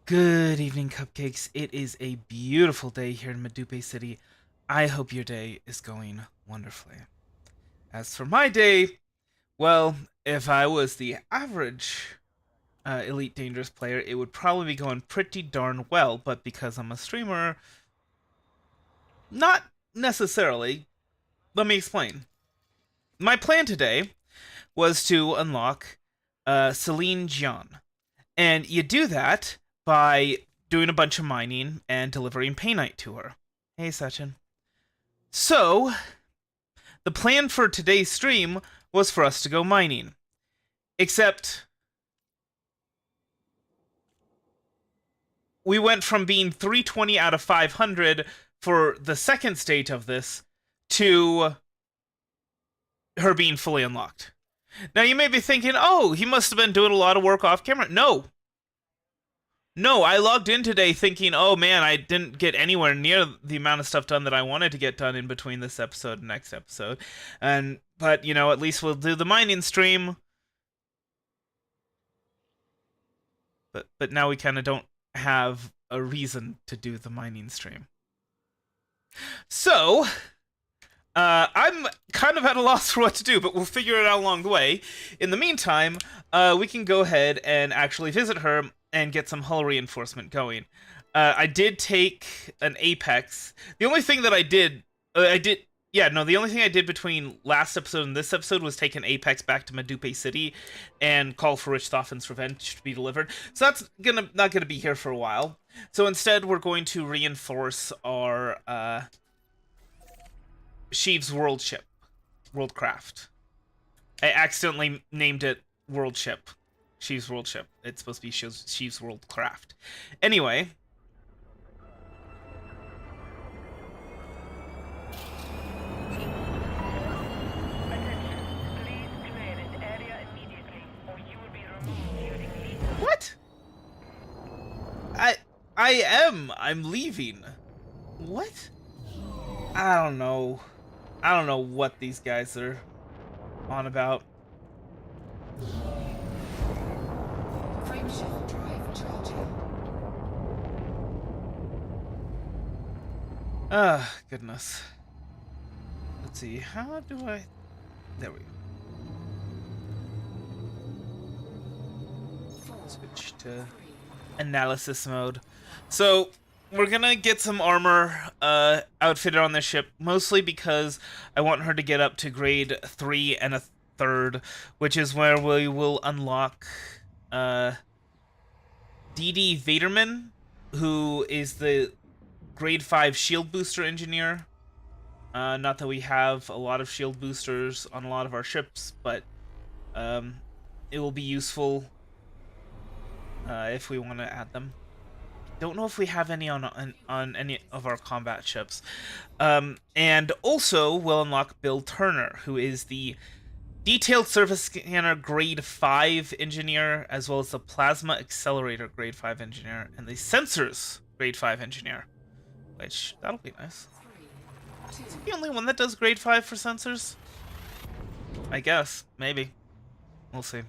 Good evening, cupcakes. It is a beautiful day here in Medupe City. I hope your day is going wonderfully. As for my day, well, if I was the average Elite Dangerous player, it would probably be going pretty darn well, but because I'm a streamer, not necessarily. Let me explain. My plan today was to unlock Celine Jian. And you do that by doing a bunch of mining and delivering Paynite to her. Hey, Sachin. So, the plan for today's stream was for us to go mining. Except, we went from being 320 out of 500 for the second stage of this to her being fully unlocked. Now, you may be thinking, oh, he must have been doing a lot of work off camera. No, I logged in today thinking, oh man, I didn't get anywhere near the amount of stuff done that I wanted to get done in between this episode and next episode. But at least we'll do the mining stream. But now we kind of don't have a reason to do the mining stream. So, I'm kind of at a loss for what to do, but we'll figure it out along the way. In the meantime, we can go ahead and actually visit her and get some hull reinforcement going. I did take an Apex. The only thing that the only thing I did between last episode and this episode was take an Apex back to Medupe City and call for Richthofen's revenge to be delivered. So that's not gonna be here for a while. So instead, we're going to reinforce our Sheev's world ship, Worldcraft. I accidentally named it World Ship. Sheev's world ship. It's supposed to be Sheev's Worldcraft. Anyway. What? I'm leaving. What? I don't know. I don't know what these guys are on about. Frameshift drive charging. Goodness. Let's see. How do I... There we go. Switch to analysis mode. So, we're gonna get some armor outfitted on this ship, mostly because I want her to get up to grade 3 and a third, which is where we will unlock D.D. Vaderman, who is the grade 5 shield booster engineer. Not that we have a lot of shield boosters on a lot of our ships, but it will be useful if we want to add them. Don't know if we have any on any of our combat ships. And also, we'll unlock Bill Turner, who is the Detailed Surface Scanner Grade 5 Engineer, as well as the Plasma Accelerator Grade 5 Engineer, and the Sensors Grade 5 Engineer. Which, that'll be nice. Is he the only one that does Grade 5 for sensors? I guess. Maybe. We'll see.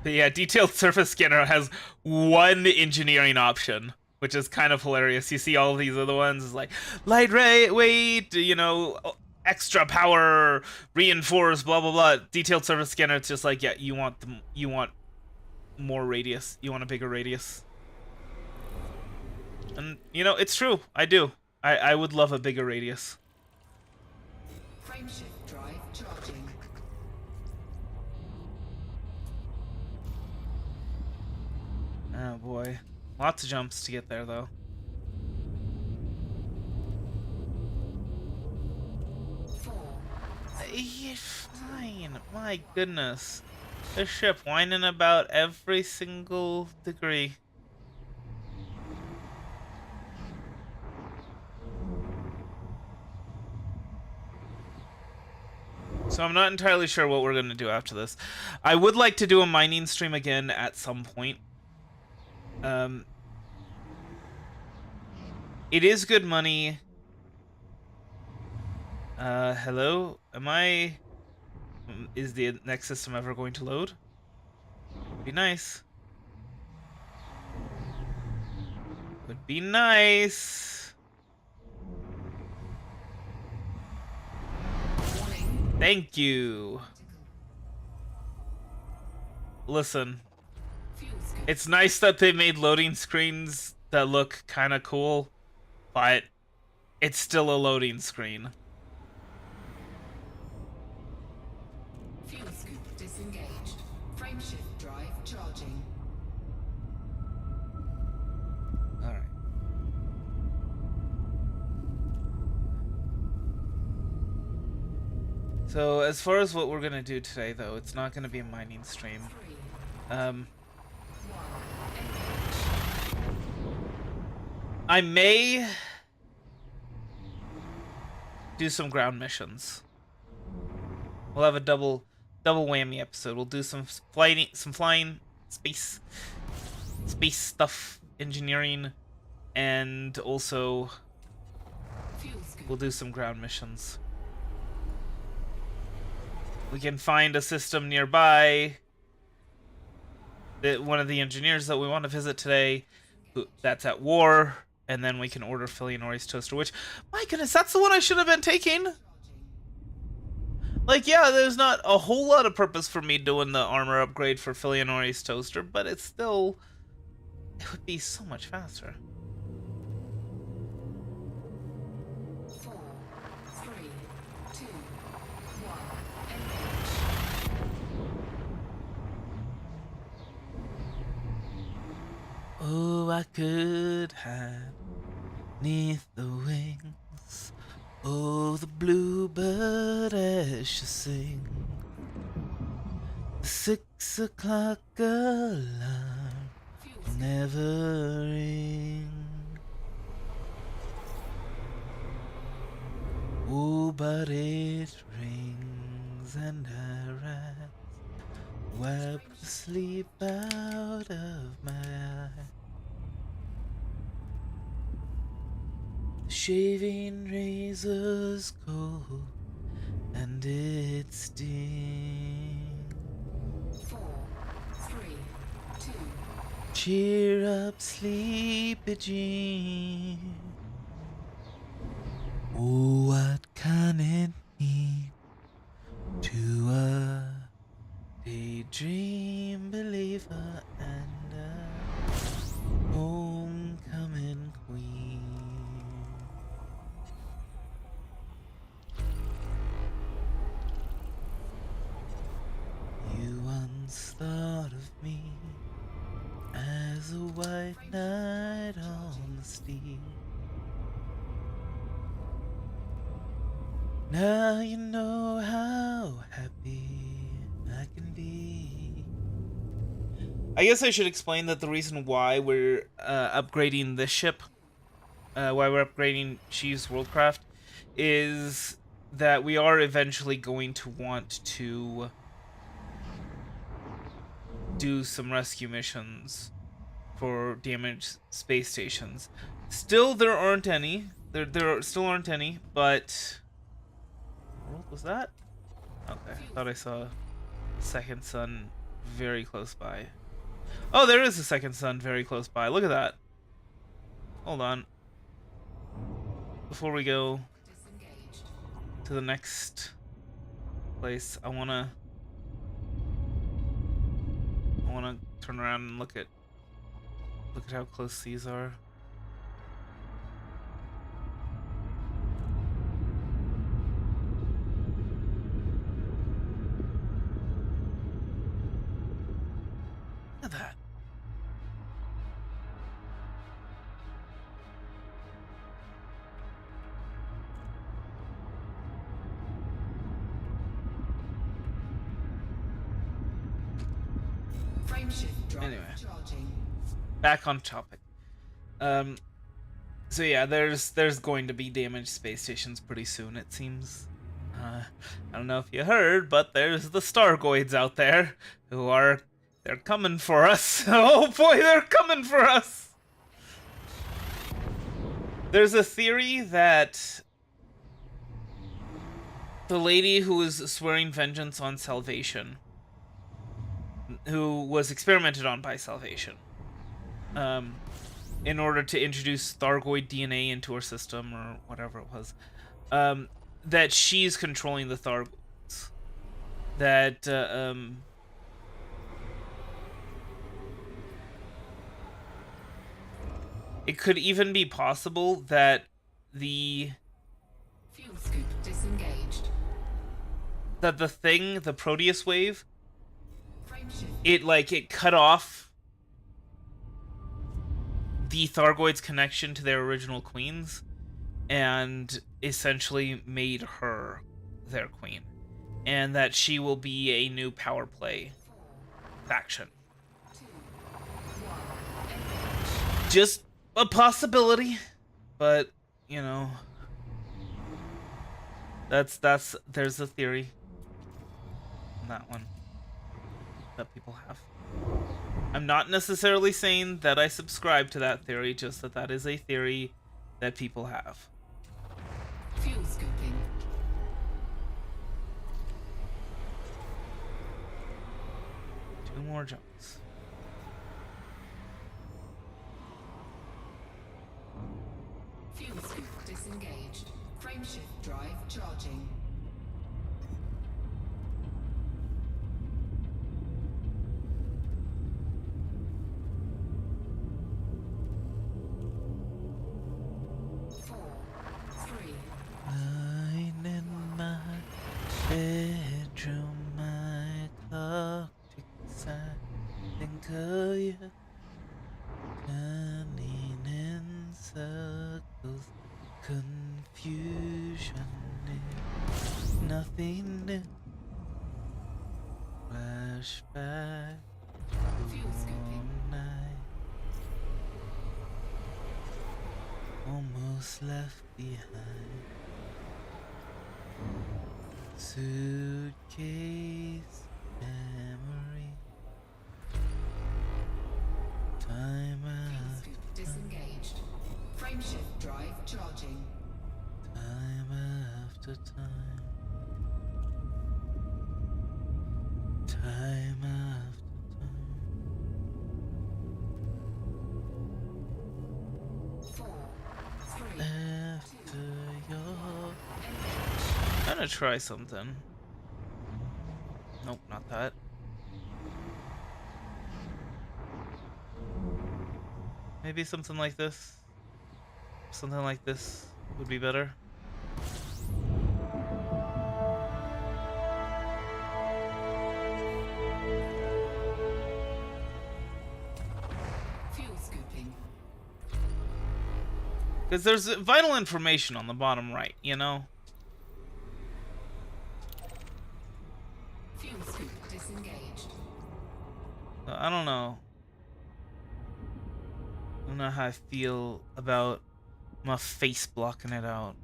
But yeah, Detailed Surface Scanner has one engineering option, which is kind of hilarious. You see all these other ones, it's like, light weight, extra power, reinforced, blah, blah, blah. Detailed Surface Scanner, it's just like, yeah, you want more radius. You want a bigger radius. And, it's true. I do. I would love a bigger radius. Frameshift drive charging. Oh boy. Lots of jumps to get there, though. You're fine. My goodness. This ship whining about every single degree. So I'm not entirely sure what we're going to do after this. I would like to do a mining stream again at some point. It is good money. Hello? Is the next system ever going to load? Be nice. Would be nice. Warning. Thank you. Listen, Fuel scoop. it's nice that they made loading screens that look kind of cool, but it's still a loading screen. Fuel scoop disengaged. Frameshift drive charging. All right. So as far as what we're gonna do today, though, it's not gonna be a mining stream. 3, Um, 1. Engage. I may do some ground missions. We'll have a double whammy episode. We'll do some flying space stuff, engineering, and also Fuel scoop. we'll do some ground missions. We can find a system nearby that one of the engineers that we want to visit today that's at war, and then we can order Philionori's toaster, which, my goodness, that's the one I should have been taking. Like, yeah, there's not a whole lot of purpose for me doing the armor upgrade for Philionori's toaster, but it's still, it would be so much faster. 4, 3, 2, 1. Engage. Oh, I could hide neath the wings. Oh, the bluebird as she sings. The 6 o'clock alarm Fuel will scoop. never ring. Oh, but it rings and I rise, wipe the sleep out of my eye. The shaving razor's cold and it stings. 4, 3, 2. Cheer up, sleepy Jean. Oh, what can it mean to a daydream believer and a homecoming queen? You once thought of me as a white knight on the steed. Now you know how happy I can be. I guess I should explain that the reason why we're upgrading this ship, why we're upgrading Sheev's Worldcraft, is that we are eventually going to want to do some rescue missions for damaged space stations. Still, there aren't any. There still aren't any, but what was that? Okay, I thought I saw a second sun very close by. Oh, there is a second sun very close by. Look at that. Hold on. Before we go Disengaged. to the next place, I wanna turn around and look at how close these are. Look at that. Frameshift drive Anyway. charging. Back on topic. So yeah, there's going to be damaged space stations pretty soon, it seems. I don't know if you heard, but there's the Stargoids out there who they're coming for us. Oh boy, they're coming for us. There's a theory that the lady who was swearing vengeance on Salvation, who was experimented on by Salvation, in order to introduce Thargoid DNA into her system or whatever it was. That she's controlling the Thargoids. That it could even be possible that the Fuel scoop disengaged. the Proteus wave, Frameshift. it cut off the Thargoids' connection to their original queens and essentially made her their queen. And that she will be a new power play 4, faction. 2, 1. Engage. Just a possibility, but you know, there's a theory on that one that people have. I'm not necessarily saying that I subscribe to that theory, just that that is a theory that people have. Fuel scooping. Two more jumps. Fuel scoop disengaged. Frameshift drive charging. Four, three, Lying in my bedroom, my clock ticks. I think of you, turning in circles. Confusion is nothing new. Flashback fuel scooping. night, almost left behind. Suitcase memory. Time Fuel after scoop disengaged. Frameshift drive charging. time after time. Time after time. 4, 3, After your. engage. I'm gonna try something. Nope, not that. Maybe something like this. Something like this would be better. Fuel scooping. Because there's vital information on the bottom right, you know? Fuel scoop disengaged. I don't know. I don't know how I feel about my face blocking it out.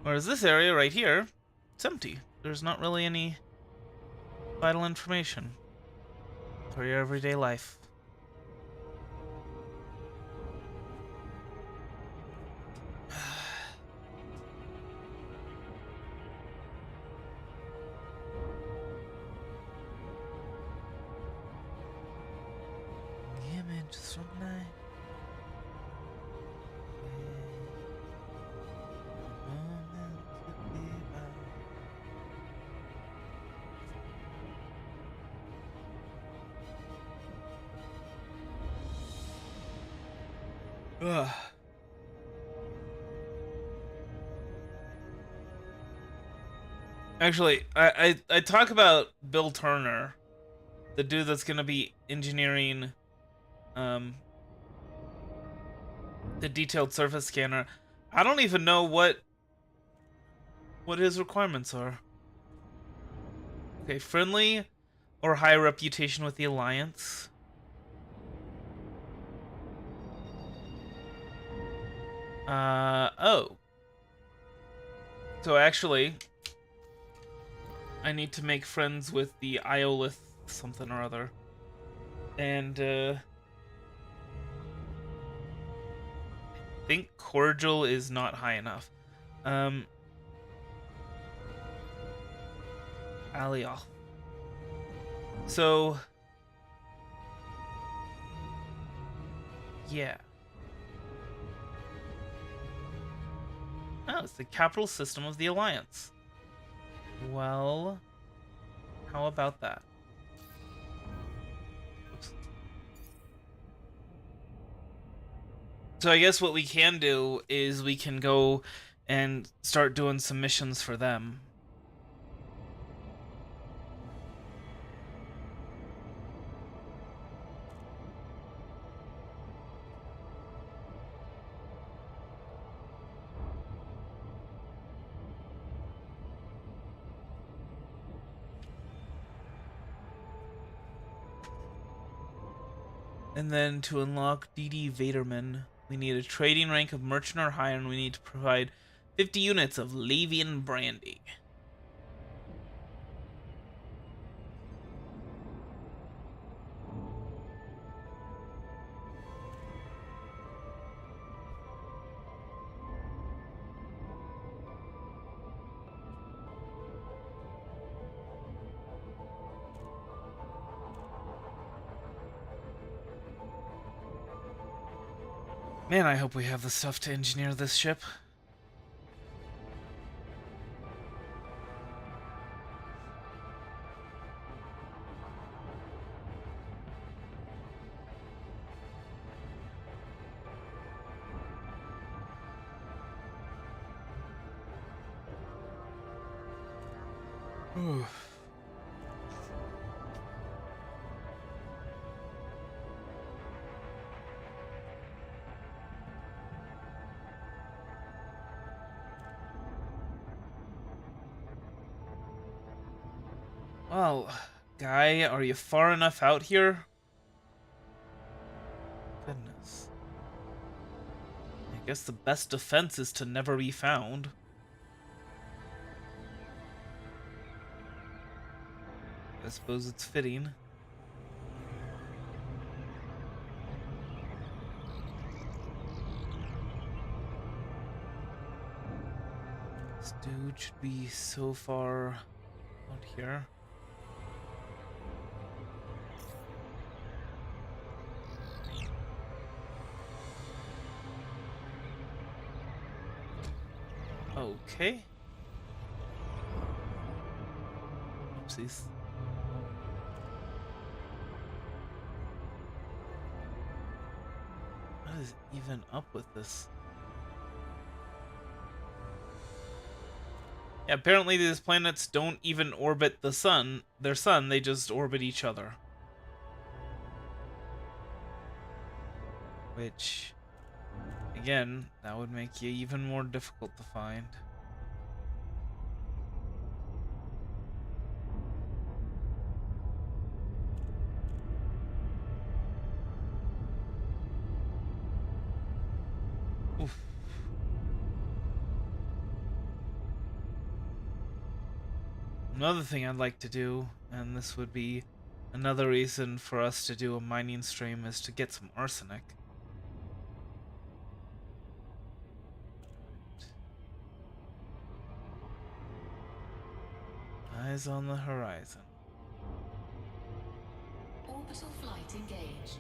Whereas this area right here, it's empty. There's not really any vital information for your everyday life. Images from night. Moment to be by. Ugh. Actually, I talk about Bill Turner, the dude that's gonna be engineering the detailed surface scanner. I don't even know what his requirements are. Okay, friendly or high reputation with the Alliance. Oh. So actually, I need to make friends with the Iolith something or other. And, I think cordial is not high enough. Alioth. So, yeah. Oh, it's the capital system of the Alliance. Well, how about that? Oops. So I guess what we can do is we can go and start doing some missions for them. And then to unlock DD Vaderman, we need a trading rank of merchant or higher, and we need to provide 50 units of Lavian brandy. Man, I hope we have the stuff to engineer this ship. Well, guy, are you far enough out here? Goodness. I guess the best defense is to never be found. I suppose it's fitting. This dude should be so far out here. Okay. Oopsies. What is even up with this? Yeah, apparently these planets don't even orbit the sun, their sun, they just orbit each other. Which, again, that would make you even more difficult to find. Oof. Another thing I'd like to do, and this would be another reason for us to do a mining stream, is to get some arsenic. Eyes on the horizon. Orbital flight engaged.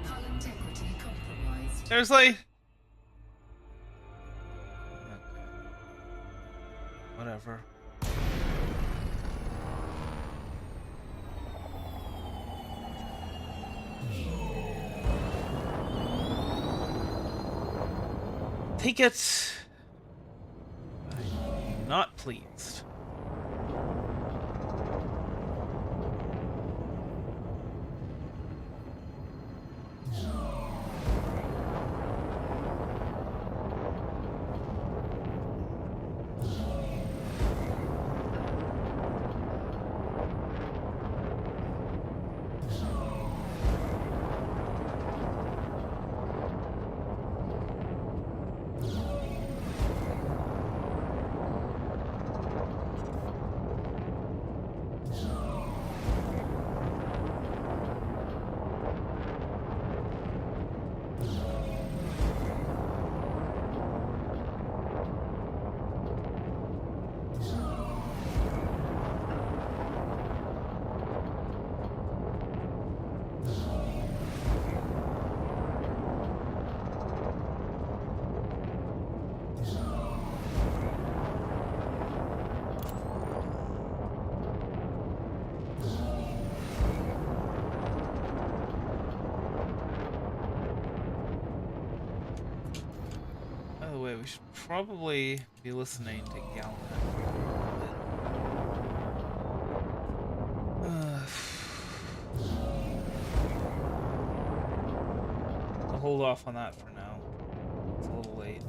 Hull integrity compromised. Seriously? Okay. Whatever. Take it. I'm not pleased. way, we should probably be listening to Galnet. I'll hold off on that for now. It's a little late.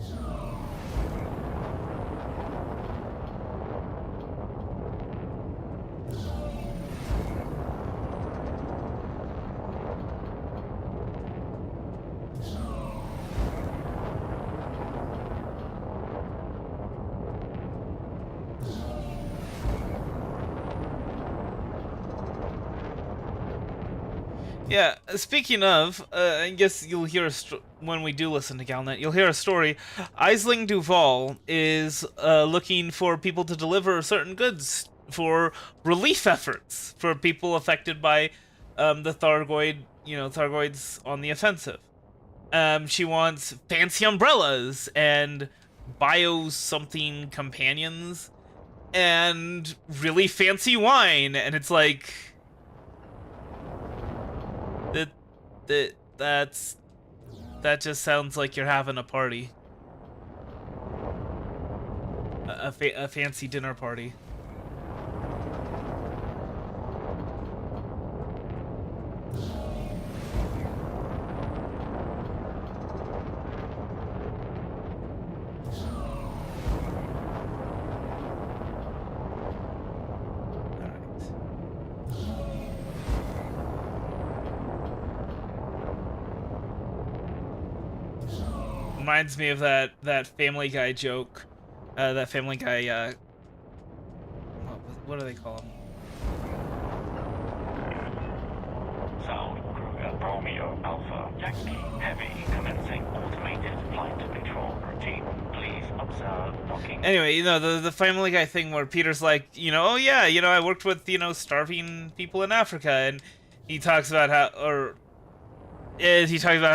Yeah, speaking of, I guess you'll hear when we do listen to Galnet, you'll hear a story. Aisling Duval is looking for people to deliver certain goods for relief efforts for people affected by the Thargoids on the offensive. She wants fancy umbrellas and bio something companions and really fancy wine, and it's like that that just sounds like you're having a party, a fancy dinner party. Reminds me of that Family Guy joke, that Family Guy. What do they call him? Sound Kruger Romeo Alpha Yankee Heavy commencing automated flight control routine. Please observe docking. Anyway, you know the Family Guy thing where Peter's like, oh yeah, I worked with starving people in Africa, and he talks about how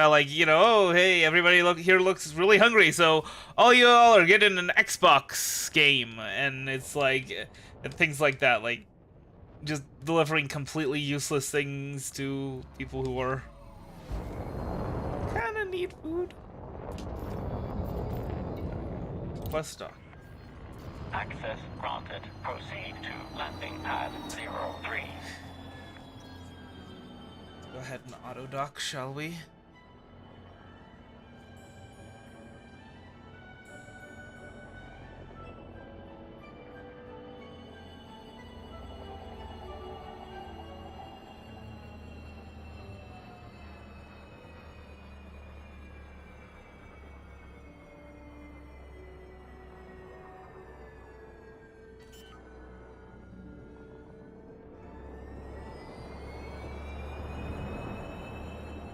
like, oh hey, everybody looks really hungry, so all y'all are getting an Xbox game, and it's like, and things like that, like just delivering completely useless things to people who are kind of need food. Quest dock. Access granted. Proceed to landing pad 03. Go ahead and auto dock, shall we?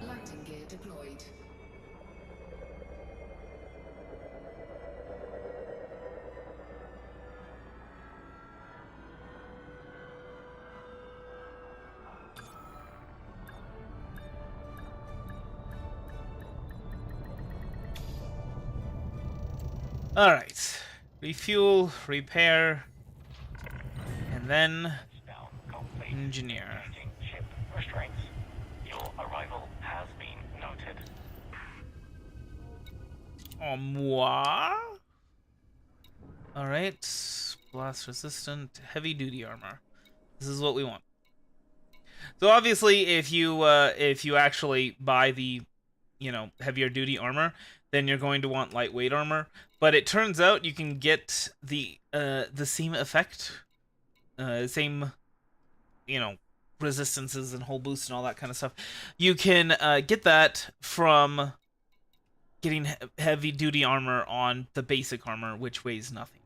Landing gear deployed. All right, refuel, repair, and then Down complete. engineer. Engaging ship restraints. Your arrival has been noted. Oh, moi. All right, blast resistant, heavy duty armor. This is what we want. So obviously, if you actually buy the, heavier duty armor, then you're going to want lightweight armor. But it turns out you can get the same effect, same, resistances and hull boost and all that kind of stuff. You can get that from getting heavy duty armor on the basic armor, which weighs nothing.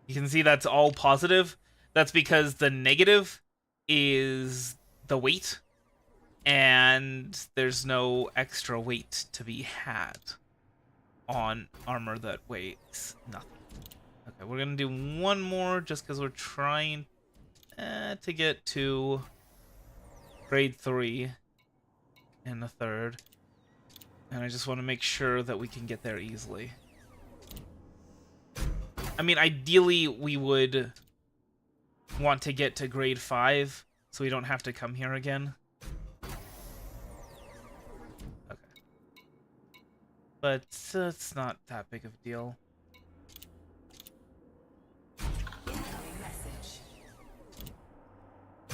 You can see that's all positive. That's because the negative is the weight, and there's no extra weight to be had on armor that weighs nothing. Okay, we're gonna do one more just because we're trying to get to grade 3 in the third, and I just want to make sure that we can get there easily. I mean, ideally we would want to get to grade 5 so we don't have to come here again. Okay. but it's not that big of a deal. Incoming message. Oh,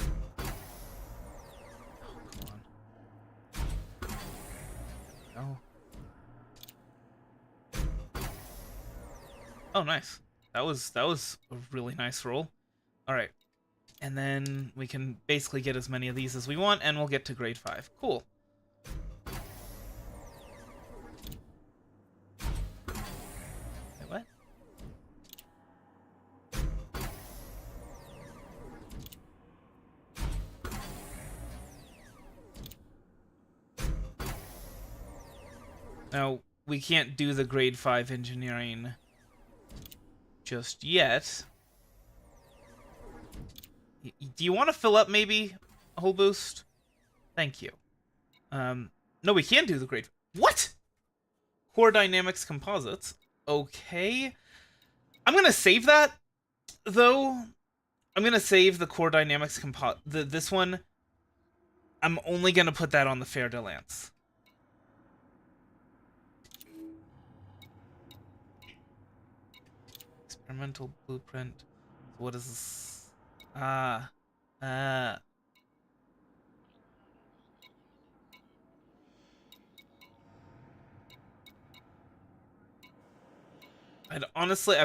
come on. Oh, nice. That was a really nice roll. All right, and then we can basically get as many of these as we want, and we'll get to grade 5. Cool. Wait, what? Now, we can't do the grade 5 engineering just yet. Do you want to fill up maybe a whole boost? Thank you. No, we can do the grade. What? Core dynamics composites. Okay. I'm gonna save that though. I'm gonna save the core dynamics this one. I'm only gonna put that on the Fer de Lance. Experimental blueprint. So what is this? Ah. I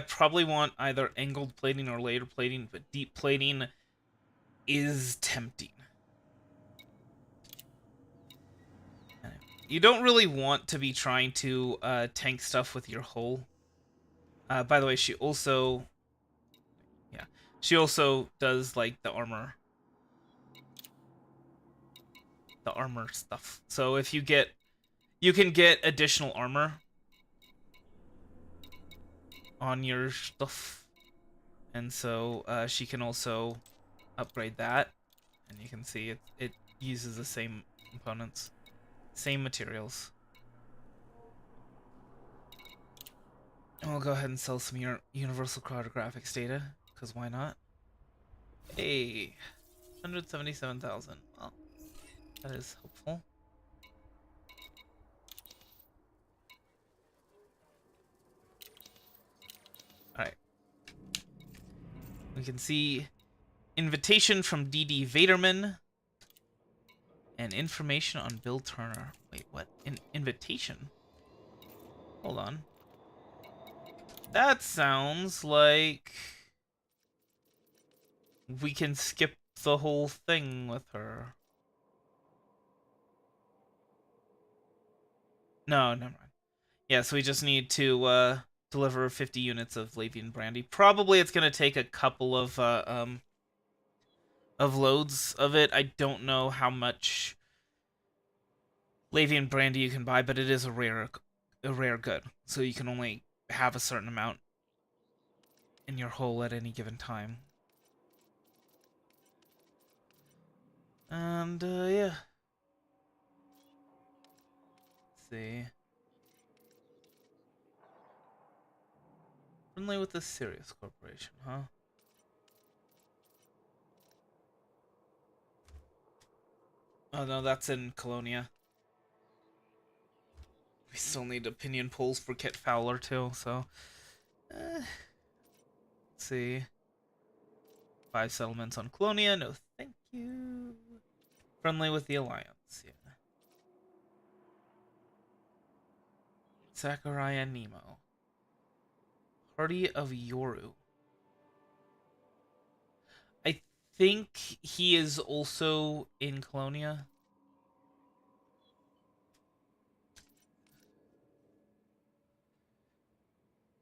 probably want either angled plating or layer plating, but deep plating is tempting. You don't really want to be trying to tank stuff with your hull. By the way, she also does like the armor stuff. So if you can get additional armor on your stuff, and so she can also upgrade that, and you can see it uses the same components, same materials. And we'll go ahead and sell some universal cartographics data, because why not? Hey, 177,000. Well, that is helpful. Alright. We can see invitation from D.D. Vaderman and information on Bill Turner. Wait, what? Invitation? Hold on. That sounds like we can skip the whole thing with her. No, never mind. Yeah, so we just need to deliver 50 units of Lavian brandy. Probably it's gonna take a couple of loads of it. I don't know how much Lavian brandy you can buy, but it is a rare good. So you can only have a certain amount in your hull at any given time. And yeah. Let's see. Friendly with the Sirius Corporation, huh? Oh no, that's in Colonia. We still need opinion polls for Kit Fowler too, so let's see. 5 settlements on Colonia, no thank you. Friendly with the Alliance, yeah. Zachariah Nemo. Party of Yoru. I think he is also in Colonia.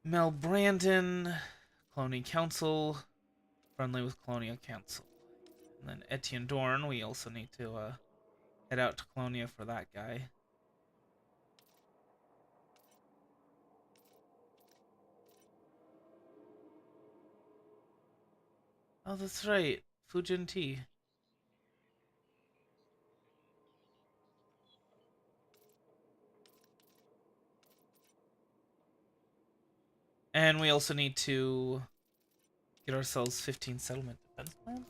Mel Brandon, Colonial Council, friendly with Colonial Council. And then Etienne Dorn, we also need to head out to Colonia for that guy. Oh, that's right. Fujin Tea. And we also need to get ourselves 15 settlement defense plans.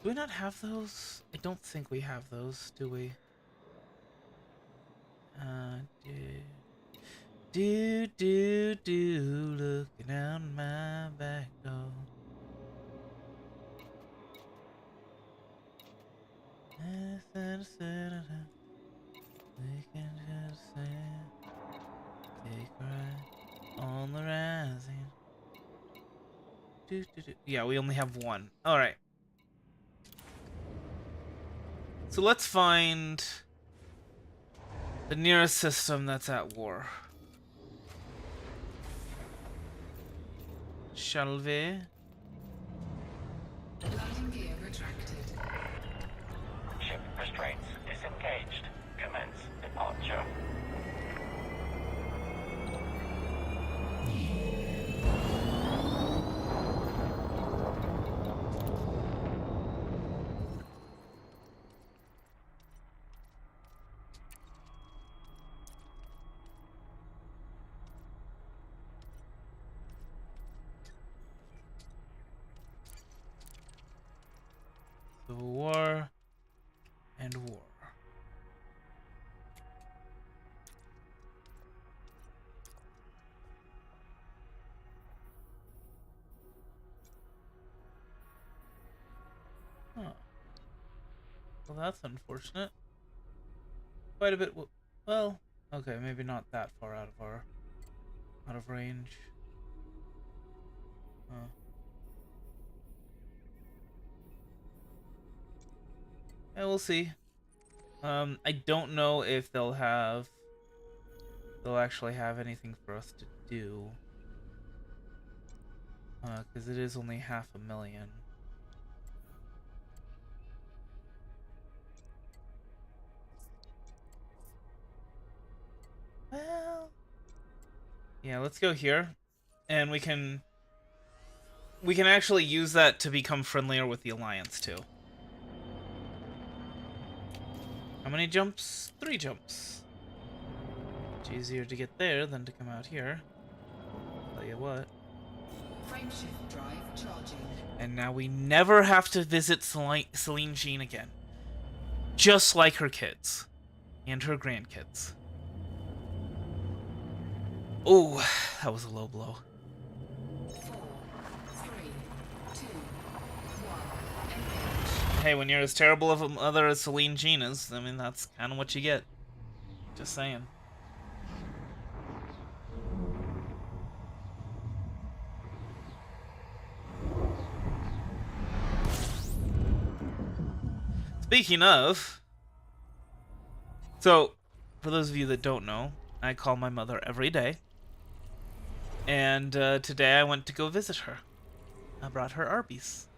Do we not have those? I don't think we have those, do we? Do, looking out my back door. We can just take a ride on the rising. Yeah, we only have one. All right. So let's find the nearest system that's at war. Shall we? Landing gear retracted. Ship restraints disengaged. Commence departure. So war and war. Huh. Well, that's unfortunate. Quite a bit. Well, okay, maybe not that far out of range. Huh. Yeah, we'll see. I don't know if they'll actually have anything for us to do. Because it is only 500,000. Well, yeah, let's go here, and we can actually use that to become friendlier with the Alliance too. How many jumps? 3 jumps. It's easier to get there than to come out here. Tell you what. Frameshift drive charging. And now we never have to visit Celine Jean again. Just like her kids. And her grandkids. Oh, that was a low blow. 4, 3, 2, 1. Engage. Hey, when you're as terrible of a mother as Celine Jean is, I mean, that's kind of what you get. Just saying. Speaking of, so for those of you that don't know, I call my mother every day, and today I went to go visit her. I brought her Arby's.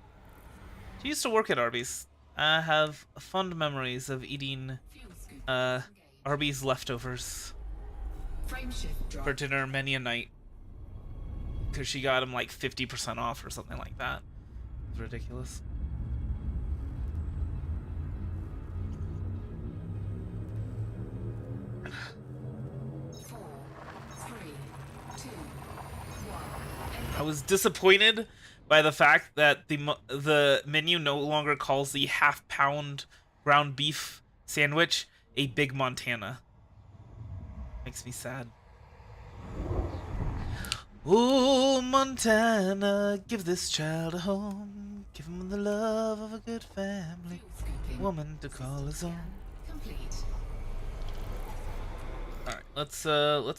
She used to work at Arby's. I have fond memories of eating Fuel scoop Arby's leftovers Frameshift drive. for dinner many a night, because she got them like 50% off or something like that. It's ridiculous. I was disappointed by the fact that the menu no longer calls the half-pound ground beef sandwich a Big Montana. Makes me sad. Oh, Montana, give this child a home. Give him the love of a good family. Woman to call his own. Complete. All right, let's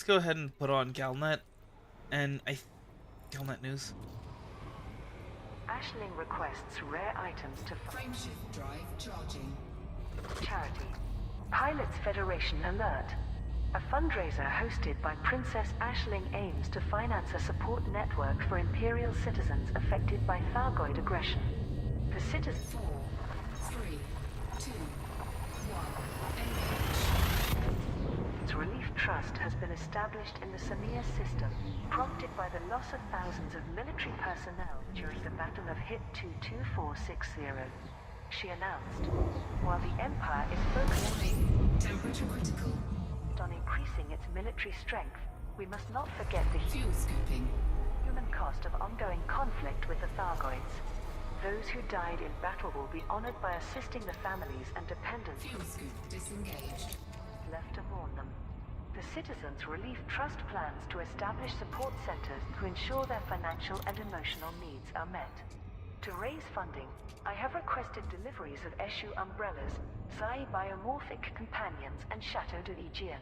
go ahead and put on Galnet, and Galnet news. Ashling requests rare items to Frameshift drive charging. charity. Pilots Federation alert. A fundraiser hosted by Princess Ashling aims to finance a support network for Imperial citizens affected by Thargoid aggression. The citizens... 4, 3, 2, 1. Engage. Relief Trust has been established in the Samir system, prompted by the loss of thousands of military personnel during the Battle of Hit 22460. She announced, while the Empire is focusing Temperature critical. on increasing its military strength, we must not forget the Fuel scooping. human cost of ongoing conflict with the Thargoids. Those who died in battle will be honored by assisting the families and dependents Fuel scoop disengaged. left to mourn them. The Citizens Relief Trust plans to establish support centers to ensure their financial and emotional needs are met. To raise funding, I have requested deliveries of Eshu umbrellas, Sai biomorphic companions, and Chateau de Aegean.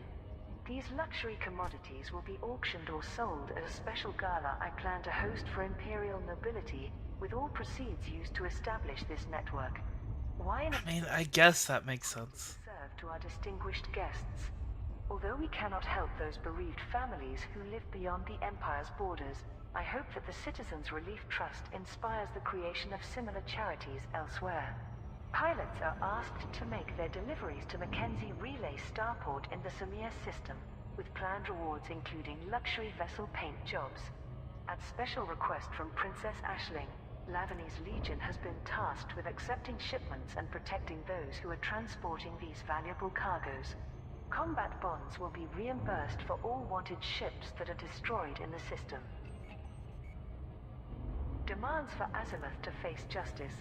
These luxury commodities will be auctioned or sold at a special gala I plan to host for imperial nobility, with all proceeds used to establish this network. Wine I mean, I guess that makes sense. served to our distinguished guests. Although we cannot help those bereaved families who live beyond the Empire's borders, I hope that the Citizens Relief Trust inspires the creation of similar charities elsewhere. Pilots are asked to make their deliveries to Mackenzie Relay Starport in the Samir system, with planned rewards including luxury vessel paint jobs. At special request from Princess Aisling, Lavanese Legion has been tasked with accepting shipments and protecting those who are transporting these valuable cargoes. Combat bonds will be reimbursed for all wanted ships that are destroyed in the system. Demands for Azimuth to face justice.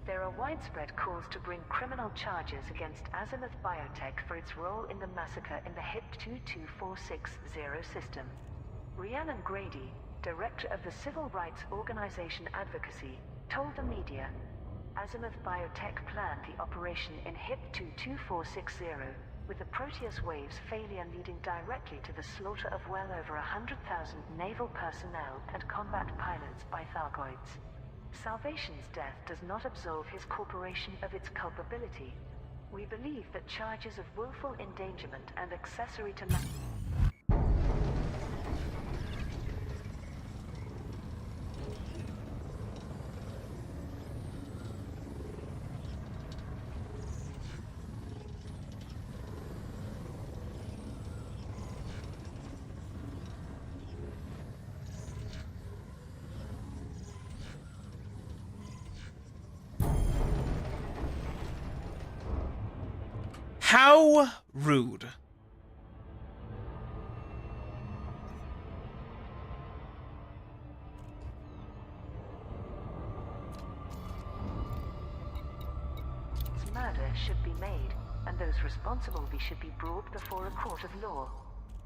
There are widespread calls to bring criminal charges against Azimuth Biotech for its role in the massacre in the HIP 22460 system. Rhiannon Grady, director of the Civil Rights Organization Advocacy, told the media, Azimuth Biotech planned the operation in HIP 22460, with the Proteus wave's failure leading directly to the slaughter of well over 100,000 naval personnel and combat pilots by Thargoids. Salvation's death does not absolve his corporation of its culpability. We believe that charges of willful endangerment and accessory to How rude. murder should be made, and those responsible should be brought before a court of law.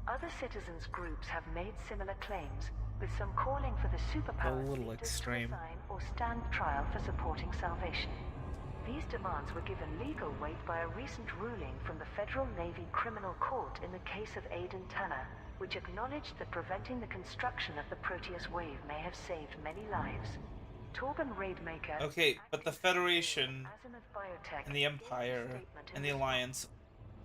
Other citizens' groups have made similar claims, with some calling for the superpowered little leaders extreme. to resign or stand trial for supporting Salvation. These demands were given legal weight by a recent ruling from the Federal Navy Criminal Court in the case of Aidan Tanner, which acknowledged that preventing the construction of the Proteus wave may have saved many lives. Torben Raidmaker, Okay, but the acting Federation Azimuth Biotech, and the gave a Empire statement in and the response. Alliance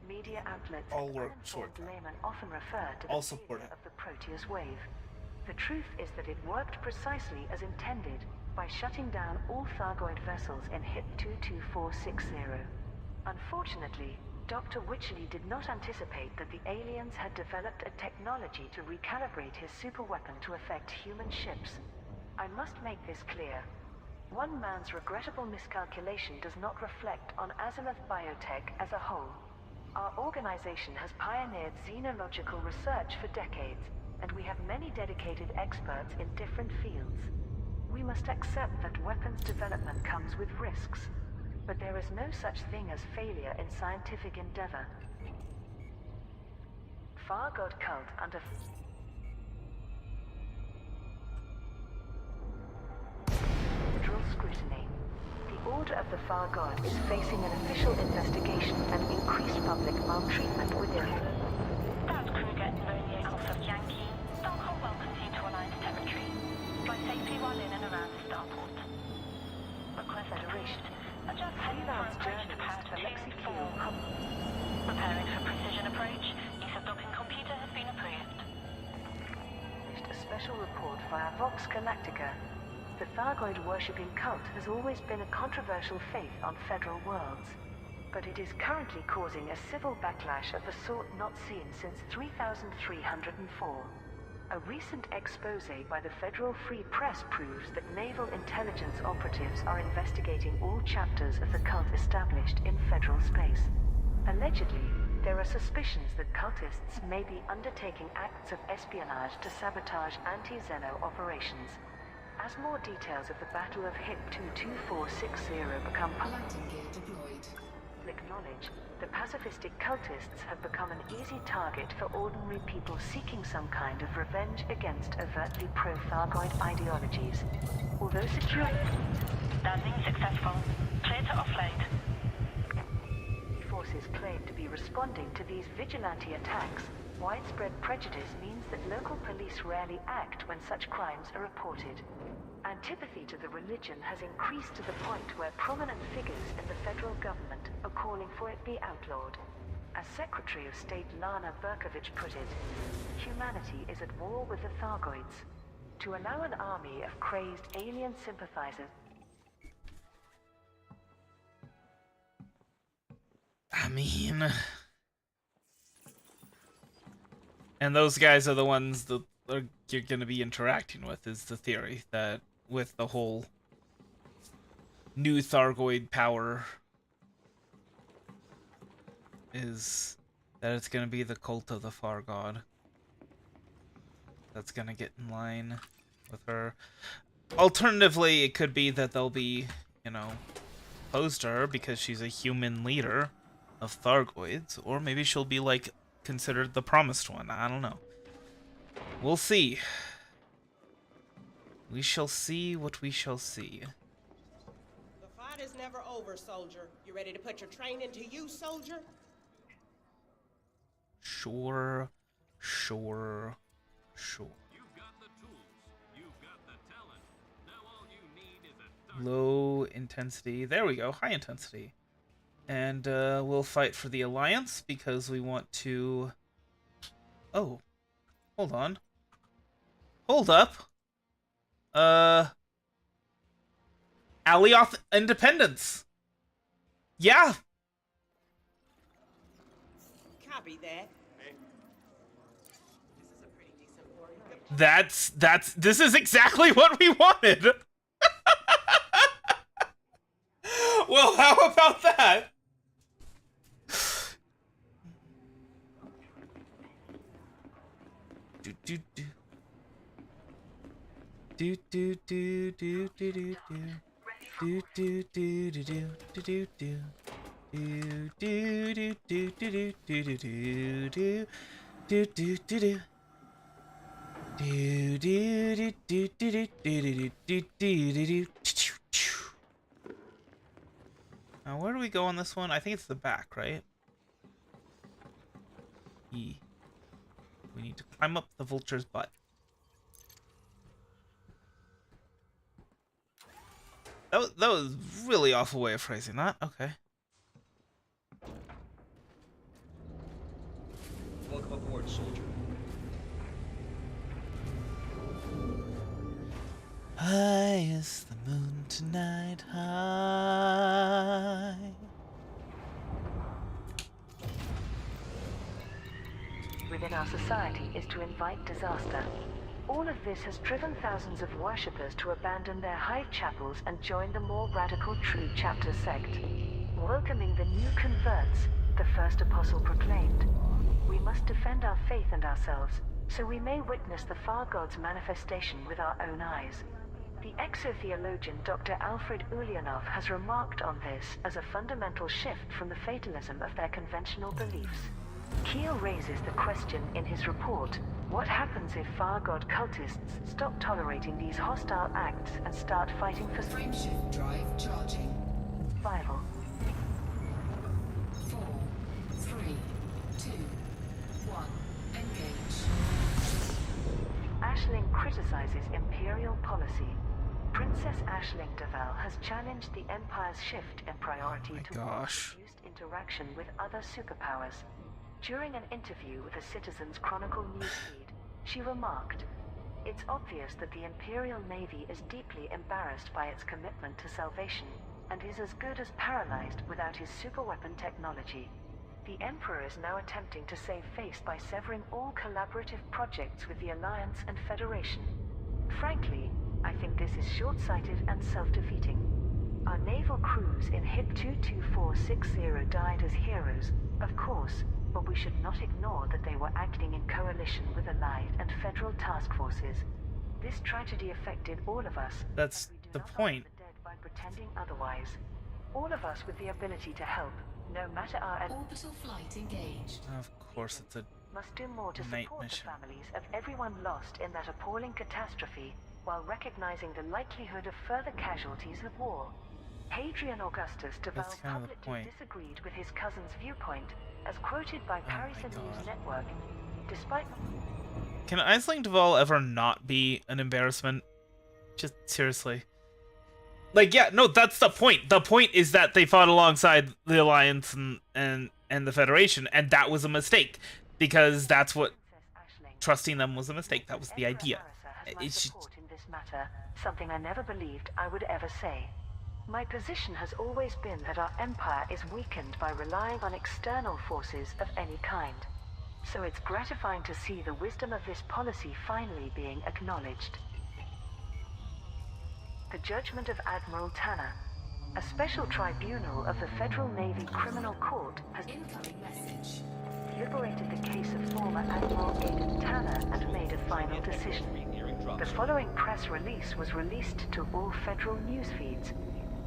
Media outlets all and work uninformed toward that. laymen often refer to All the support failure it. of the Proteus wave. The truth is that it worked precisely as intended, by shutting down all Thargoid vessels in HIP 22460. Unfortunately, Dr. Wycherley did not anticipate that the aliens had developed a technology to recalibrate his superweapon to affect human ships. I must make this clear. One man's regrettable miscalculation does not reflect on Azimuth Biotech as a whole. Our organization has pioneered xenological research for decades, and we have many dedicated experts in different fields. We must accept that weapons development comes with risks, but there is no such thing as failure in scientific endeavor. Far God cult under federal scrutiny. The Order of the Far God is facing an official investigation and increased public maltreatment within it. Ground crew get Romeo Alpha Yankee. Starcom welcomes you to Alliance territory. Fly safely while in and around the starport. Request Federation. adjust heading for Freelance approach to pad journalist Alexi 2-4. Kiel. Preparing for precision approach. Use of docking computer has been approved. Published a special report via Vox Galactica. The Thargoid worshipping cult has always been a controversial faith on federal worlds, but it is currently causing a civil backlash of the sort not seen since 3304. A recent expose by the Federal Free Press proves that naval intelligence operatives are investigating all chapters of the cult established in federal space. Allegedly, there are suspicions that cultists may be undertaking acts of espionage to sabotage anti-Xeno operations. As more details of the Battle of HIP 22460 become public, Landing gear deployed. public knowledge, the pacifistic cultists have become an easy target for ordinary people seeking some kind of revenge against overtly pro-Thargoid ideologies. Although security Landing successful. Clear to offload. forces claim to be responding to these vigilante attacks, widespread prejudice means that local police rarely act when such crimes are reported. Antipathy to the religion has increased to the point where prominent figures in the federal government are calling for it be outlawed. As Secretary of State Lana Berkovich put it, humanity is at war with the Thargoids. To allow an army of crazed alien sympathizers I mean, and those guys are the ones that you're going to be interacting with, is the theory, that with the whole new Thargoid power is that it's going to be the cult of the Far God that's going to get in line with her. Alternatively, it could be that they'll be, you know, opposed to her because she's a human leader of Thargoids, or maybe she'll be, like, considered the promised one. I don't know. We'll see. We shall see what we shall see. The fight is never over, soldier. You ready to put your training to use, soldier? Sure. Sure. Sure. You've got the tools. You've got the talent. Now all you need is a Low intensity. There we go. High intensity. And we'll fight for the Alliance because we want to... Oh. Hold on. Hold up. Alioth Independence. Yeah. Copy that. This is a pretty decent war. This is exactly what we wanted. Well, how about that? Do do do. Do do do do do do do. Do do do do do do do do. Do do do do do do do do do. Do do do do. Do do do do do do do do do. Now, where do we go on this one? I think it's the back, right? E. We need to climb up the vulture's butt. That was really awful way of phrasing that. Okay. Welcome aboard, soldier. High is the moon tonight, high. within our society is to invite disaster. All of this has driven thousands of worshippers to abandon their hive chapels and join the more radical True Chapter sect. Welcoming the new converts, the first apostle proclaimed, we must defend our faith and ourselves, so we may witness the Far God's manifestation with our own eyes. The exotheologian Dr. Alfred Ulyanov has remarked on this as a fundamental shift from the fatalism of their conventional beliefs. Keel raises the question in his report, what happens if Far God cultists stop tolerating these hostile acts and start fighting for Frameshift drive charging. survival? 4, 3, 2, 1. Engage. Aisling criticizes imperial policy. Princess Aisling Deval has challenged the Empire's shift in priority towards gosh. reduced interaction with other superpowers. During an interview with a Citizen's Chronicle newsfeed, she remarked, "It's obvious that the Imperial Navy is deeply embarrassed by its commitment to salvation, and is as good as paralyzed without his superweapon technology. The Emperor is now attempting to save face by severing all collaborative projects with the Alliance and Federation. Frankly, I think this is short-sighted and self-defeating. Our naval crews in HIP 22460 died as heroes, of course, but we should not ignore that they were acting in coalition with Allied and Federal task forces. This tragedy affected all of us. That's and we do the not point. honor the dead by pretending otherwise. All of us with the ability to help No matter our Orbital flight engaged. Of course, it's a must do more to night support mission. the families of everyone lost in that appalling catastrophe, while recognizing the likelihood of further casualties of war. Hadrian Augustus de That's kind of the publicly point. disagreed with his cousin's viewpoint, as quoted by Paris my News God. Network. Despite Can Aisling Duval ever not be an embarrassment? Just seriously. Like, yeah, no, that's the point. The point is that they fought alongside the Alliance and the Federation, and that was a mistake. Because that's what Princess Aisling, trusting them was a mistake. That was the Emperor idea. Arisa has my It's just, support in this matter, something I never believed I would ever say. My position has always been that our empire is weakened by relying on external forces of any kind. So it's gratifying to see the wisdom of this policy finally being acknowledged. The judgment of Admiral Tanner. A special tribunal of the Federal Navy Criminal Court has Incoming message. deliberated the case of former Admiral Aidan Tanner and made a final decision. The following press release was released to all federal news feeds.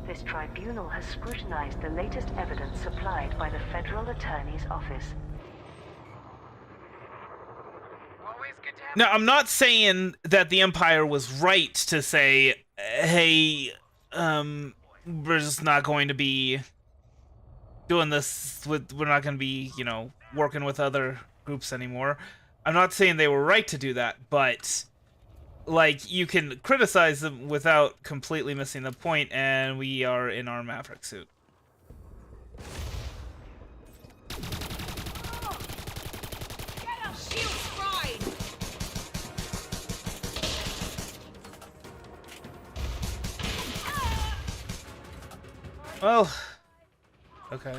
This tribunal has scrutinized the latest evidence supplied by the Federal Attorney's Office. now, I'm not saying that the Empire was right to say, hey, we're just not going to be doing this with, we're not going to be, you know, working with other groups anymore. I'm not saying they were right to do that, but, like, you can criticize them without completely missing the point, and we are in our Maverick suit. Get up, shield stride! Well, okay.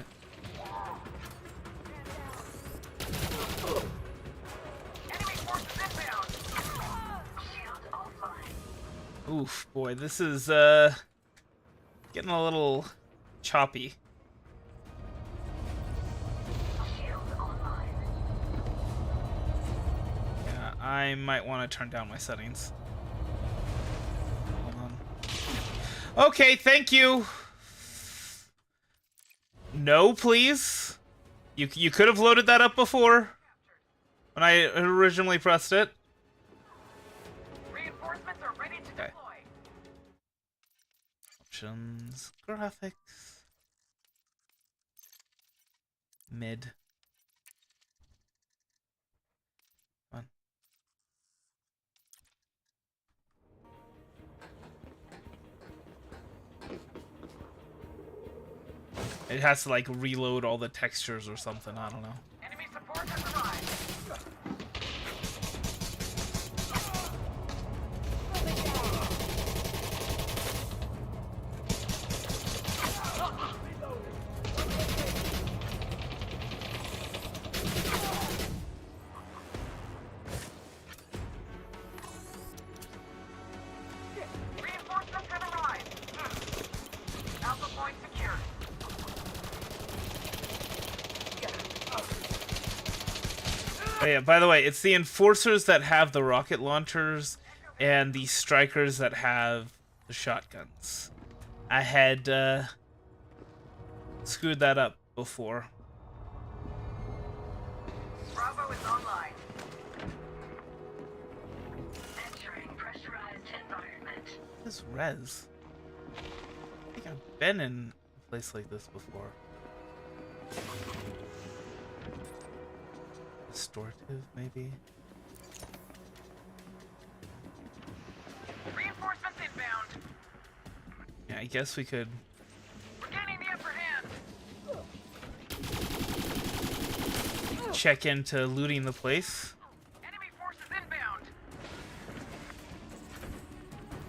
Oof, boy, this is, getting a little choppy. Yeah, I might want to turn down my settings. Hold on. Okay, thank you. No, please. You could have loaded that up before when I originally pressed it. Reinforcements are ready to Okay. deploy. Options, graphics, mid. One. It has to like reload all the textures or something. I don't know. Enemy support has arrived. Reinforcements have arrived. Alpha point secured. Oh yeah, by the way, it's the enforcers that have the rocket launchers and the strikers that have the shotguns. I had screwed that up before. Bravo is online. Entering pressurized environment. This res. I think I've been in a place like this before. Restorative, maybe? Reinforcements inbound. Yeah, I guess we could. We're gaining the upper hand. Check into looting the place. Enemy forces inbound.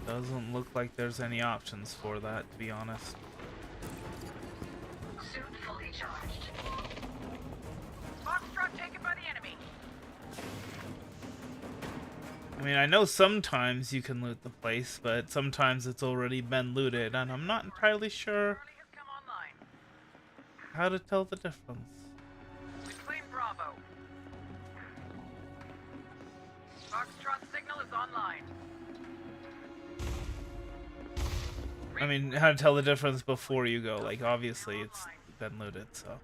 Doesn't look like there's any options for that, to be honest. Suit fully charged. Foxtrot taken by the enemy. I mean, I know sometimes you can loot the place, but sometimes it's already been looted, and I'm not entirely sure Charlie has come online. how to tell the difference. We claim Bravo. Foxtrot signal is online. I mean, how to tell the difference before you go. Like, obviously, it's been looted, so.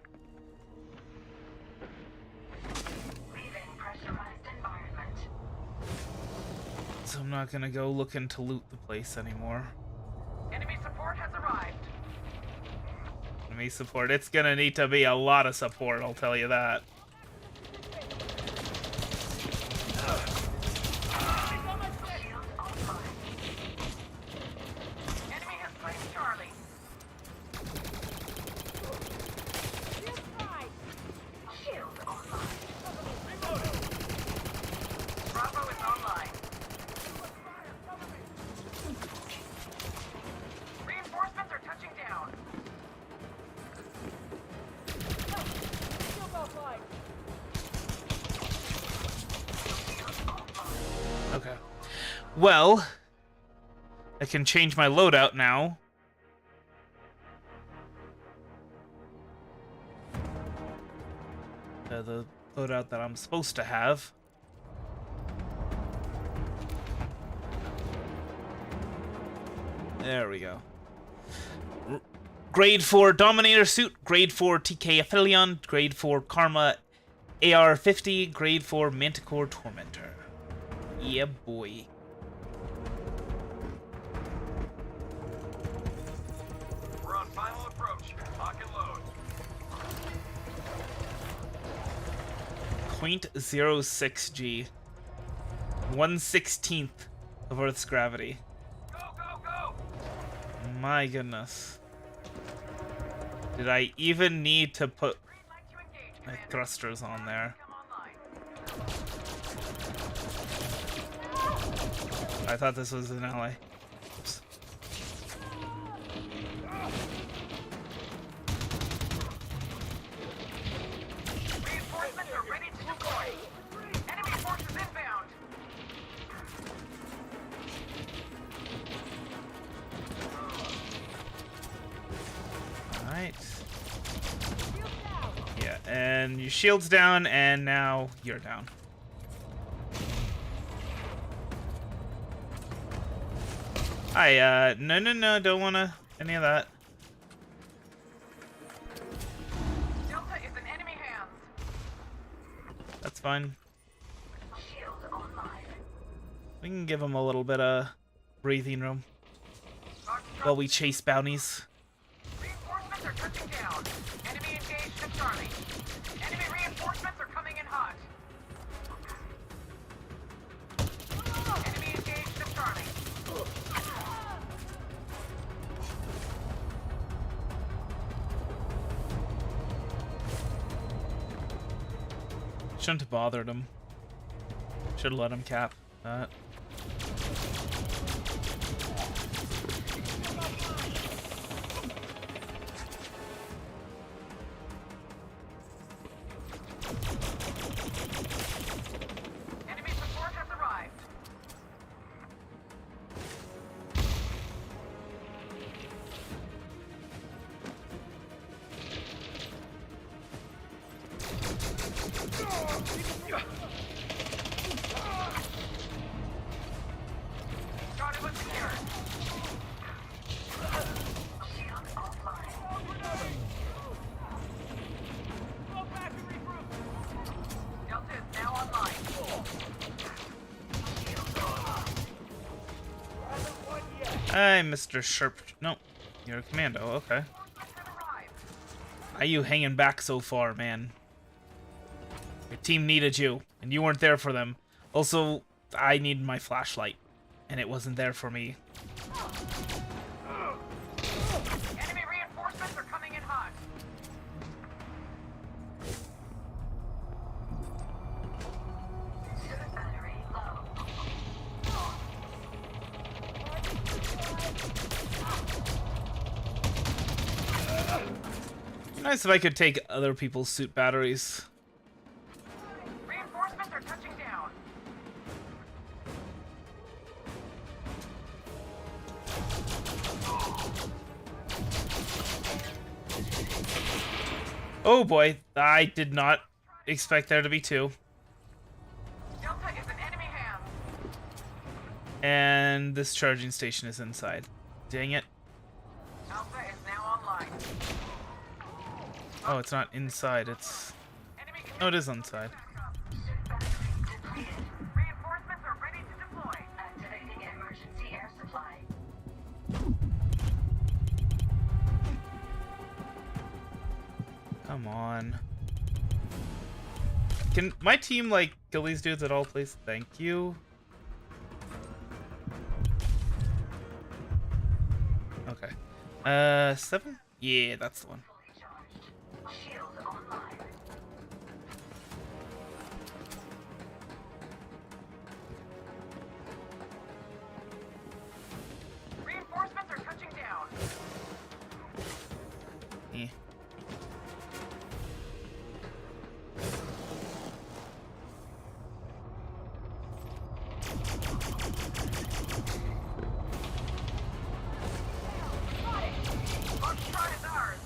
Leaving pressurized environment. So I'm not gonna go looking to loot the place anymore. Enemy support has arrived. Enemy support. It's gonna need to be a lot of support, I'll tell you that. Shield online. Enemy has placed Charlie. Shield online. Bravo is online. Reinforcements are touching down. Okay. Well, I can change my loadout now. The loadout that I'm supposed to have. There we go. Grade 4 Dominator Suit, Grade 4 TK Aphelion, Grade 4 Karma AR-50, Grade 4 Manticore Tormentor. Yeah, boy. We're on final approach. Lock and load. 0.06 G. 1/16th of Earth's gravity. Go, go, go! My goodness. Did I even need to put Green light to engage, my Commander. thrusters on there? Come online. I thought this was an ally. Oops. Reinforcements are ready to deploy. Enemy forces inbound. Alright. Yeah, and your shield's down, and now you're down. No, don't wanna any of that. Delta is in enemy hands. That's fine. Shield online. We can give him a little bit of breathing room while we chase bounties. Reinforcements are touching down. Enemy engaged at Charlie. Enemy reinforcements are coming in hot. Enemy engaged at Charlie. Shouldn't have bothered him. Should have let him cap that. Enemy support has arrived. Charlie was secured. Shield offline. Delta is now online. Hi, Mr. Sharp. No, you're a commando. Okay. Reinforcements have arrived. Why are you hanging back so far, man? Your team needed you, and you weren't there for them. Also, I needed my flashlight, and it wasn't there for me. Enemy reinforcements are coming in hot. Shield battery low. Nice if I could take other people's suit batteries. Reinforcements are touching down. Oh boy, I did not expect there to be two. Delta is in enemy hands. And this charging station is inside. Dang it. Alpha is now online. Oh, it's not inside. It's. Oh, it is inside. Reinforcements are ready to deploy. Activating emergency air supply. Come on. Can my team, like, kill these dudes at all, please? Thank you. Okay. 7? Yeah, that's the one. Shield online. Reinforcements are touching down. Yeah. Foxtrot is ours.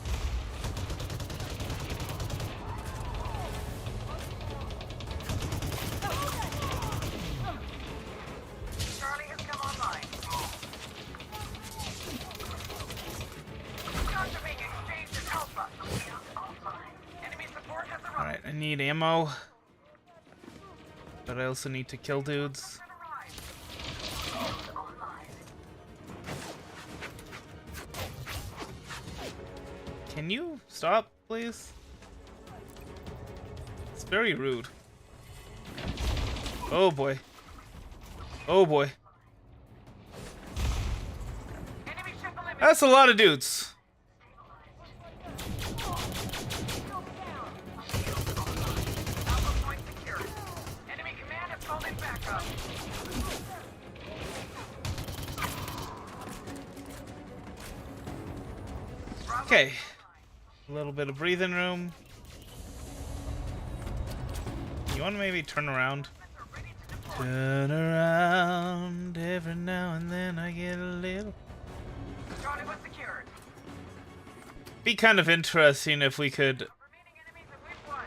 Charlie has come online. Shots are being exchanged at Alpha. Enemy support has arrived. Alright, I need ammo. But I also need to kill dudes. Can you stop, please? It's very rude. Oh boy. Oh boy. Enemy ship eliminated. That's a lot of dudes. Alpha point secured. Enemy command has called in backup. Okay. A little bit of breathing room. You want to maybe turn around? Turn around. Every now and then I get a little. Charlie was secured. Be kind of interesting if we could, Remaining enemies have win one.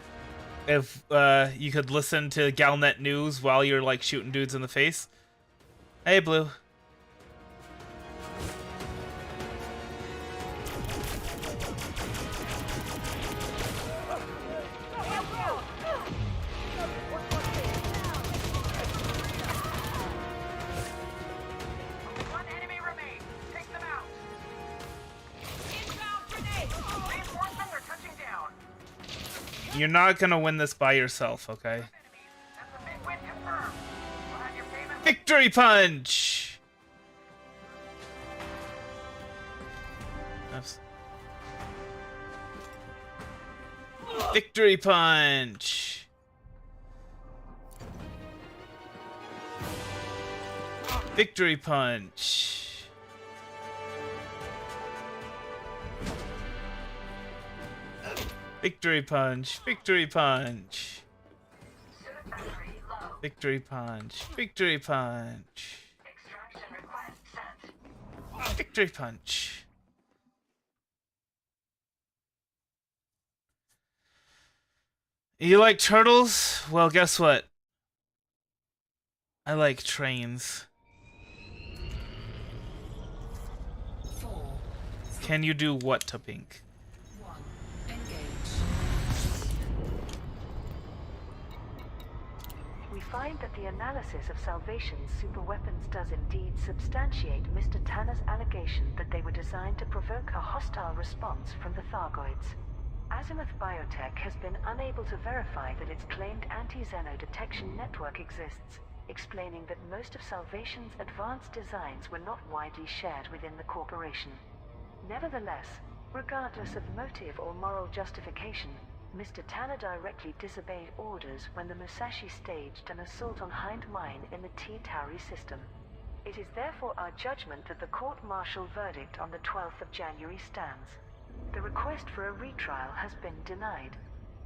if you could listen to Galnet News while you're like shooting dudes in the face. Hey, Blue. One enemy remains. Take them out. Inbound grenade. Reinforcements are touching down. You're not gonna win this by yourself, okay? Enemies. That's a big win confirmed. We'll have your payment. Victory punch! Oops. Victory punch! Victory punch! Victory punch! Victory punch! Victory punch! Victory punch! Extraction request sent. Victory punch! You like turtles? Well, guess what? I like trains. 4, Can you do what to Pink? 1. Engage. We find that the analysis of Salvation's superweapons does indeed substantiate Mr. Tanner's allegation that they were designed to provoke a hostile response from the Thargoids. Azimuth Biotech has been unable to verify that its claimed anti-Xeno detection network exists, explaining that most of Salvation's advanced designs were not widely shared within the corporation. Nevertheless, regardless of motive or moral justification, Mr. Tanner directly disobeyed orders when the Musashi staged an assault on Hind Mine in the T-Tauri system. It is therefore our judgment that the court-martial verdict on the 12th of January stands. The request for a retrial has been denied.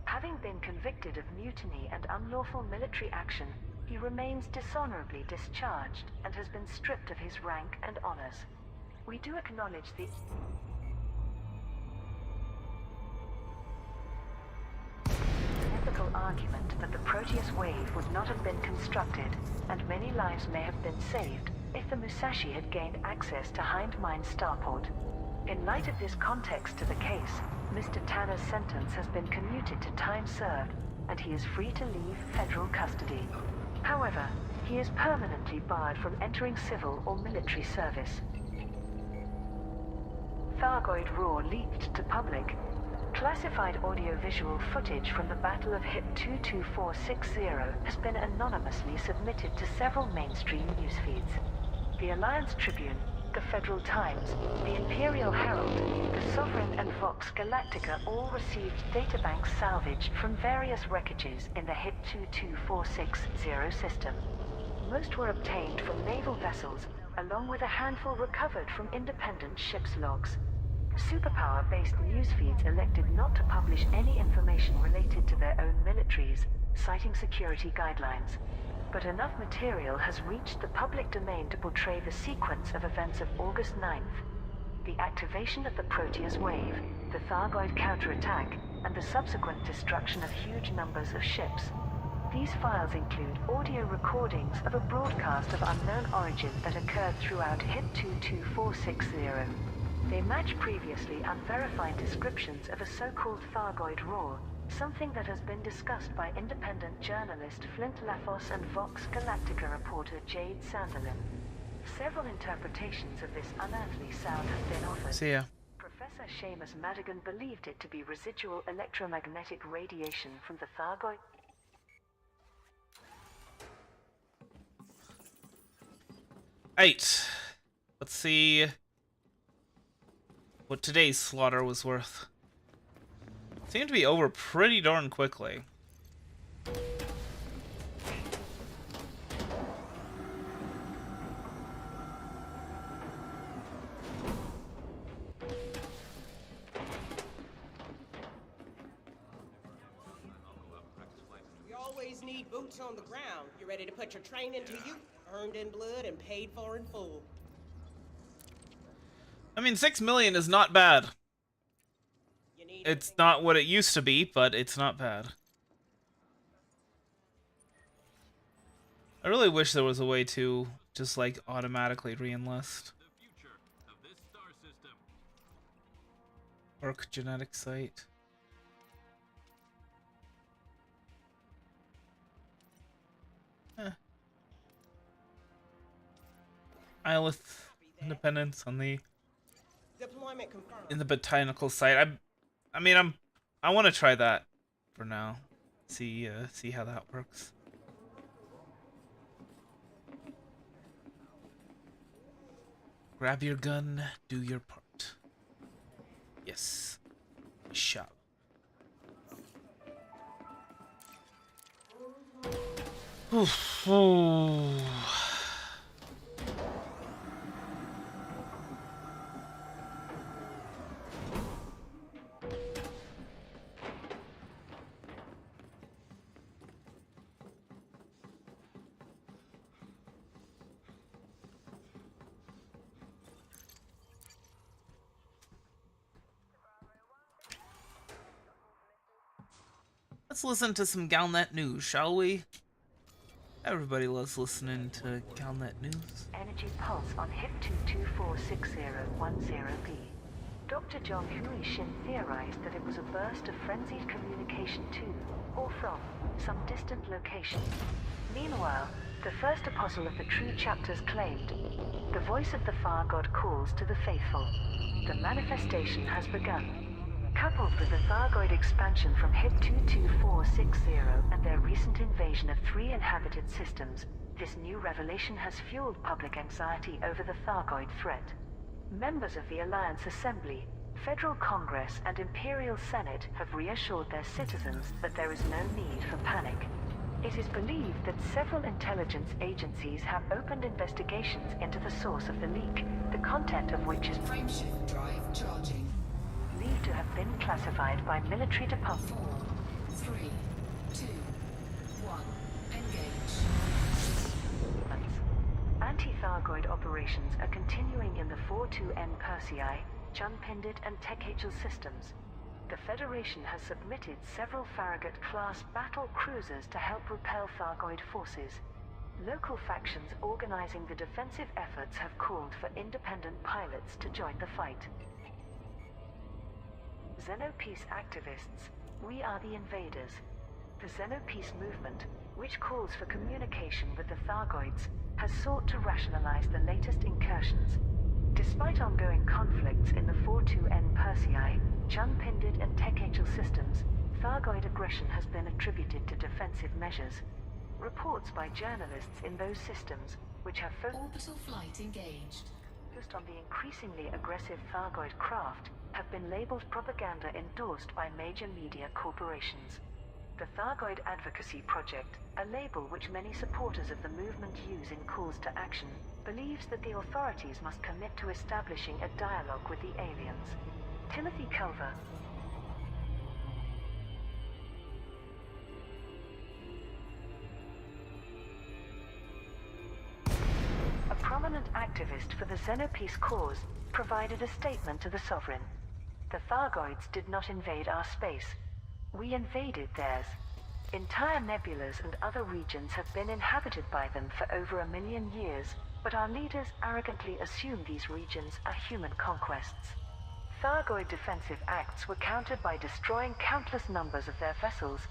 Having been convicted of mutiny and unlawful military action, he remains dishonorably discharged and has been stripped of his rank and honors. We do acknowledge the ethical argument that the Proteus wave would not have been constructed, and many lives may have been saved if the Musashi had gained access to Hind Mine's starport. In light of this context to the case, Mr. Tanner's sentence has been commuted to time served, and he is free to leave federal custody. However, he is permanently barred from entering civil or military service. Thargoid Raw leaked to public. Classified audiovisual footage from the Battle of Hit 22460 has been anonymously submitted to several mainstream news feeds. The Alliance Tribune, the Federal Times, the Imperial Herald, the Sovereign and Vox Galactica all received databanks salvaged from various wreckages in the Hit 22460 system. Most were obtained from naval vessels, along with a handful recovered from independent ships' logs. Superpower-based news feeds elected not to publish any information related to their own militaries, citing security guidelines. But enough material has reached the public domain to portray the sequence of events of August 9th. The activation of the Proteus wave, the Thargoid counterattack, and the subsequent destruction of huge numbers of ships. These files include audio recordings of a broadcast of unknown origin that occurred throughout Hit 22460. They match previously unverified descriptions of a so-called Thargoid Roar, something that has been discussed by independent journalist Flint Lafos and Vox Galactica reporter Jade Sanderlin. Several interpretations of this unearthly sound have been offered. See ya. Professor Seamus Madigan believed it to be residual electromagnetic radiation from the Thargoid. Eight. Let's see what today's slaughter was worth. Seemed to be over pretty darn quickly. We always need boots on the ground. You ready to put your training to use? Earned in blood and paid for in full. I mean, 6 million is not bad. You need It's not what it used to be, but it's not bad. I really wish there was a way to just, like, automatically re-enlist. The future of this star system. Orc genetic site. Islet independence on the deployment confirmed. in the botanical site. I want to try that for now. See how that works. Grab your gun, do your part. Yes. Shall. Oof. Ooh. Let's listen to some Galnet news, shall we? Everybody loves listening to Galnet news. Energy pulse on HIP 2246010B. Dr. John Huishin theorized that it was a burst of frenzied communication to, or from, some distant location. Meanwhile, the first apostle of the true chapters claimed, "The voice of the far God calls to the faithful. The manifestation has begun." Coupled with the Thargoid expansion from HIP 22460 and their recent invasion of 3 inhabited systems, this new revelation has fueled public anxiety over the Thargoid threat. Members of the Alliance Assembly, Federal Congress, and Imperial Senate have reassured their citizens that there is no need for panic. It is believed that several intelligence agencies have opened investigations into the source of the leak, the content of which is Frameshift drive charging. believed to have been classified by military departments. 4, 3, 2, 1. Engage. Anti-Thargoid operations are continuing in the 42N Persei, Chunpindit, and Tekhachel systems. The Federation has submitted several Farragut-class battle cruisers to help repel Thargoid forces. Local factions organizing the defensive efforts have called for independent pilots to join the fight. Xenopeace activists, we are the invaders. The Xenopeace movement, which calls for communication with the Thargoids, has sought to rationalize the latest incursions. Despite ongoing conflicts in the 42N Persei, Chunpindid and Tekachal systems, Thargoid aggression has been attributed to defensive measures. Reports by journalists in those systems, which have Orbital flight engaged. focused on the increasingly aggressive Thargoid craft, have been labeled propaganda endorsed by major media corporations. The Thargoid Advocacy Project, a label which many supporters of the movement use in calls to action, believes that the authorities must commit to establishing a dialogue with the aliens. Timothy Culver. A prominent activist for the Xenopeace cause, provided a statement to the Sovereign. The Thargoids did not invade our space. We invaded theirs. Entire nebulas and other regions have been inhabited by them for over 1 million years, but our leaders arrogantly assume these regions are human conquests. Thargoid defensive acts were countered by destroying countless numbers of their vessels,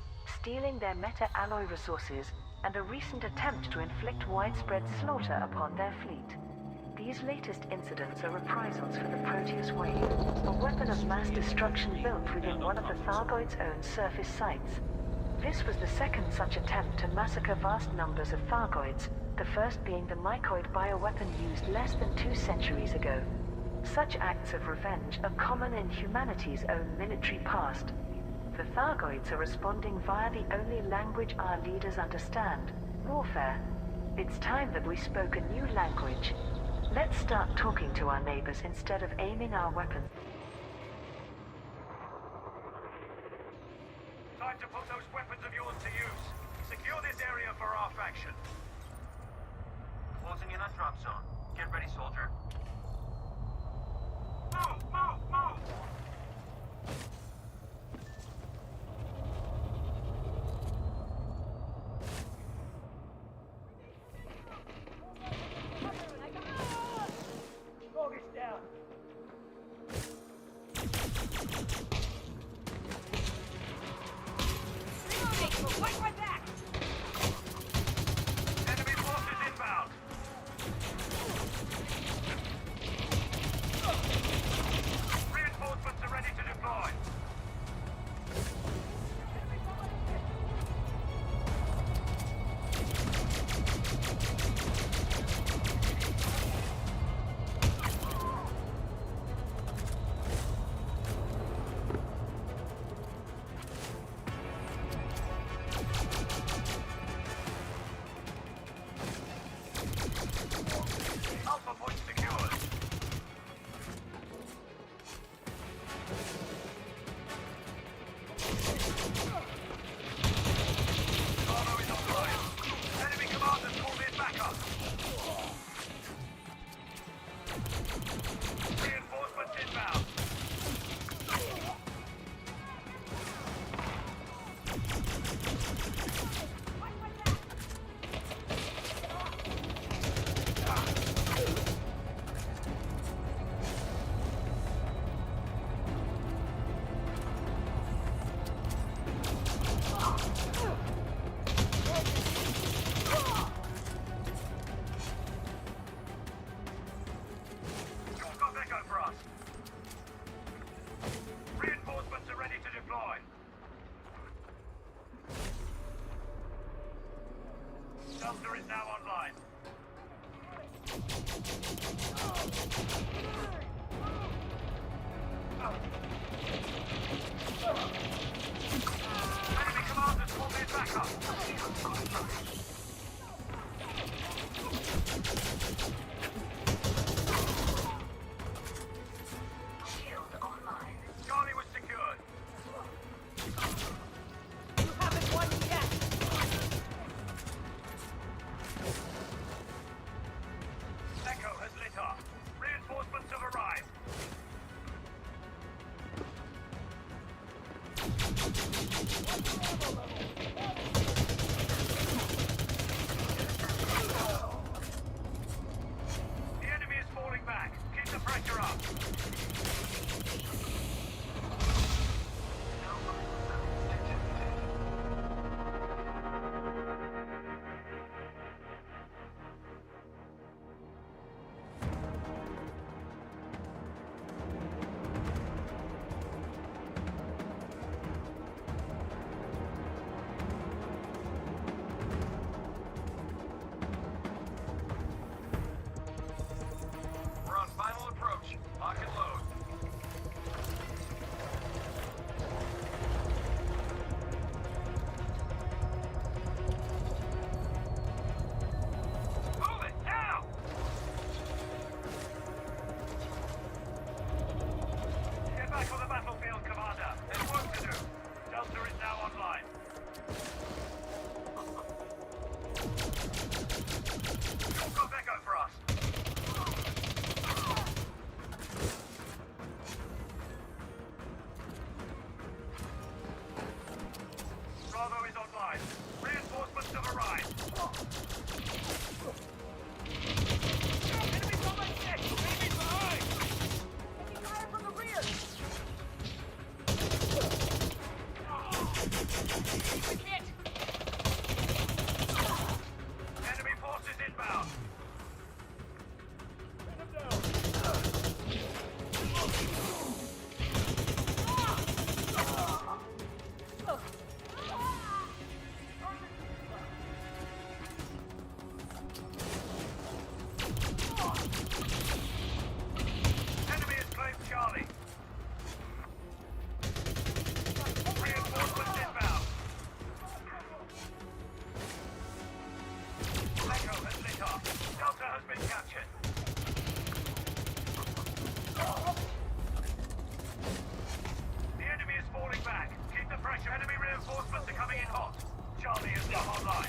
stealing their meta-alloy resources, and a recent attempt to inflict widespread slaughter upon their fleet. These latest incidents are reprisals for the Proteus Wave, a weapon of mass destruction built within one of the Thargoids' own surface sites. This was the second such attempt to massacre vast numbers of Thargoids, the first being the mycoid bioweapon used less than 2 centuries ago. Such acts of revenge are common in humanity's own military past. The Thargoids are responding via the only language our leaders understand, warfare. It's time that we spoke a new language. Let's start talking to our neighbors instead of aiming our weapons. Time to put those weapons of yours to use. Secure this area for our faction. Closing in on drop zone. Get ready, soldier. Move! Move! Move! Target's down. Watch my back! Enemy forces inbound. Reinforcements are ready to deploy. Alpha point secured. Bravo is online. Enemy commanders called in backup. Reinforcements inbound. Got Echo for us. Reinforcements are ready to deploy. Shelter is now online. Enemy commanders called in backup. Shield online. Charlie was secured. You haven't won yet! Echo has lit up. Reinforcements have arrived. Echo has lit up. Delta has been captured. The enemy is falling back. Keep the pressure. Enemy reinforcements are coming in hot. Charlie has come online.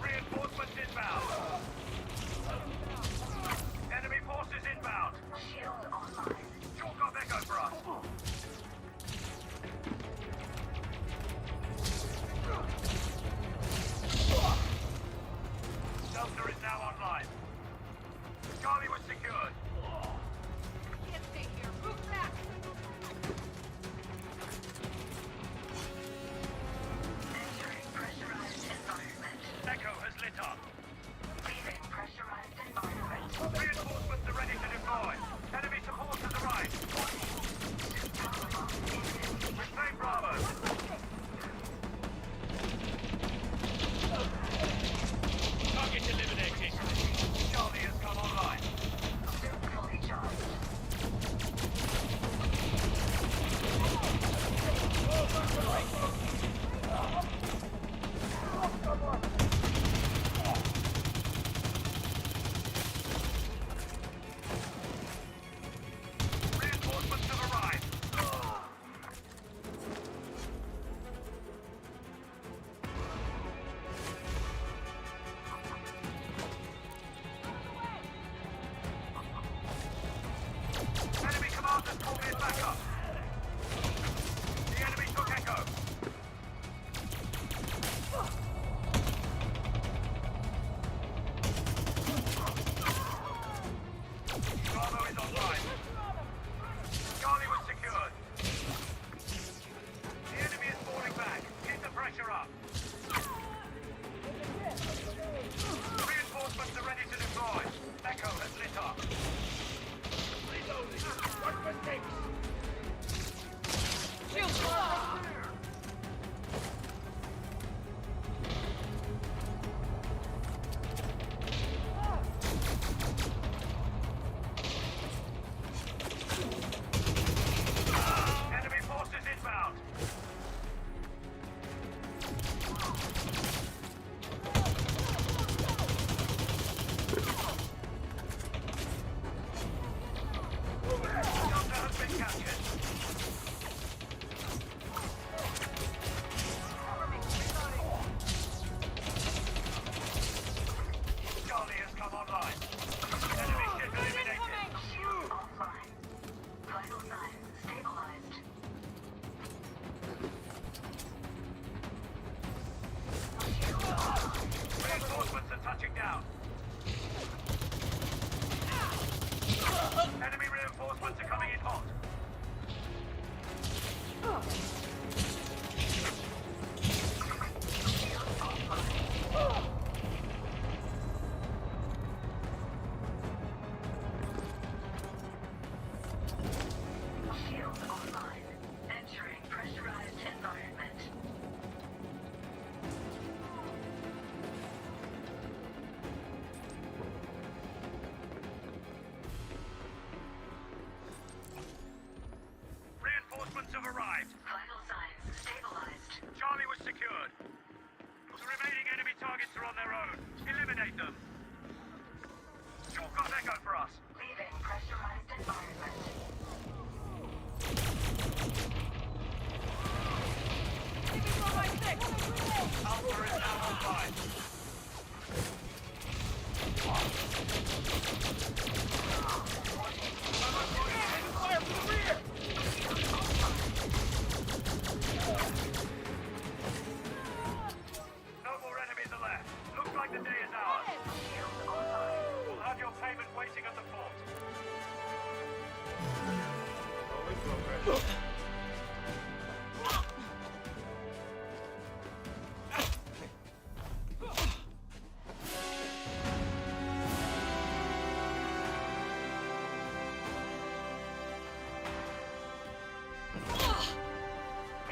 Reinforcements inbound. Enemy forces inbound. Shield online. Chalk up Echo for us. Delta is now online. Charlie was secured. Can't stay here. Move back. Entering pressurized environment. Echo has lit up. Leaving pressurized environment. Reinforcements are ready to deploy. Enemy support has arrived. Reclaim Bravo. Target eliminated. Charlie has come online. Fully charged. Reinforcements have arrived. Enemy commanders called in backup. The enemy took Echo. Bravo is online. Charlie was secured. The enemy is falling back. Keep the pressure up. Reinforcements are ready to deploy. Echo has lit up. Reloading. Watch mistakes. Enemy forces inbound. Delta has been captured. Charlie has come online. Enemy ship eliminated. Shield offline. Vital signs stabilized. Reinforcements are touching down. Enemy reinforcements are coming in hot. Shield online. Entering pressurized environment. Reinforcements have arrived. Vital signs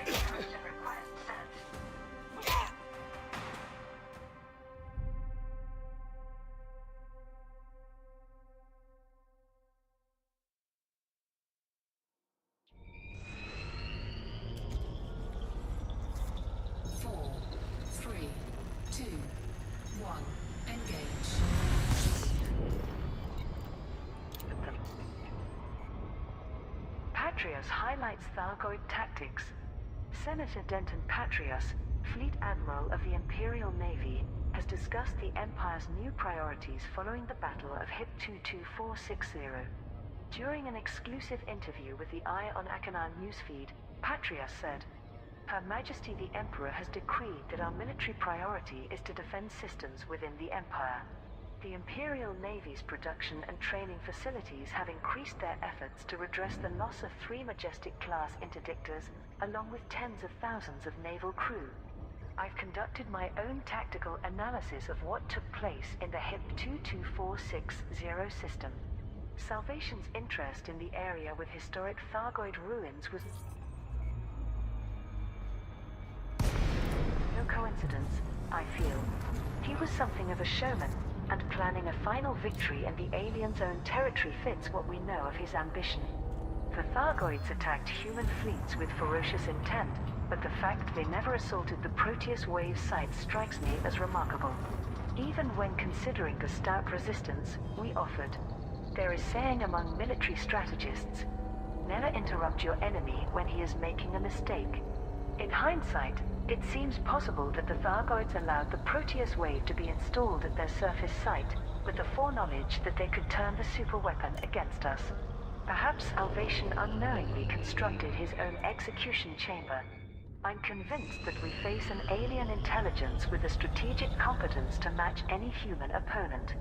Extraction request sent. Four, three, two, one. Engage. Patrius highlights Thargoid tactics. Senator Denton Patrius, Fleet Admiral of the Imperial Navy, has discussed the Empire's new priorities following the Battle of HIP 22460. During an exclusive interview with the Eye on Achenar newsfeed, Patrius said, "Her Majesty the Emperor has decreed that our military priority is to defend systems within the Empire. The Imperial Navy's production and training facilities have increased their efforts to redress the loss of 3 Majestic-class interdictors, along with tens of thousands of naval crew. I've conducted my own tactical analysis of what took place in the HIP 22460 system. Salvation's interest in the area with historic Thargoid ruins was no coincidence, I feel. He was something of a showman, and planning a final victory in the alien's own territory fits what we know of his ambition. The Thargoids attacked human fleets with ferocious intent, but the fact they never assaulted the Proteus wave site strikes me as remarkable. Even when considering the stout resistance we offered. There is saying among military strategists, never interrupt your enemy when he is making a mistake. In hindsight, it seems possible that the Thargoids allowed the Proteus wave to be installed at their surface site, with the foreknowledge that they could turn the superweapon against us. Perhaps Salvation unknowingly constructed his own execution chamber. I'm convinced that we face an alien intelligence with the strategic competence to match any human opponent.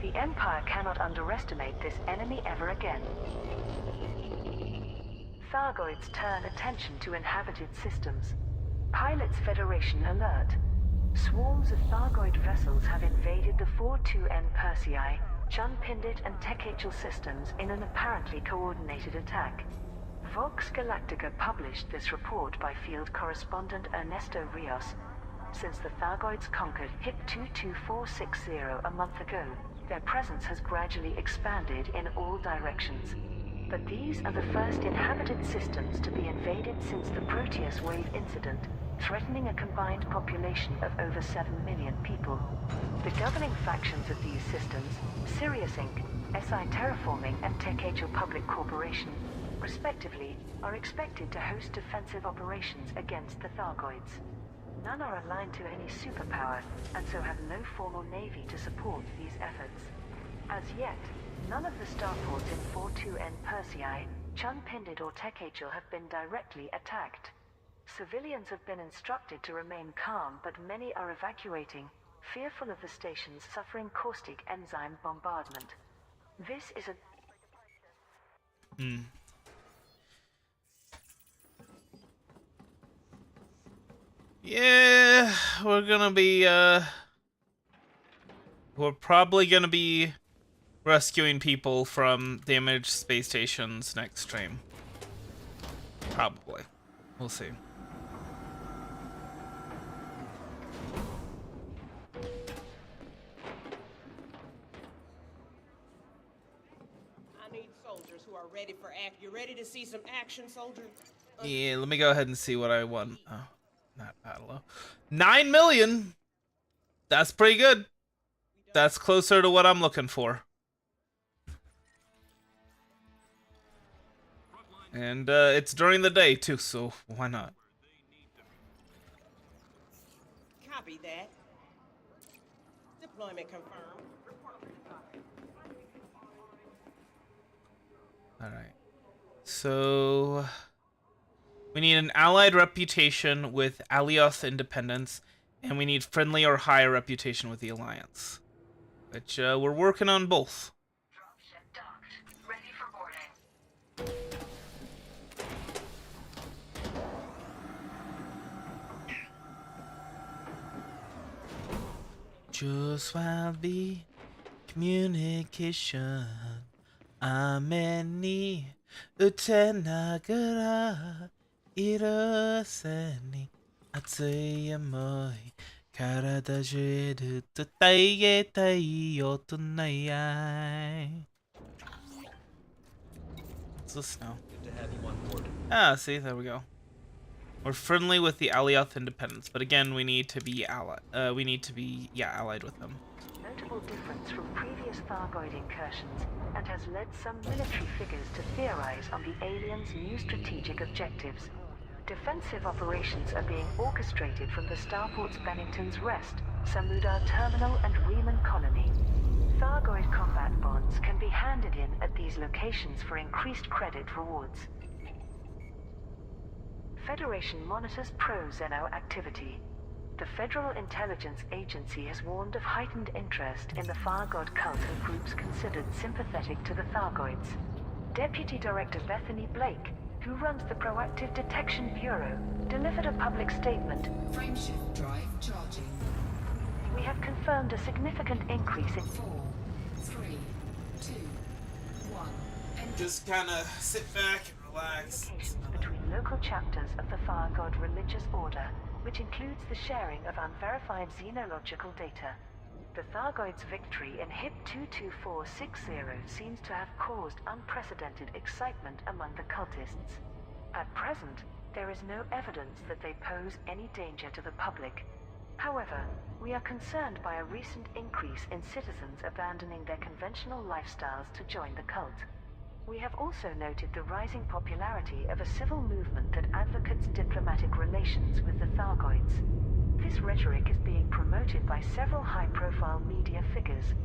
The Empire cannot underestimate this enemy ever again. Thargoids turn attention to inhabited systems. Pilots Federation alert. Swarms of Thargoid vessels have invaded the 42N Persei, Chun Pindit and Tekachel systems in an apparently coordinated attack. Vox Galactica published this report by field correspondent Ernesto Rios. Since the Thargoids conquered HIP 22460 a month ago, their presence has gradually expanded in all directions. But these are the first inhabited systems to be invaded since the Proteus wave incident, threatening a combined population of over 7 million people. The governing factions of these systems, Sirius Inc., SI Terraforming and Tekachel Public Corporation, respectively, are expected to host defensive operations against the Thargoids. None are aligned to any superpower, and so have no formal navy to support these efforts. As yet, none of the starports in 42N Persei, Chun Pindit or Tekachel have been directly attacked. Civilians have been instructed to remain calm, but many are evacuating, fearful of the stations suffering caustic enzyme bombardment. This is a... Yeah, we're probably gonna be rescuing people from damaged space stations next stream. Probably. We'll see. I need soldiers who are ready for act. You ready to see some action, soldier? Yeah, let me go ahead and see what I won. Oh, not battle. 9 million! That's pretty good. That's closer to what I'm looking for. And it's during the day too, so why not? Copy that. Deployment confirmed. Alright. So we need an allied reputation with Alioth independence, and we need friendly or higher reputation with the Alliance. Which we're working on both. Dropship docked. Ready for boarding. just while be communication. 아멘이 우테나가라 이러세니 아츠야 모이 가라다 죄드 또 따이게 따이요 또 나야. What's this now? Good to have you on board. Ah, see, there we go. We're friendly with the Alioth Independents, but again, we need to be allied with them. Notable difference from previous Thargoid incursions, and has led some military figures to theorize on the aliens' new strategic objectives. Defensive operations are being orchestrated from the starports Bennington's Rest, Samudar Terminal, and Riemann Colony. Thargoid combat bonds can be handed in at these locations for increased credit rewards. Federation monitors pro-Zeno activity. The Federal Intelligence Agency has warned of heightened interest in the Thargoid cult and groups considered sympathetic to the Thargoids. Deputy Director Bethany Blake, who runs the Proactive Detection Bureau, delivered a public statement. Frameshift drive charging. We have confirmed a significant increase in 4, 3, 2, 1. Just kind of sit back and relax. communications between local chapters of the Thargoid religious order, which includes the sharing of unverified xenological data. The Thargoids' victory in HIP 22460 seems to have caused unprecedented excitement among the cultists. At present, there is no evidence that they pose any danger to the public. However, we are concerned by a recent increase in citizens abandoning their conventional lifestyles to join the cult. We have also noted the rising popularity of a civil movement that advocates diplomatic relations with the Thargoids. This rhetoric is being promoted by several high-profile media figures.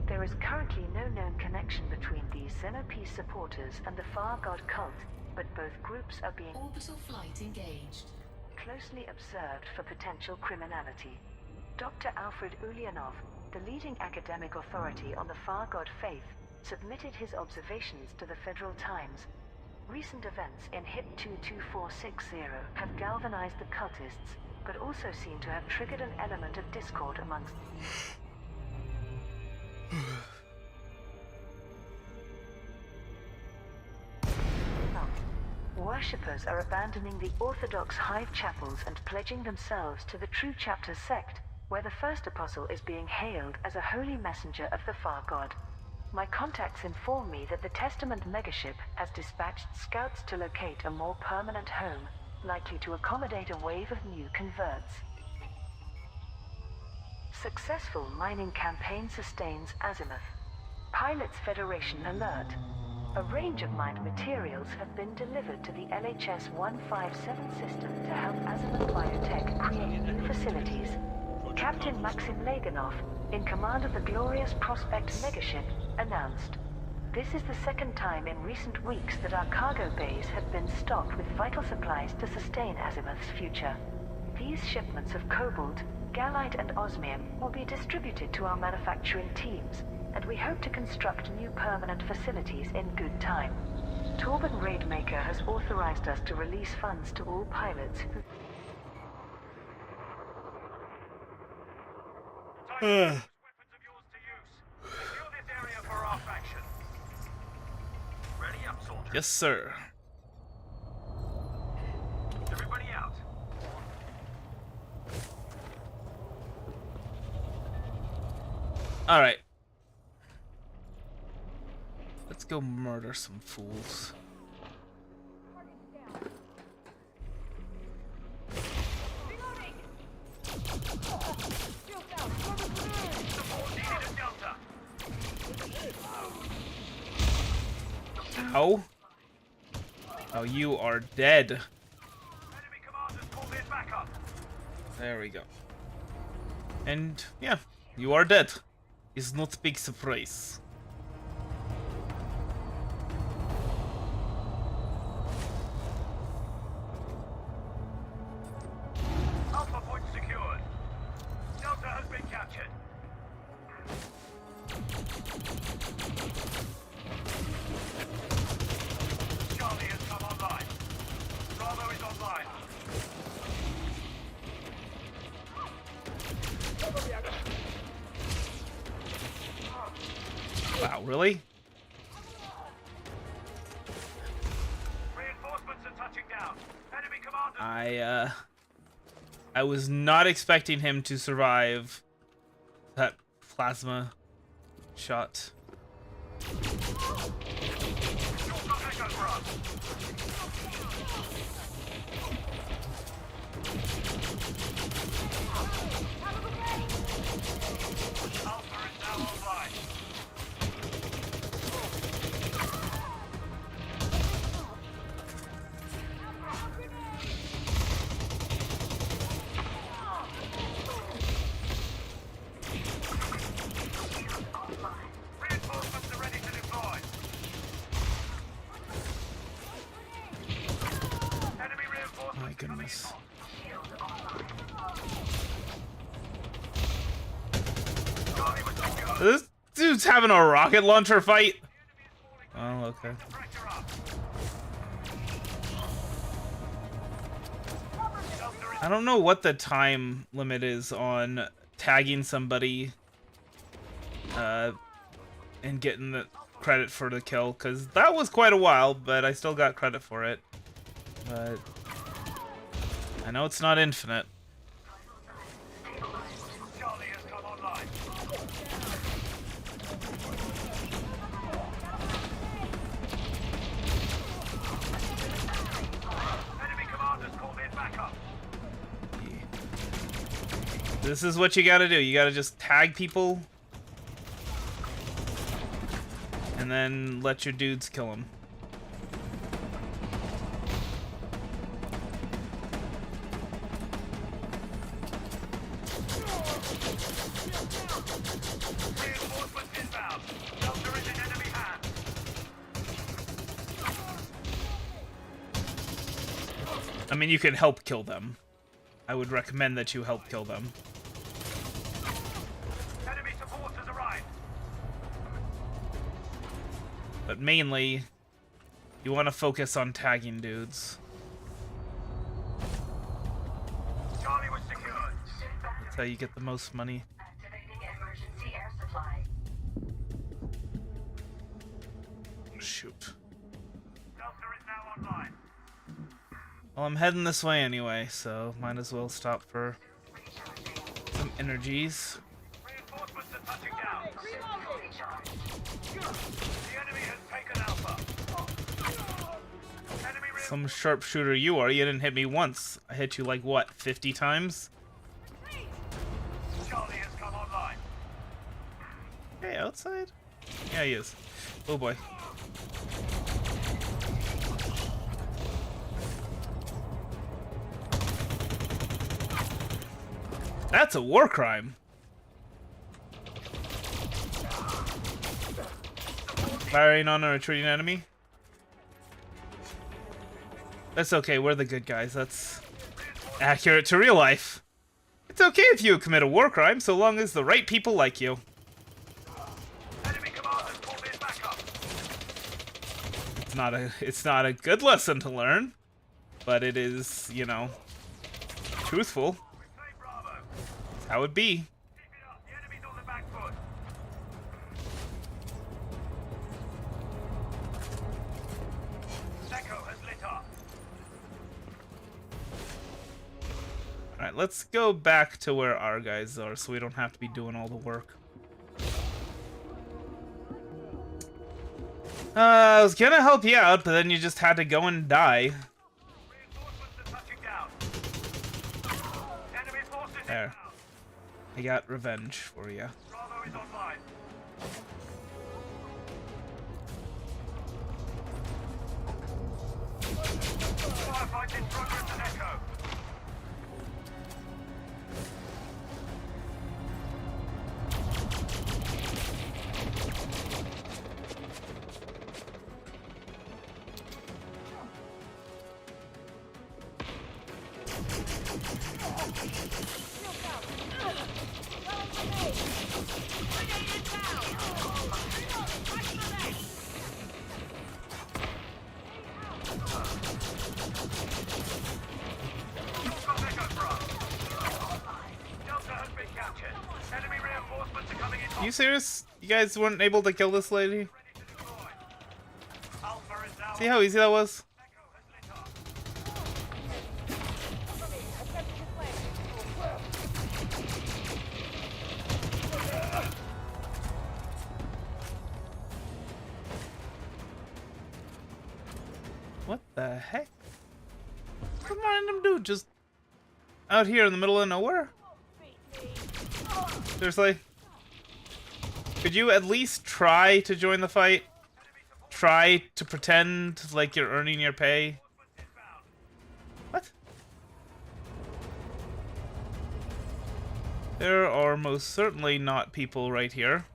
There is currently no known connection between these Xenopeace supporters and the Thargoid cult, but both groups are being Orbital flight engaged. closely observed for potential criminality. Dr. Alfred Ulyanov, the leading academic authority on the Thargoid faith, submitted his observations to the Federal Times. Recent events in HIP 22460 have galvanized the cultists, but also seem to have triggered an element of discord amongst worshippers are abandoning the orthodox hive chapels and pledging themselves to the True Chapters sect, where the first apostle is being hailed as a holy messenger of the Far God. My contacts inform me that the Testament megaship has dispatched scouts to locate a more permanent home, likely to accommodate a wave of new converts. Successful mining campaign sustains Azimuth. Pilots Federation alert. A range of mined materials have been delivered to the LHS-157 system to help Azimuth Biotech create new facilities. Captain Maxim Laganov, in command of the glorious Prospect megaship, announced. This is the second time in recent weeks that our cargo bays have been stocked with vital supplies to sustain Azimuth's future. These shipments of cobalt, gallite and osmium will be distributed to our manufacturing teams, and we hope to construct new permanent facilities in good time. Torben Raidmaker has authorized us to release funds to all pilots who... Weapons of yours to use. Secure this area for our faction. Ready up, soldier. Yes, sir. Everybody out. All right. Let's go murder some fools. Ow. Oh, you are dead. Enemy commanders called in backup. There we go. And yeah, you are dead. It's not a big surprise. Alpha point secured. Delta has been captured. Charlie has come online. Bravo is online. really? Reinforcements are touching down. Enemy commanders. I was not expecting him to survive that plasma shot. Echo for us. Alpha is now online. Reinforcements are ready to deploy. Enemy reinforcements. My goodness. Charlie was secured. This dude's having a rocket launcher fight. Oh, okay. Pressure up. I don't know what the time limit is on tagging somebody and getting the credit for the kill, because that was quite a while, but I still got credit for it. But I know it's not infinite. Charlie has come online. Enemy commanders called in backup. This is what you gotta do. You gotta just tag people and then let your dudes kill them. Reinforcements inbound. Delta is in enemy hands. I mean, you can help kill them. I would recommend that you help kill them. Enemy support has arrived. But mainly, you want to focus on tagging dudes. Charlie was secured. That's how you get the most money. Activating emergency air supply. Shoot. Delta is now online. Well, I'm heading this way anyway, so might as well stop for some energies. Reinforcements are touching down. The enemy has taken Alpha. Enemy Some sharpshooter you are. You didn't hit me once. I hit you like, what, 50 times? Charlie has come online. Hey, outside? Yeah, he is. Oh boy. That's a war crime. Firing on a retreating enemy. That's okay, we're the good guys. That's accurate to real life. It's okay if you commit a war crime, so long as the right people like you. Enemy commanders called in backup. It's not a good lesson to learn, but it is, you know, truthful. Reclaim Bravo. That's how it be. Keep it up. The enemy's on the back foot. Echo has lit up. Alright, let's go back to where our guys are so we don't have to be doing all the work. I was gonna help you out, but then you just had to go and die. Reinforcements are touching down. Enemy forces There. inbound. I got revenge for you. Bravo is online. Firefight in progress at Echo. Got Echo for us. Delta has been captured. Enemy reinforcements are coming in. You serious? You guys weren't able to kill this lady? Alpha is now See how easy that was? What the heck? Some random dude just out here in the middle of nowhere? Seriously? Could you at least try to join the fight? Try to pretend like you're earning your pay? What? There are most certainly not people right here.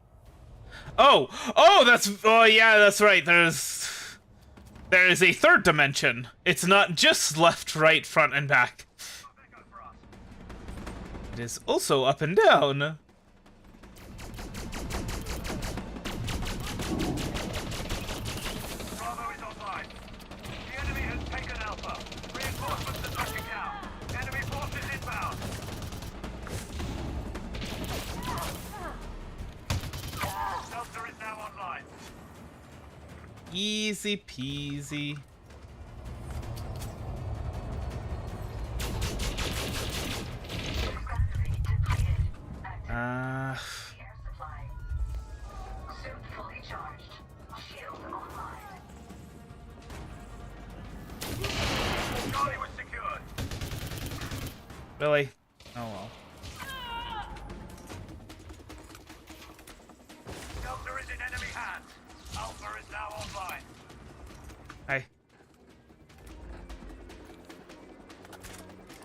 Oh! Oh, oh yeah, that's right. There is a third dimension. It's not just left, right, front, and back. It is also up and down. Bravo is online. The enemy has taken Alpha. Reinforcements are touching down. Enemy forces inbound. Delta is now online. Easy peasy. Air supply. Suit fully charged. Shield online. Charlie was secured. Really? Oh well. Delta is in enemy hands. Alpha is now online. Hey.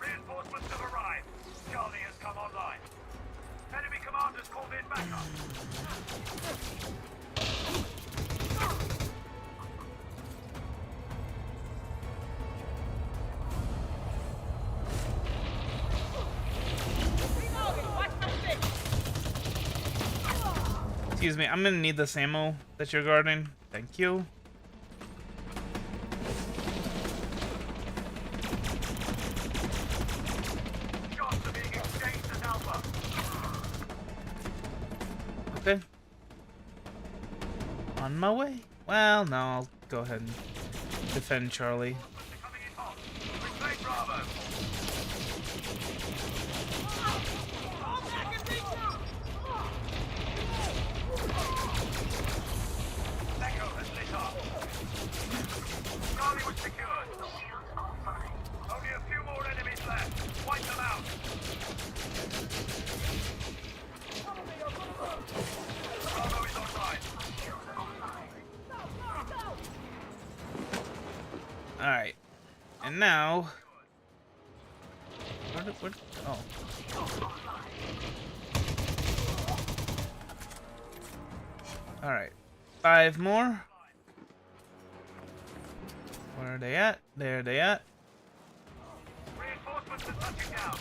Reinforcements have arrived. Charlie has come online. Enemy commanders called in backup. Excuse me, I'm gonna need this ammo that you're guarding. Thank you. Shots are being exchanged at Alpha. Okay. On my way. Well, no, I'll go ahead and defend Charlie. Coming in hot. Reclaim Bravo. Echo has lit up. Charlie was secured. Shield offline. Only a few more enemies left. Wipe them out. Bravo is online. Shield online. Alright. And now... Where, oh. Alright. 5 more. Where are they at? There they at. Reinforcements are touching down.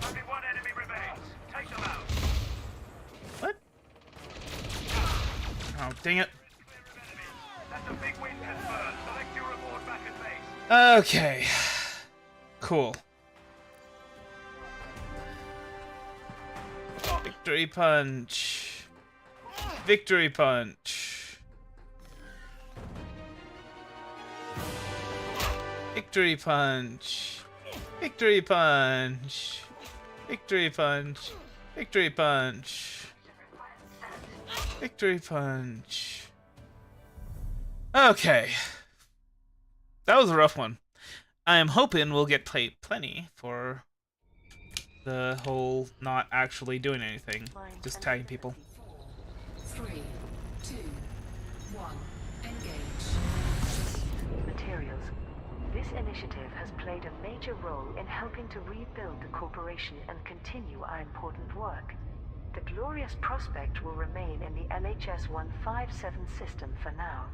Only one enemy remains. Take them out. What? Oh, dang it. That's a big win confirmed. Select your reward back at base. Okay. Cool. Victory punch. Victory punch. Victory punch. Victory punch. Victory punch. Victory punch. Victory punch. Okay. That was a rough one. I am hoping we'll get paid plenty for the whole not actually doing anything. Just tagging people. 4, 3, 2, 1. Engage. Materials. This initiative has played a major role in helping to rebuild the corporation and continue our important work. The glorious prospect will remain in the LHS-157 system for now.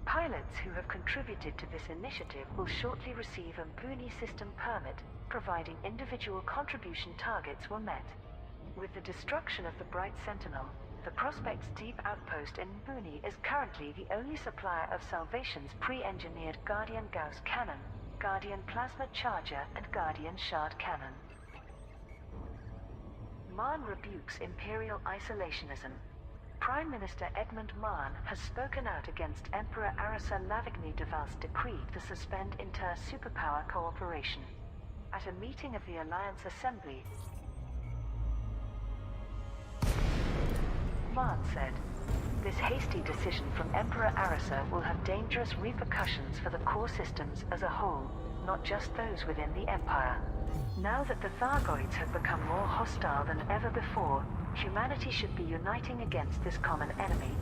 Pilots who have contributed to this initiative will shortly receive a Booney system permit, providing individual contribution targets were met. With the destruction of the Bright Sentinel, The Prospect's deep outpost in Booney is currently the only supplier of Salvation's pre-engineered Guardian Gauss cannon, Guardian Plasma Charger, and Guardian Shard cannon. Mahn rebukes Imperial isolationism. Prime Minister Edmund Mahn has spoken out against Emperor Arisa Lavigny Deval's decree to suspend inter-superpower cooperation. At a meeting of the Alliance Assembly, Mahn said, "This hasty decision from Emperor Arisa will have dangerous repercussions for the core systems as a whole, not just those within the Empire. Now that the Thargoids have become more hostile than ever before, humanity should be uniting against this common enemy.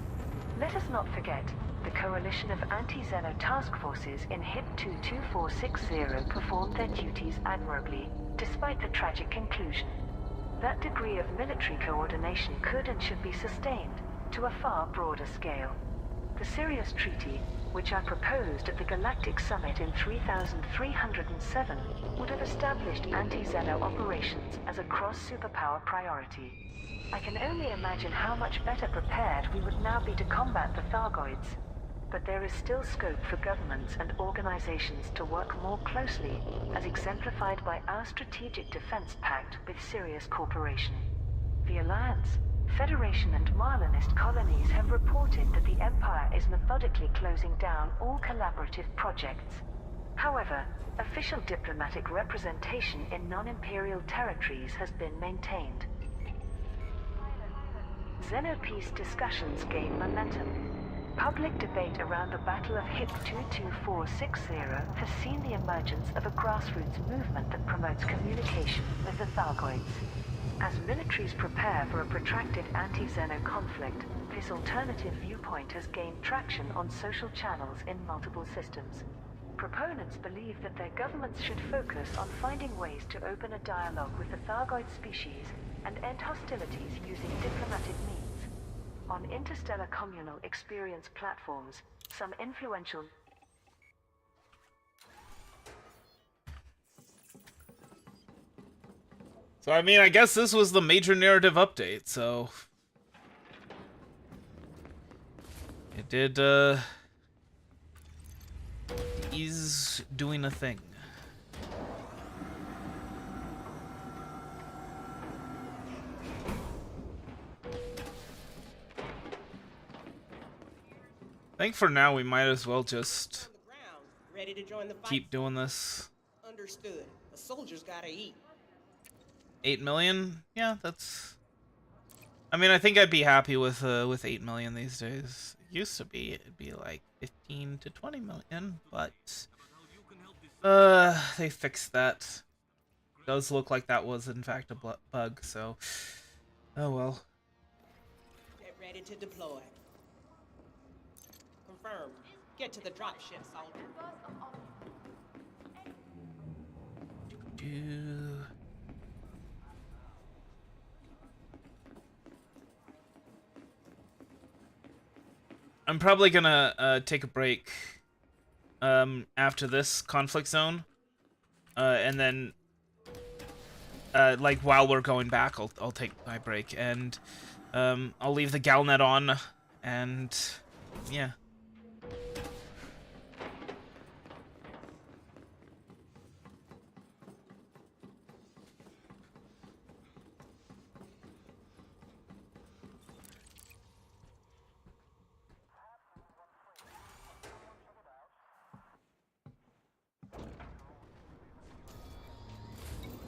Let us not forget, the coalition of anti-Xeno task forces in HIT 22460 performed their duties admirably, despite the tragic conclusion. That degree of military coordination could and should be sustained, to a far broader scale. The Sirius Treaty, which I proposed at the Galactic Summit in 3307, would have established anti-Xeno operations as a cross-superpower priority. I can only imagine how much better prepared we would now be to combat the Thargoids. But there is still scope for governments and organizations to work more closely, as exemplified by our Strategic Defense Pact with Sirius Corporation. The Alliance, Federation and Marlinist colonies have reported that the Empire is methodically closing down all collaborative projects. However, official diplomatic representation in non-imperial territories has been maintained. Xenopeace discussions gain momentum. Public debate around the Battle of HIP 22460 has seen the emergence of a grassroots movement that promotes communication with the Thargoids. As militaries prepare for a protracted anti-Xeno conflict, this alternative viewpoint has gained traction on social channels in multiple systems. Proponents believe that their governments should focus on finding ways to open a dialogue with the Thargoid species and end hostilities using diplomatic means. On interstellar communal experience platforms, some influential So, I mean, I guess this was the major narrative update, so... It did, He's doing a thing. I think for now we might as well just On the ground, ready to join the fight? keep doing this. Understood. A soldier's gotta eat. 8 million? Yeah, that's... I mean, I think I'd be happy with 8 million these days. It used to be, it'd be like 15 to 20 million, but... they fixed that. Does look like that was in fact a bug, so... Oh well. Get ready to deploy. Confirmed. Get to the dropship, soldier. I'm probably gonna take a break after this conflict zone, and then like while we're going back, I'll take my break and I'll leave the Galnet on, and yeah.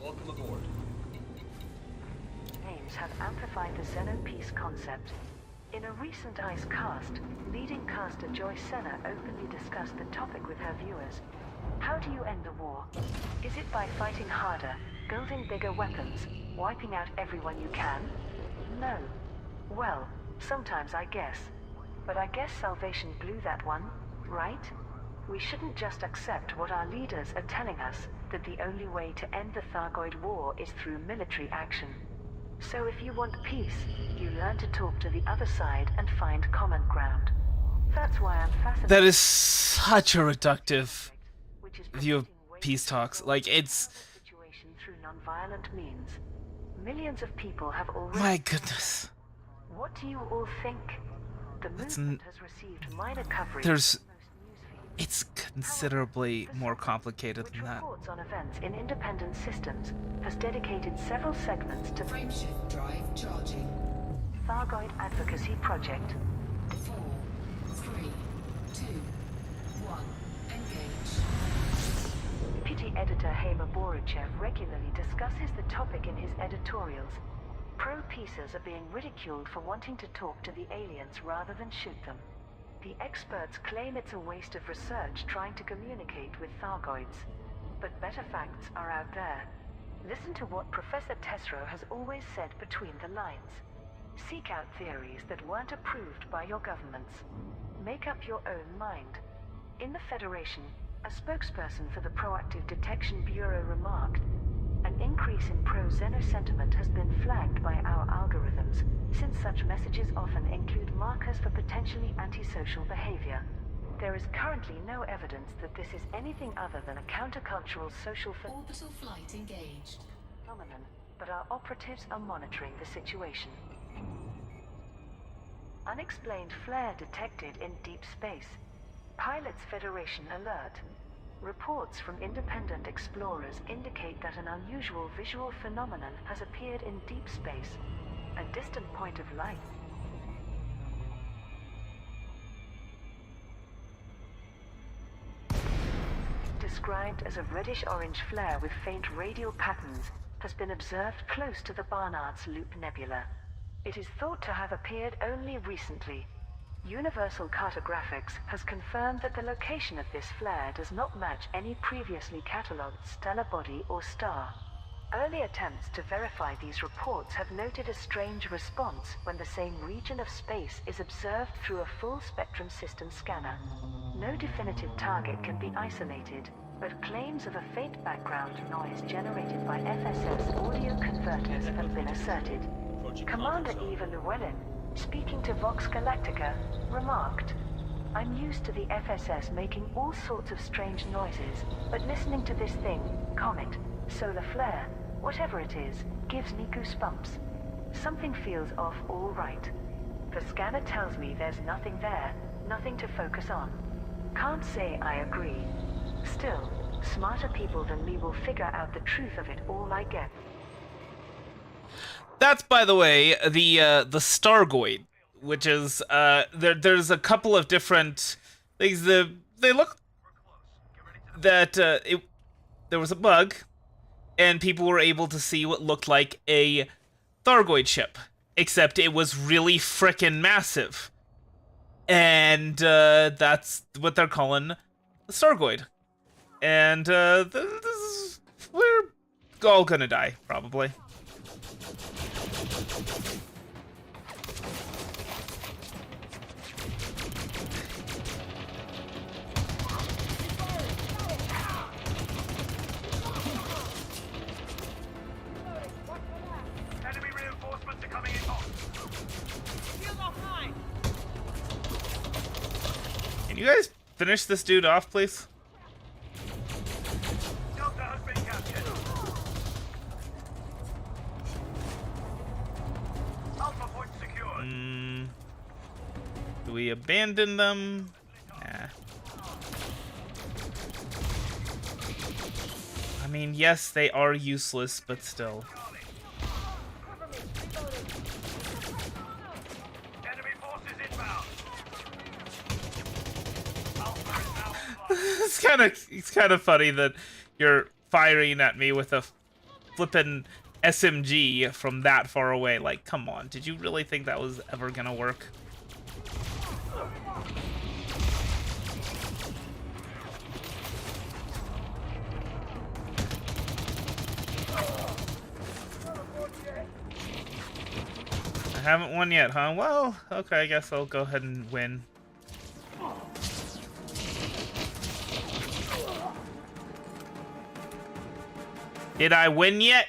Welcome aboard. names have amplified the Xenopeace concept. In a recent ICE cast, leading caster Joy Senna openly discussed the topic with her viewers. How do you end the war? Is it by fighting harder, building bigger weapons, wiping out everyone you can? No. Well, sometimes I guess. But I guess Salvation blew that one, right? We shouldn't just accept what our leaders are telling us, that the only way to end the Thargoid war is through military action. So if you want peace, you learn to talk to the other side and find common ground. That's why I'm fascinated. That is such a reductive view of peace talks. Like, it's... situation through non-violent means. Millions of people have already... My goodness. What do you all think? The That's movement has received minor coverage. there's- in most newsfeeds. It's considerably However, the more Senate, complicated which than that. reports on events in independent systems, has dedicated several segments to Frameshift drive charging. Thargoid Advocacy Project. 4, 3, 2, 1. Engage. Deputy editor Hamer Borichev regularly discusses the topic in his editorials. Pro-peacers are being ridiculed for wanting to talk to the aliens rather than shoot them. The experts claim it's a waste of research trying to communicate with Thargoids. But better facts are out there. Listen to what Professor Tesro has always said between the lines. Seek out theories that weren't approved by your governments. Make up your own mind. In the Federation, a spokesperson for the Proactive Detection Bureau remarked, "An increase in pro-Xeno sentiment has been flagged by our algorithms, since such messages often include markers for potentially antisocial behavior. There is currently no evidence that this is anything other than a countercultural social Orbital flight engaged. phenomenon, but our operatives are monitoring the situation." Unexplained flare detected in deep space. Pilots Federation alert. Reports from independent explorers indicate that an unusual visual phenomenon has appeared in deep space, a distant point of light. Described as a reddish-orange flare with faint radial patterns, has been observed close to the Barnard's Loop Nebula. It is thought to have appeared only recently. Universal Cartographics has confirmed that the location of this flare does not match any previously catalogued stellar body or star. Early attempts to verify these reports have noted a strange response when the same region of space is observed through a full-spectrum system scanner. No definitive target can be isolated, but claims of a faint background noise generated by FSS audio converters have been asserted. Commander Eva Llewellyn, speaking to Vox Galactica, remarked, "I'm used to the FSS making all sorts of strange noises, but listening to this thing, comet, solar flare, whatever it is, gives me goosebumps. Something feels off all right. The scanner tells me there's nothing there, nothing to focus on. Can't say I agree. Still, smarter people than me will figure out the truth of it all, I guess." That's, by the way, the Stargoid, which is there's a couple of different things. They look that there was a bug, and people were able to see what looked like a Thargoid ship, except it was really frickin' massive, and that's what they're calling the Stargoid. And we're all gonna die probably. Enemy reinforcements are coming in hot. Feel behind! Can you guys finish this dude off, please? Delta has been captured. Alpha point secured. Do we abandon them? Nah. I mean, yes, they are useless, but still. Enemy forces inbound. Alpha is now flying. It's kind of funny that you're firing at me with a flippin' SMG from that far away. Like, come on, did you really think that was ever gonna work? I haven't won yet, huh? Well, okay, I guess I'll go ahead and win. Did I win yet?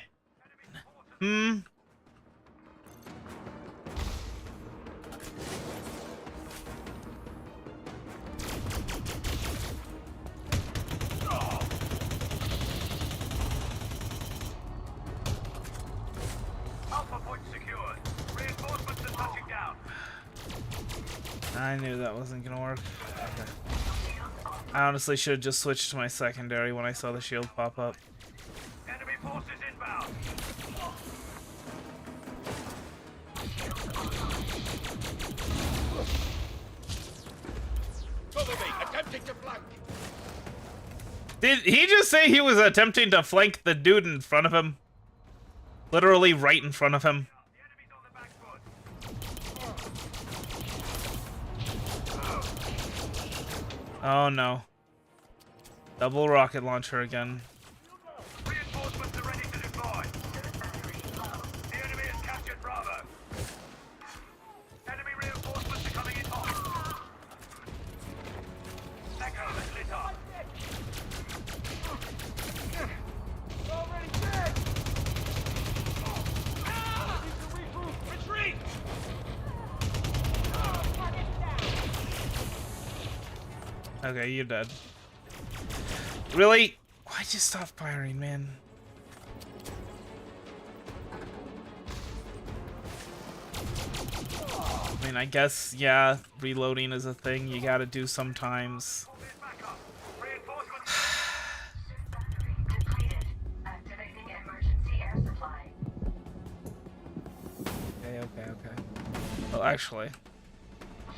Alpha point secured. Reinforcements are touching down. I knew that wasn't gonna work. Okay. I honestly should have just switched to my secondary when I saw the shield pop up. Enemy forces inbound. Cover me! Attempting to flank! Did he just say he was attempting to flank the dude in front of him? Literally right in front of him. The enemy's on the back foot. Oh no. Double rocket launcher again. Reinforcements are ready to deploy. The enemy has captured Bravo. Enemy reinforcements are coming in hot. Echo has lit up. Already dead. Retreat! Okay, you're dead. Really? Why'd you stop firing, man? I mean, I guess, yeah, reloading is a thing you gotta do sometimes. Battery depleted. Activating emergency air supply. Okay. Well, actually,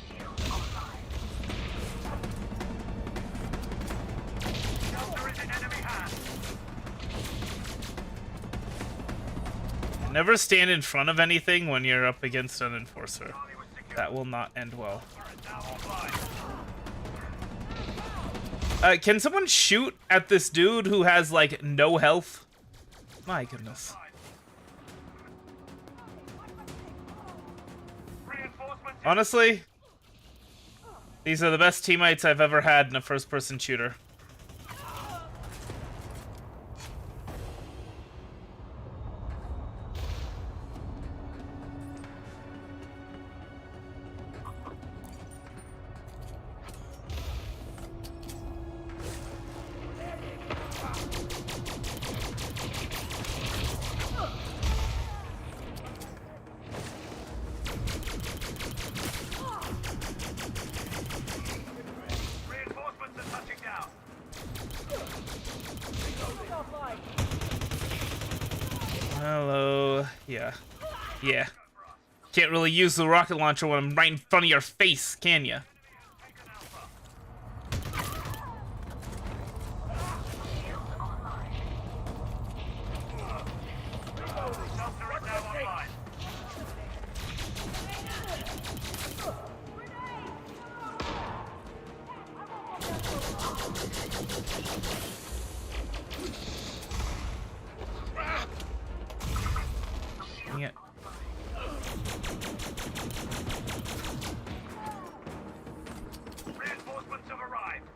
Shield online. Shelter is in enemy hands. never stand in front of anything when you're up against an enforcer. That will not end well. Now offline. Can someone shoot at this dude who has, like, no health? My goodness. Honestly, these are the best teammates I've ever had in a first-person shooter. Reinforcements are touching down. Hello. Yeah. Can't really use the rocket launcher when I'm right in front of your face, can ya? Shelter is now online. Dang it. Reinforcements have arrived.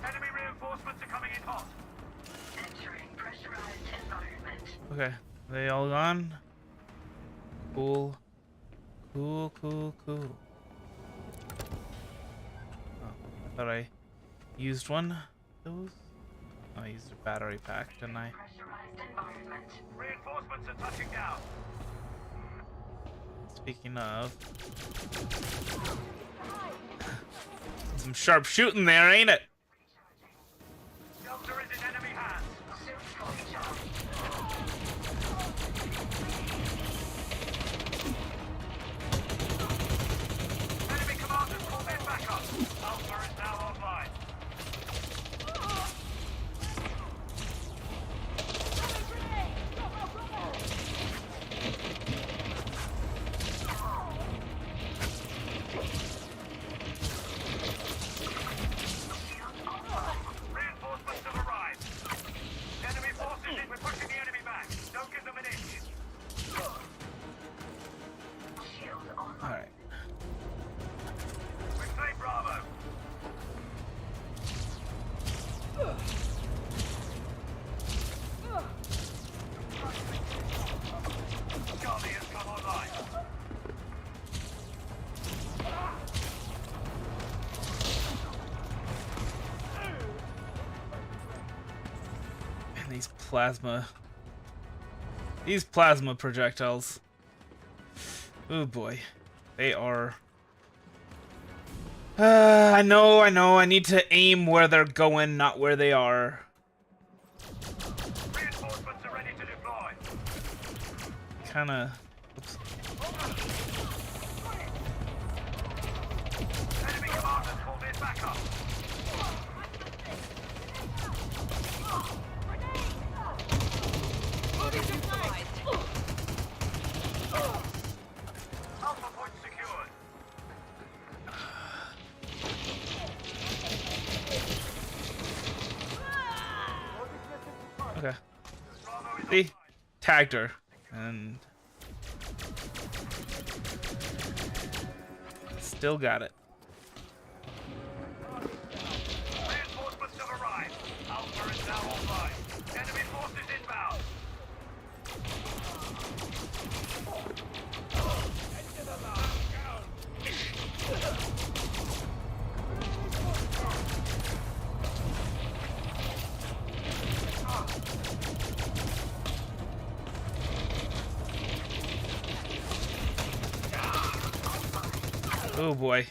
Enemy reinforcements are coming in hot. Entering pressurized environment. Okay, they all gone? Cool. Cool. Oh, I thought I used one of those. Oh, I used a battery pack, didn't I? Pressurized environment. Reinforcements are touching down. Speaking of... some sharp shooting there, ain't it? Shelter is in enemy hands. Suit fully charged. Enemy commanders call their backup. Alpha is now online. Reinforcements have arrived. plasma. These plasma projectiles. Oh boy. They are... I know. I need to aim where they're going, not where they are. Reinforcements are ready to deploy. Kinda... Oops. Enemy commanders called in backup. Alpha point secured. Okay. See? Tagged her. And... Still got it. Reinforcements have arrived. Alpha is now online. Enemy forces inbound. Oh boy.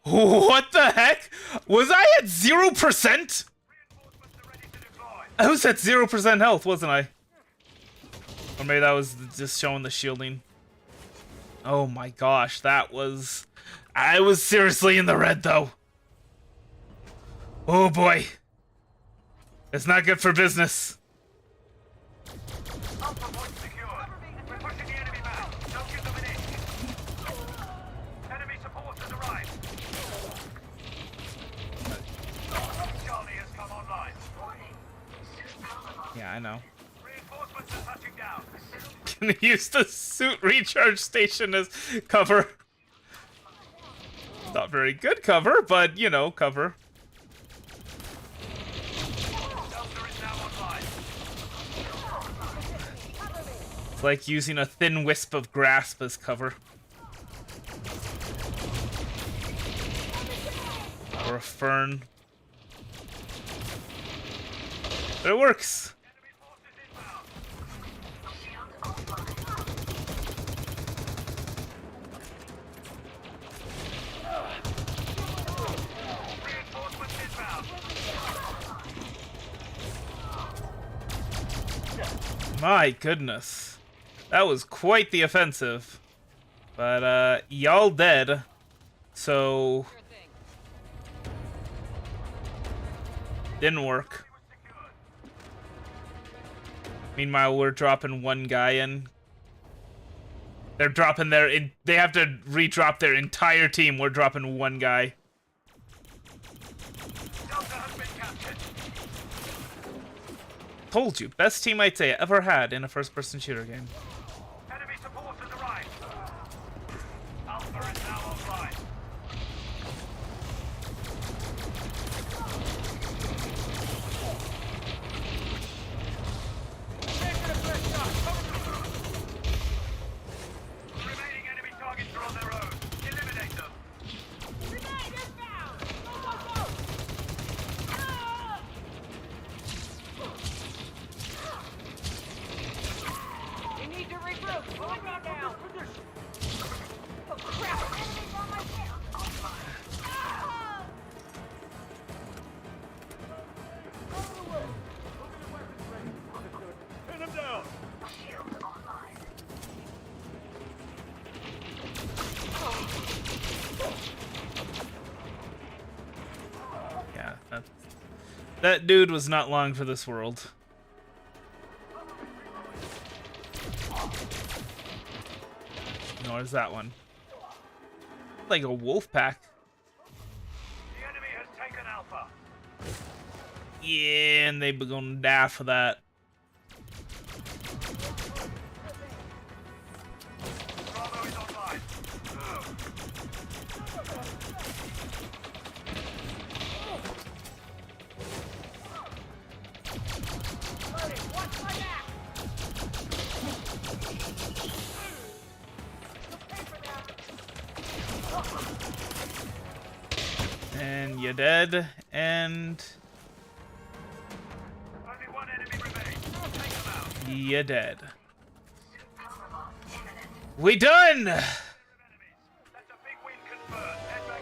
What the heck? Was I at 0%? I was at 0% health, wasn't I? Or maybe that was just showing the shielding. Oh my gosh, that was... I was seriously in the red though. Oh boy. It's not good for business. Alpha point secured. We're pushing the enemy back. Don't give them an inch. Enemy support has arrived. Charlie has come online. Yeah, I know. Reinforcements are touching down. Gonna use the suit recharge station as cover. Not very good cover, but you know, cover. Delta is now online. It's like using a thin wisp of grasp as cover. Or a fern. But it works. Enemy forces inbound. Reinforcements inbound. My goodness. That was quite the offensive. But, y'all dead. So... Didn't work. Meanwhile, we're dropping one guy in. They're dropping they have to re-drop their entire team. We're dropping one guy. Delta has been captured. Told you, best teammates I ever had in a first-person shooter game. Enemy support has arrived. Alpha is now online. Remaining enemy targets are on their own. Eliminate them. We need to regroup. Hold on now. Oh crap! Enemies on my tail. Pin them down. Shield online. Yeah, that dude was not long for this world. Nor is that one. Like a wolf pack. The enemy has taken Alpha. Yeah, and they be gonna die for that. Bravo is online. Watch my back. And you're dead, and... Only one enemy You dead. We done!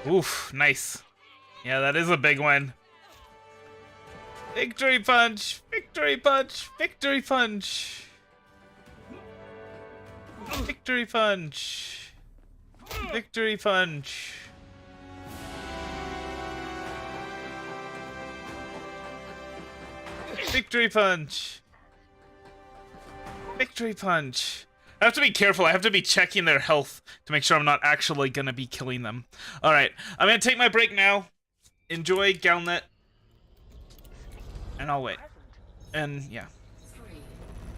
Oof, nice. Yeah, that is a big one. Victory punch! Victory punch! Victory punch! Victory punch! Victory punch! Victory punch! Victory punch! I have to be careful. I have to be checking their health to make sure I'm not actually gonna be killing them. Alright, I'm gonna take my break now. Enjoy Galnet. And I'll wait. And, yeah. 3,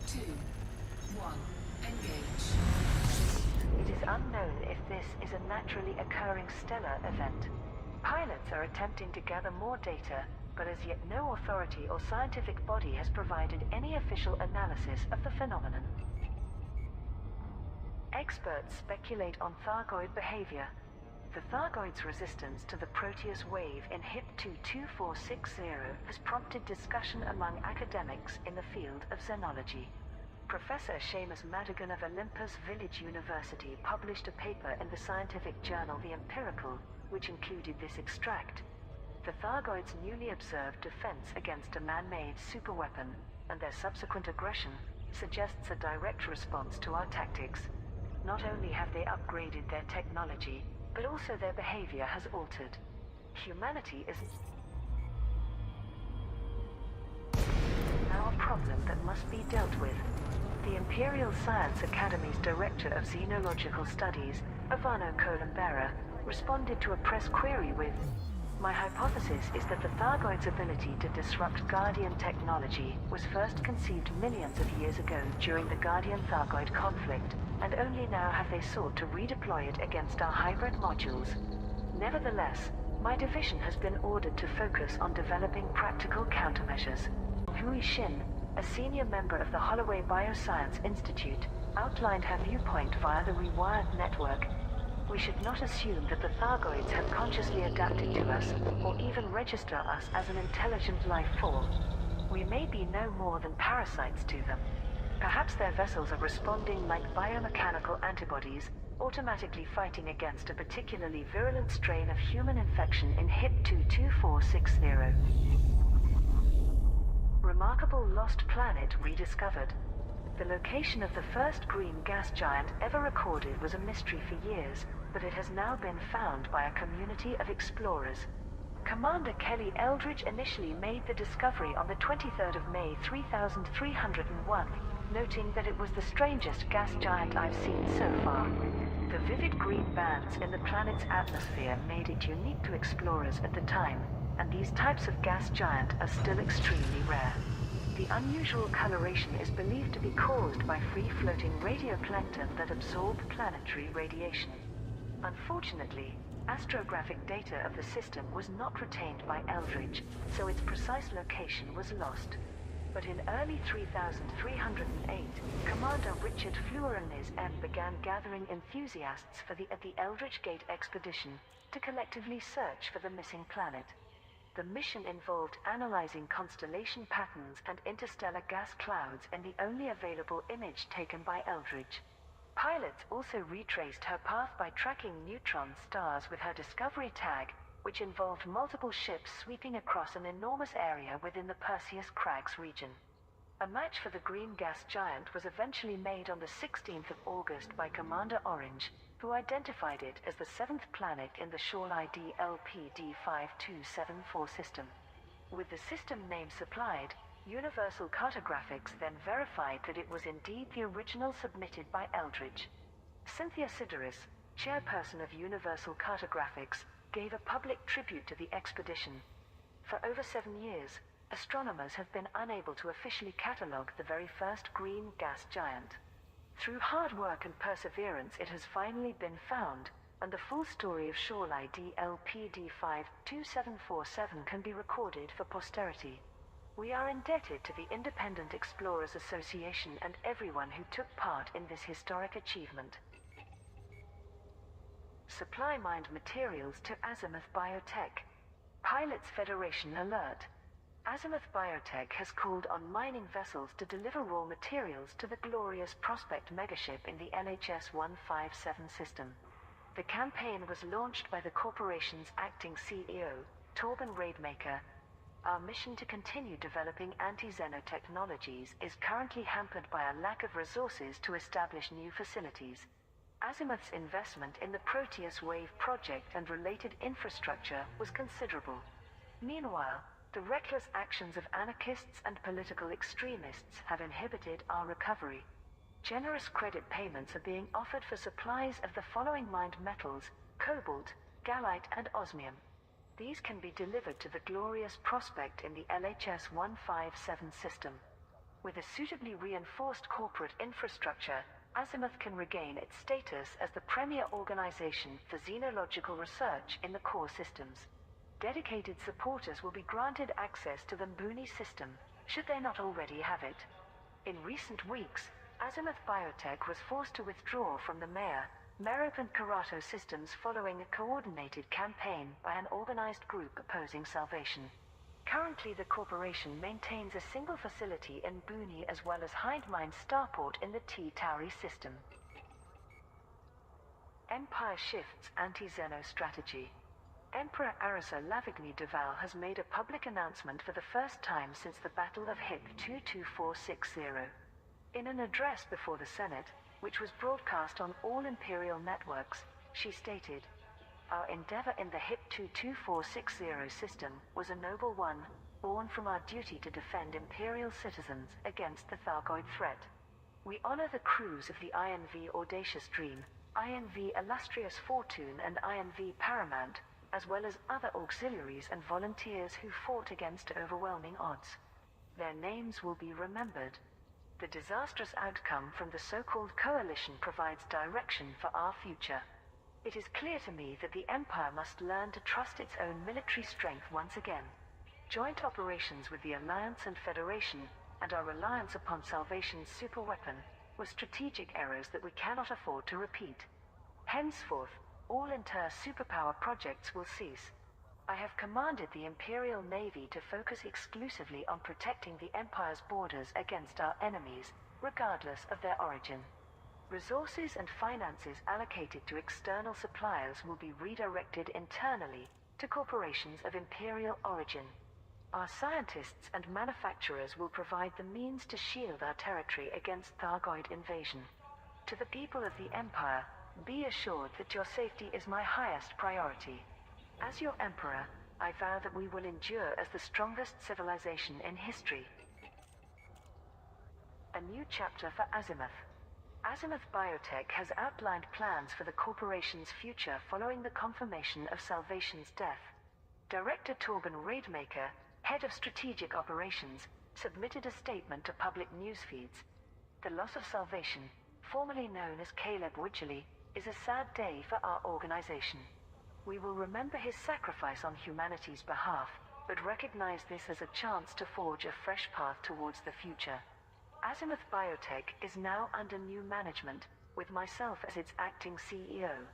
2, 1, engage. It is unknown if this is a naturally occurring stellar event. Pilots are attempting to gather more data, but as yet no authority or scientific body has provided any official analysis of the phenomenon. Experts speculate on Thargoid behavior. The Thargoid's resistance to the Proteus wave in HIP 22460 has prompted discussion among academics in the field of xenology. Professor Seamus Madigan of Olympus Village University published a paper in the scientific journal The Empirical, which included this extract. The Thargoids' newly observed defense against a man-made superweapon, and their subsequent aggression, suggests a direct response to our tactics. Not only have they upgraded their technology, but also their behavior has altered. Humanity is now a problem that must be dealt with. The Imperial Science Academy's Director of Xenological Studies, Ivano Columbera, responded to a press query with, "My hypothesis is that the Thargoids' ability to disrupt Guardian technology was first conceived millions of years ago during the Guardian-Thargoid conflict, and only now have they sought to redeploy it against our hybrid modules. Nevertheless, my division has been ordered to focus on developing practical countermeasures." Hui Xin, a senior member of the Holloway Bioscience Institute, outlined her viewpoint via the Rewired network. "We should not assume that the Thargoids have consciously adapted to us, or even register us as an intelligent life form. We may be no more than parasites to them. Perhaps their vessels are responding like biomechanical antibodies, automatically fighting against a particularly virulent strain of human infection in HIP 22460. Remarkable lost planet rediscovered. The location of the first green gas giant ever recorded was a mystery for years, but it has now been found by a community of explorers. Commander Kelly Eldridge initially made the discovery on the 23rd of May 3301, noting that it was the strangest gas giant I've seen so far. The vivid green bands in the planet's atmosphere made it unique to explorers at the time, and these types of gas giant are still extremely rare. The unusual coloration is believed to be caused by free-floating radioplankton that absorb planetary radiation. Unfortunately, astrographic data of the system was not retained by Eldridge, so its precise location was lost. But in early 3308, Commander Richard Fluorinis M began gathering enthusiasts for the Eldridge Gate expedition to collectively search for the missing planet. The mission involved analyzing constellation patterns and interstellar gas clouds in the only available image taken by Eldridge. Pilots also retraced her path by tracking neutron stars with her Discovery tag, which involved multiple ships sweeping across an enormous area within the Perseus Crags region. A match for the green gas giant was eventually made on the 16th of August by Commander Orange, who identified it as the seventh planet in the Shore ID LPD5274 system. With the system name supplied, Universal Cartographics then verified that it was indeed the original submitted by Eldridge. Cynthia Sideris, chairperson of Universal Cartographics, gave a public tribute to the expedition. For over 7 years, astronomers have been unable to officially catalogue the very first green gas giant. Through hard work and perseverance, it has finally been found, and the full story of Shore ID LPD52747 can be recorded for posterity. We are indebted to the Independent Explorers Association and everyone who took part in this historic achievement. Supply mined materials to Azimuth Biotech. Pilots Federation alert. Azimuth Biotech has called on mining vessels to deliver raw materials to the glorious Prospect megaship in the LHS-157 system. The campaign was launched by the corporation's acting CEO, Torben Raidmaker. Our mission to continue developing anti-Xeno technologies is currently hampered by a lack of resources to establish new facilities. Azimuth's investment in the Proteus Wave project and related infrastructure was considerable. Meanwhile, the reckless actions of anarchists and political extremists have inhibited our recovery. Generous credit payments are being offered for supplies of the following mined metals: cobalt, gallite, and osmium. These can be delivered to the glorious Prospect in the LHS-157 system. With a suitably reinforced corporate infrastructure, Azimuth can regain its status as the premier organization for xenological research in the core systems. Dedicated supporters will be granted access to the Mbuni system, should they not already have it. In recent weeks, Azimuth Biotech was forced to withdraw from the Merop and Karato systems following a coordinated campaign by an organized group opposing salvation. Currently, the corporation maintains a single facility in Mbuni as well as Hindmine Starport in the T-Tauri system. Empire shifts anti-Xeno strategy. Emperor Arisa Lavigny Duval has made a public announcement for the first time since the Battle of HIP 22460. In an address before the Senate, which was broadcast on all Imperial networks, she stated, "Our endeavor in the HIP 22460 system was a noble one, born from our duty to defend Imperial citizens against the Thargoid threat. We honor the crews of the INV Audacious Dream, INV Illustrious Fortune, and INV Paramount, as well as other auxiliaries and volunteers who fought against overwhelming odds. Their names will be remembered. The disastrous outcome from the so-called coalition provides direction for our future. It is clear to me that the Empire must learn to trust its own military strength once again. Joint operations with the Alliance and Federation, and our reliance upon Salvation's superweapon, were strategic errors that we cannot afford to repeat. Henceforth, all inter-superpower projects will cease. I have commanded the Imperial Navy to focus exclusively on protecting the Empire's borders against our enemies, regardless of their origin. Resources and finances allocated to external suppliers will be redirected internally to corporations of Imperial origin. Our scientists and manufacturers will provide the means to shield our territory against Thargoid invasion. To the people of the Empire, be assured that your safety is my highest priority. As your Emperor, I vow that we will endure as the strongest civilization in history." A new chapter for Azimuth. Azimuth Biotech has outlined plans for the corporation's future following the confirmation of Salvation's death. Director Torben Raidmaker, head of strategic operations, submitted a statement to public news feeds. The loss of Salvation, formerly known as Caleb Widgley, is a sad day for our organization. We will remember his sacrifice on humanity's behalf, but recognize this as a chance to forge a fresh path towards the future. Azimuth Biotech is now under new management, with myself as its acting CEO.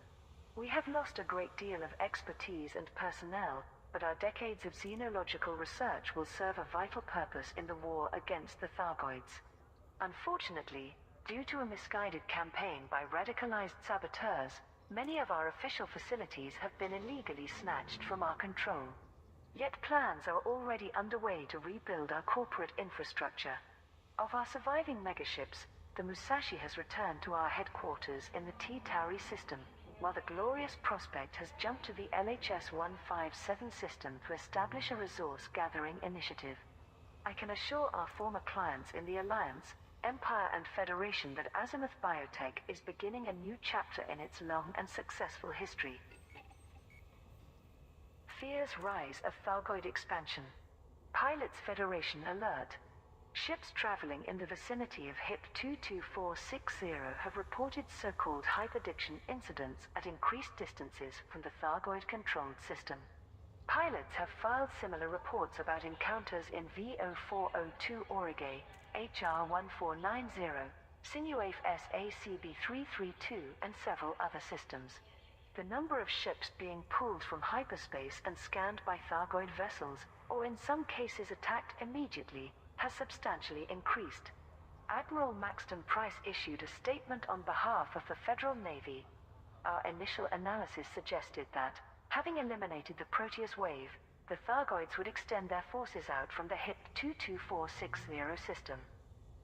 We have lost a great deal of expertise and personnel, but our decades of xenological research will serve a vital purpose in the war against the Thargoids. Unfortunately, due to a misguided campaign by radicalized saboteurs, many of our official facilities have been illegally snatched from our control. Yet plans are already underway to rebuild our corporate infrastructure. Of our surviving megaships, the Musashi has returned to our headquarters in the T-Tauri system, while the glorious Prospect has jumped to the LHS-157 system to establish a resource-gathering initiative. I can assure our former clients in the Alliance, Empire and Federation that Azimuth Biotech is beginning a new chapter in its long and successful history. Fears rise of Thargoid expansion. Pilots Federation alert. Ships traveling in the vicinity of HIP 22460 have reported so-called hyperdiction incidents at increased distances from the Thargoid-controlled system. Pilots have filed similar reports about encounters in VO402 Aurigay, HR 1490, Sinuwave SACB 332, and several other systems. The number of ships being pulled from hyperspace and scanned by Thargoid vessels, or in some cases attacked immediately, has substantially increased. Admiral Maxton Price issued a statement on behalf of the Federal Navy. Our initial analysis suggested that, having eliminated the Proteus wave, the Thargoids would extend their forces out from the HIP 22460 system.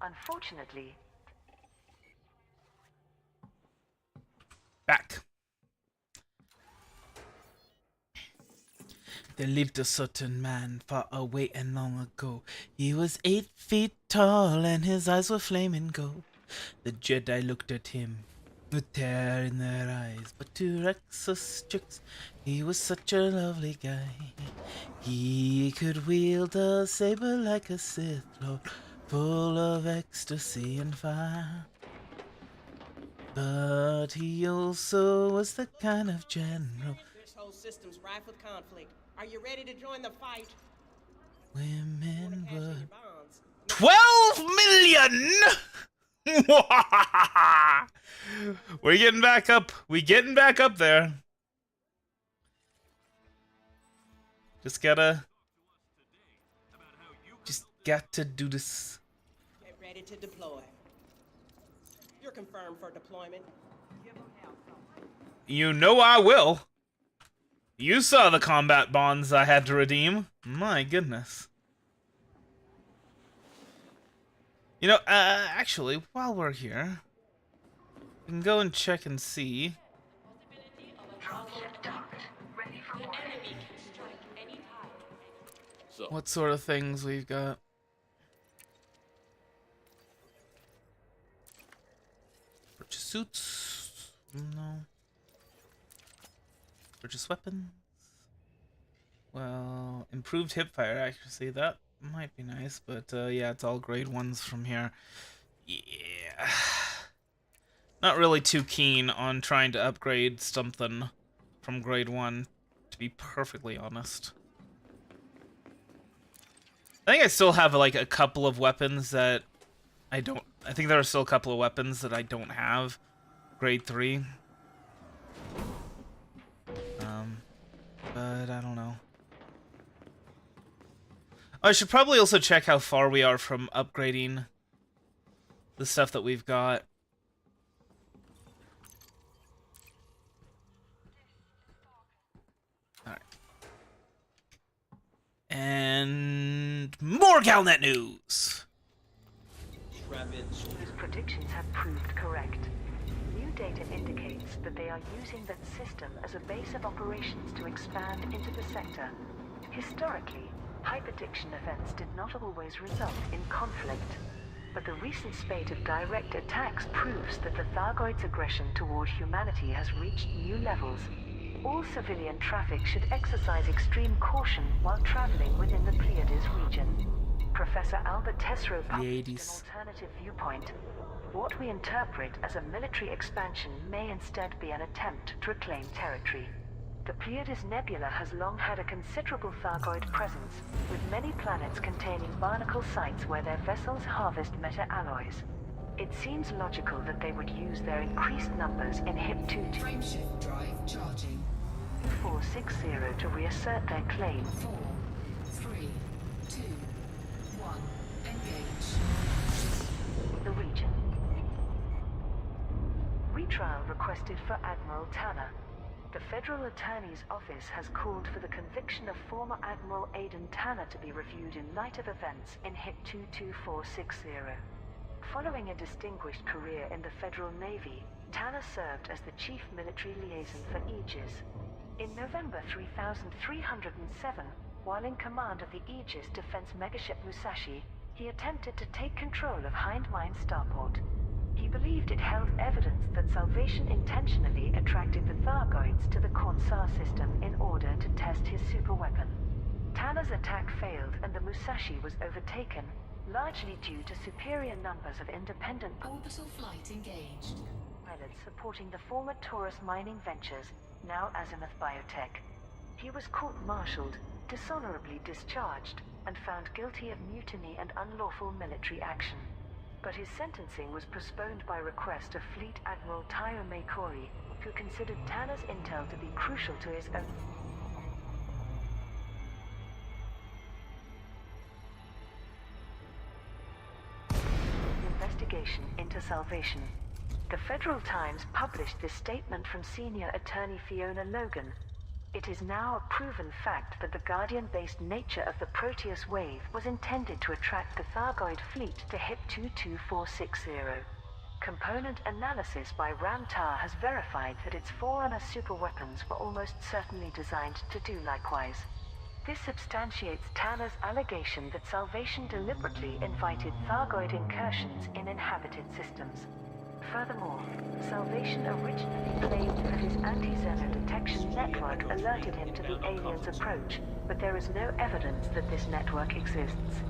Unfortunately, Back. There lived a certain man far away and long ago. He was 8 feet tall and his eyes were flaming gold. The Jedi looked at him with terror in their eyes, but to Rex's chicks, he was such a lovely guy. He could wield a saber like a Sith Lord, full of ecstasy and fire. But he also was the kind of general This whole system's rife with conflict. Are you ready to join the fight? women Cash in your would. bonds. 12 million! We're getting back up. We getting back up there. Just got to do this. Get ready to deploy. You're confirmed for deployment. You know I will. You saw the combat bonds I had to redeem. My goodness. You know, actually, while we're here, we can go and check and see. Dropship docked. Ready for boarding. What sort of things we've got. Purchase suits? No. Purchase weapons? Well, improved hipfire accuracy. That might be nice, but yeah, it's all grade 1s from here. Yeah. Not really too keen on trying to upgrade something from grade 1, to be perfectly honest. I think I still have like a couple of weapons that I don't... I think there are still a couple of weapons that I don't have. Grade 3. But I don't know. I should probably also check how far we are from upgrading the stuff that we've got. Alright. And more Galnet news! Strap in, soldier. whose predictions have proved correct. New data indicates that they are using that system as a base of operations to expand into the sector. Historically, hyperdiction events did not always result in conflict, but the recent spate of direct attacks proves that the Thargoids' aggression toward humanity has reached new levels. All civilian traffic should exercise extreme caution while traveling within the Pleiades region. Professor Albert Tesreau published an alternative viewpoint. What we interpret as a military expansion may instead be an attempt to reclaim territory. The Pleiades Nebula has long had a considerable Thargoid presence, with many planets containing barnacle sites where their vessels harvest meta-alloys. It seems logical that they would use their increased numbers in HIP 22460 Frameshift drive charging. to reassert their claim. 4, 3, 2, 1. Engage. The region. Retrial requested for Admiral Tanner. The Federal Attorney's Office has called for the conviction of former Admiral Aidan Tanner to be reviewed in light of events in HIP 22460. Following a distinguished career in the Federal Navy, Tanner served as the Chief Military Liaison for Aegis. In November 3307, while in command of the Aegis defense megaship Musashi, he attempted to take control of Hind Mine Starport. He believed it held evidence that Salvation intentionally attracted the Thargoids to the Khonsar system in order to test his superweapon. Tanner's attack failed and the Musashi was overtaken, largely due to superior numbers of independent Orbital flight engaged. pilots supporting the former Taurus Mining Ventures, now Azimuth Biotech. He was court-martialed, dishonorably discharged, and found guilty of mutiny and unlawful military action. But his sentencing was postponed by request of Fleet Admiral Tayo Meikori, who considered Tanner's intel to be crucial to his own. Salvation. The Federal Times published this statement from senior attorney Fiona Logan. It is now a proven fact that the Guardian-based nature of the Proteus wave was intended to attract the Thargoid fleet to HIP 22460. Component analysis by Ramtar has verified that its Forerunner superweapons were almost certainly designed to do likewise. This substantiates Tanner's allegation that Salvation deliberately invited Thargoid incursions in inhabited systems. Furthermore, Salvation originally claimed that his anti-Xeno detection network alerted him to the aliens' approach, but there is no evidence that this network exists.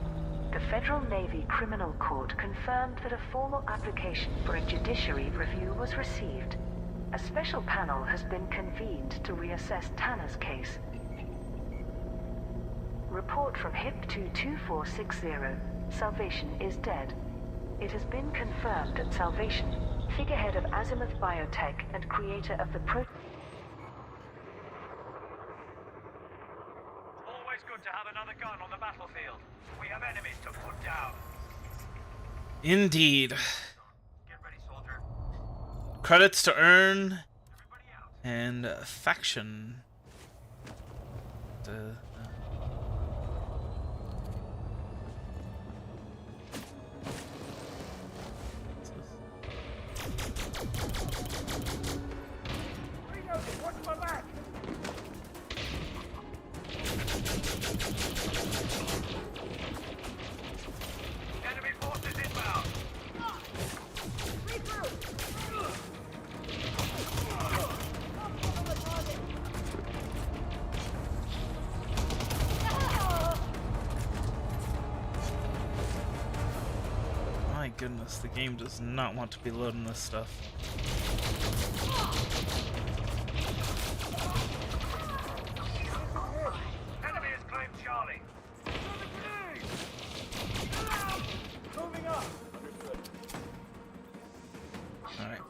The Federal Navy Criminal Court confirmed that a formal application for a judiciary review was received. A special panel has been convened to reassess Tanner's case. Report from HIP 22460. Salvation is dead. It has been confirmed that Salvation, figurehead of Azimuth Biotech and creator of the Always good to have another gun on the battlefield. We have enemies to put down. Indeed. Get ready, soldier. Credits to earn Everybody out. and faction. Watch my back. Enemy forces inbound. My goodness, the game does not want to be loading this stuff. Enemy has claimed Charlie. Moving up. Alright.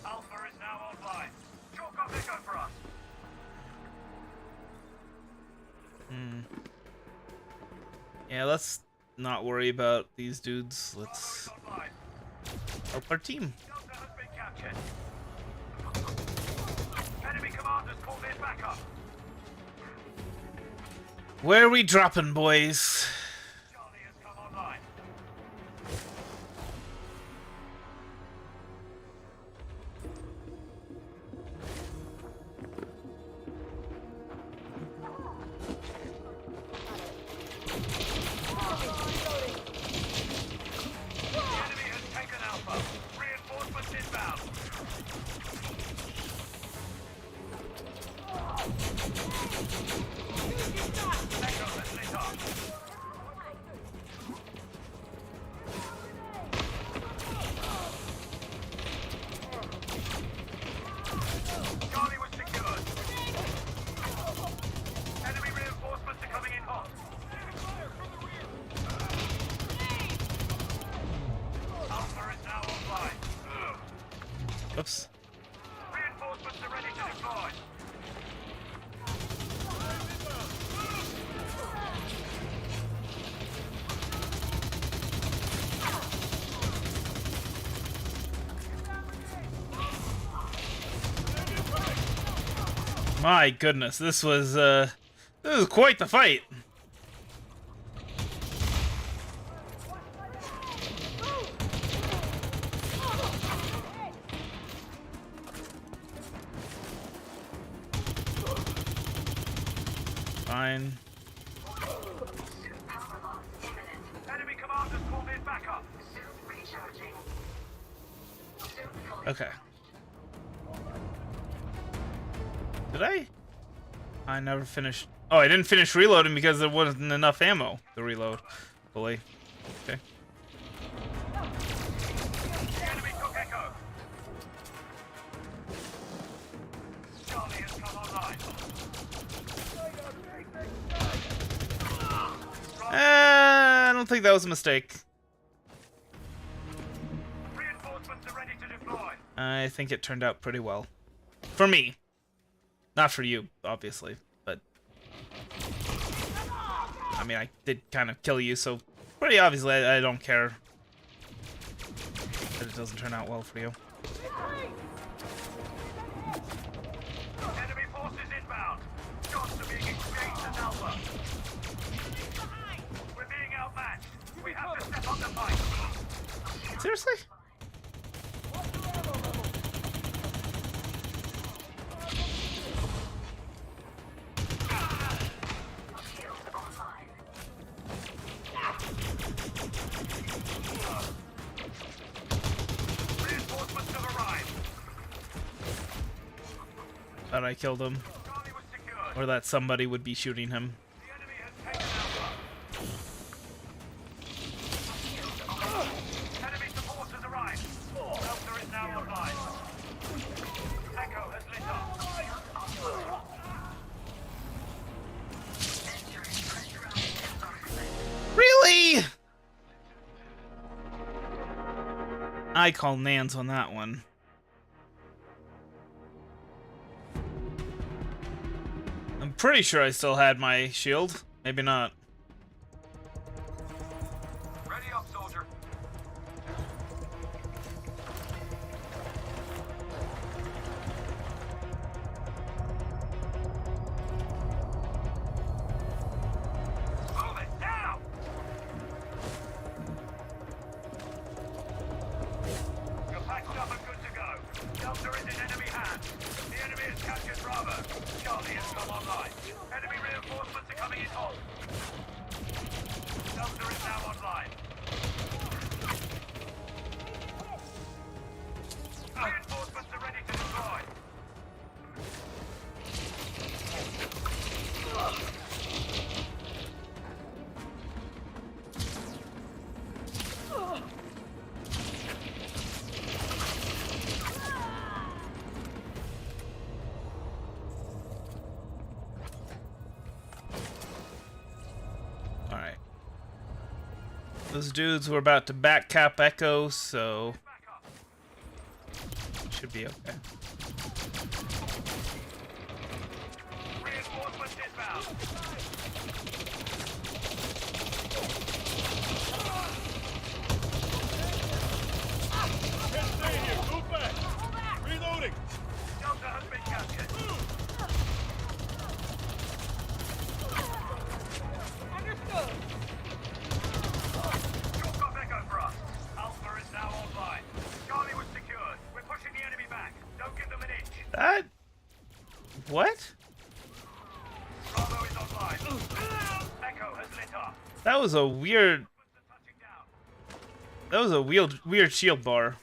Alpha is now online. Chalk off Echo for us. Yeah, let's not worry about these dudes. Let's Online. help our team. Delta has been captured. Enemy commanders called in backup. Where are we dropping, boys? Charlie has come online. The enemy has taken Alpha. Reinforcements inbound. Echo has lit up. Charlie was secured. Enemy reinforcements are coming in hot. Alpha is now online. Oops. Reinforcements are ready to deploy. My goodness, this was quite the fight. Fine. Enemy commanders called in backup. Okay. Did I? I never finished. Oh, I didn't finish reloading because there wasn't enough ammo to reload fully. Okay. The enemy took Echo. Charlie has come online. I don't think that was a mistake. Reinforcements are ready to deploy. I think it turned out pretty well. For me. Not for you, obviously, but... I mean, I did kind of kill you, so pretty obviously I don't care. That it doesn't turn out well for you. Enemy forces inbound. Shots are being exchanged at Alpha. We're being outmatched. We have to step up the fight. Seriously? Reinforcements have arrived. Thought I killed him. Charlie was secured. Or that somebody would be shooting him. The enemy has taken Alpha. Enemy support has arrived. Delta is now online. Echo has lit up. Really? I call Nans on that one. I'm pretty sure I still had my shield. Maybe not. Ready up, soldier. Move it now. You're packed up and good to go. Delta is in enemy hands. The enemy has captured Bravo. Charlie has come online. Enemy reinforcements are coming in hot. Delta is now online. Reinforcements are ready to deploy. Alright. Those dudes were about to back cap Echo, so should be okay. Reinforcements inbound. Reloading! Delta has been captured. Understood. Chalk up Echo for us. Alpha is now online. Charlie was secured. We're pushing the enemy back. Don't give them an inch. That... What? Bravo is online. Echo has lit up. That was a weird... Touching down. That was a weird shield bar.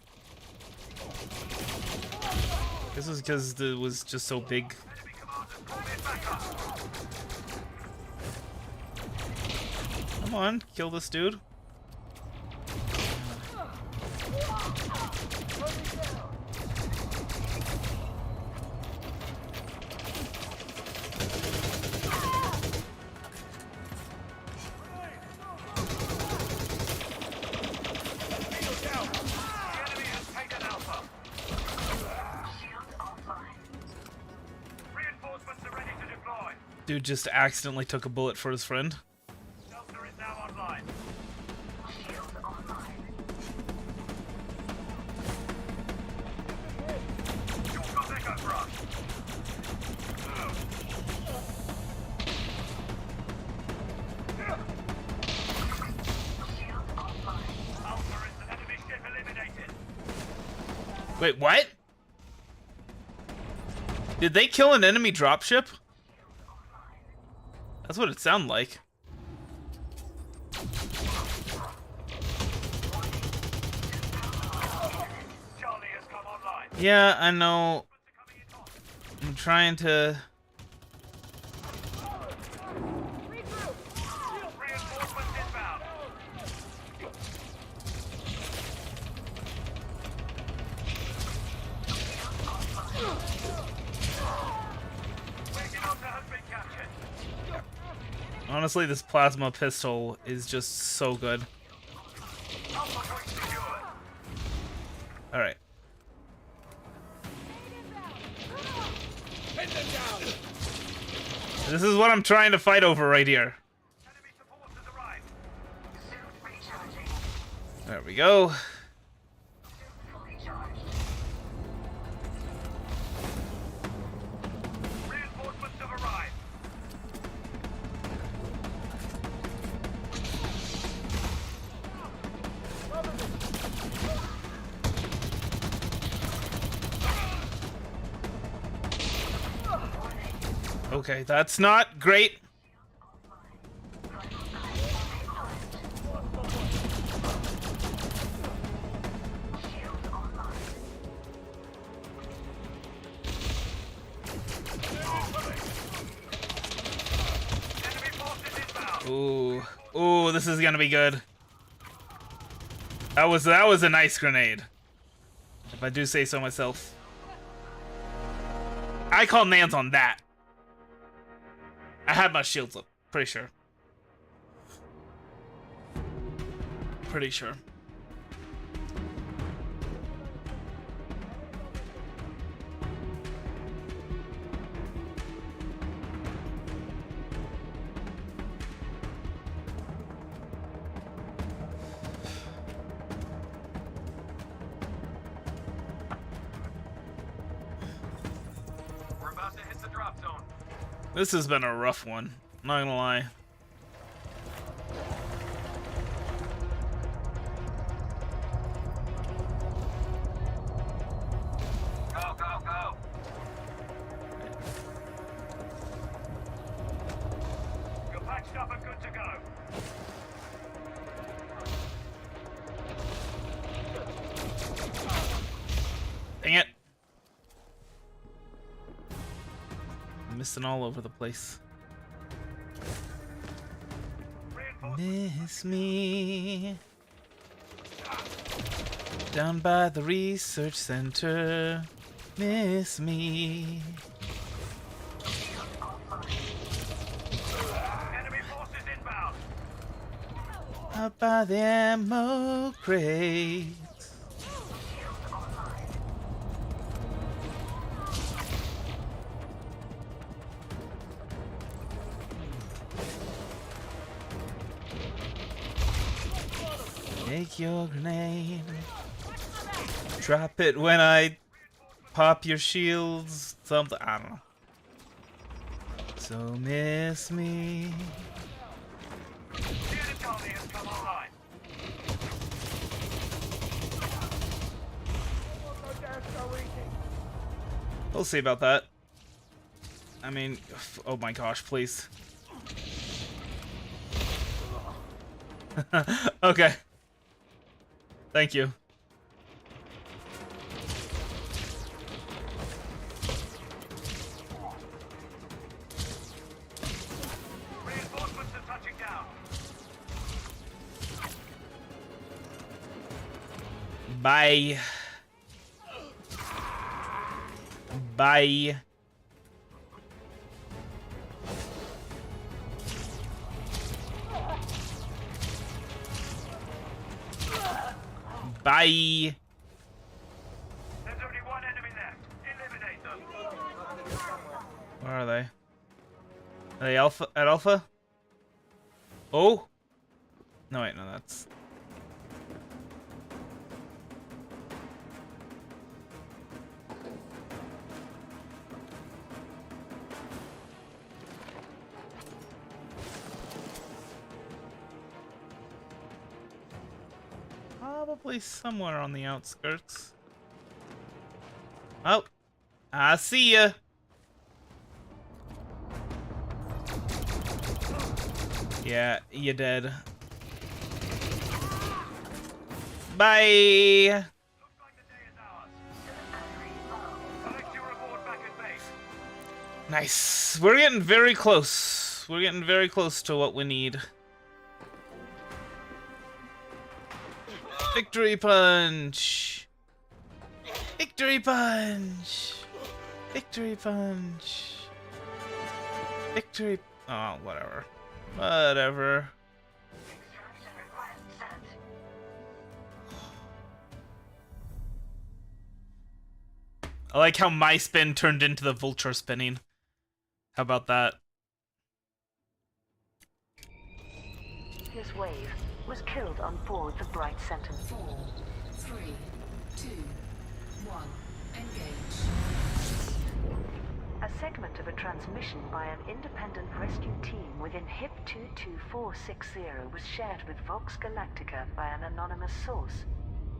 This was because it was just so big. Enemy commanders call in backup. Come on, kill this dude. The enemy has taken Alpha. Reinforcements are ready to deploy. Dude just accidentally took a bullet for his friend. Delta is now online. Chalk up Echo for us. Alpha is an enemy ship eliminated. Wait, what? Did they kill an enemy dropship? That's what it sounded like. Charlie has come online. Yeah, I know. Coming in hot. I'm trying to... Reinforcements inbound. Waking Delta has been captured. Honestly, this plasma pistol is just so good. Alpha point secured. Alright. Pin them down! This is what I'm trying to fight over right here. Enemy support has arrived. There we go. Okay, that's not great. Ooh. Ooh, this is gonna be good. That was a nice grenade. If I do say so myself. I call Nans on that. I had my shields up, pretty sure. Pretty sure. We're about to hit the drop zone. This has been a rough one, not gonna lie. Go, go, go! You're patched up and good to go. Dang it. I'm missing all over the place. Miss me. Down by the research center. Miss me. Enemy forces inbound. Out by the ammo crate. Take your grenade. Drop it when I pop your shields. Something, I don't know. So miss me. Unit Charlie has come online. We'll see about that. I mean, oh my gosh, please. Okay. Thank you. Reinforcements are touching down. Bye. Bye. Bye. There's only one enemy left. Eliminate them. Where are they? Are they alpha at alpha? Oh? No wait, no, that's probably somewhere on the outskirts. Oh, I see ya. Yeah, you dead. Bye. Looks like the day is ours. Collect your reward back at base. Nice. We're getting very close. We're getting very close to what we need. Victory punch. Victory punch. Victory punch. Victory. Oh, whatever. Whatever. I like how my spin turned into the vulture spinning. How about that? This wave was killed on board the Bright Sentinel. 4, 3, 2, 1. Engage. A segment of a transmission by an independent rescue team within HIP 22460 was shared with Vox Galactica by an anonymous source.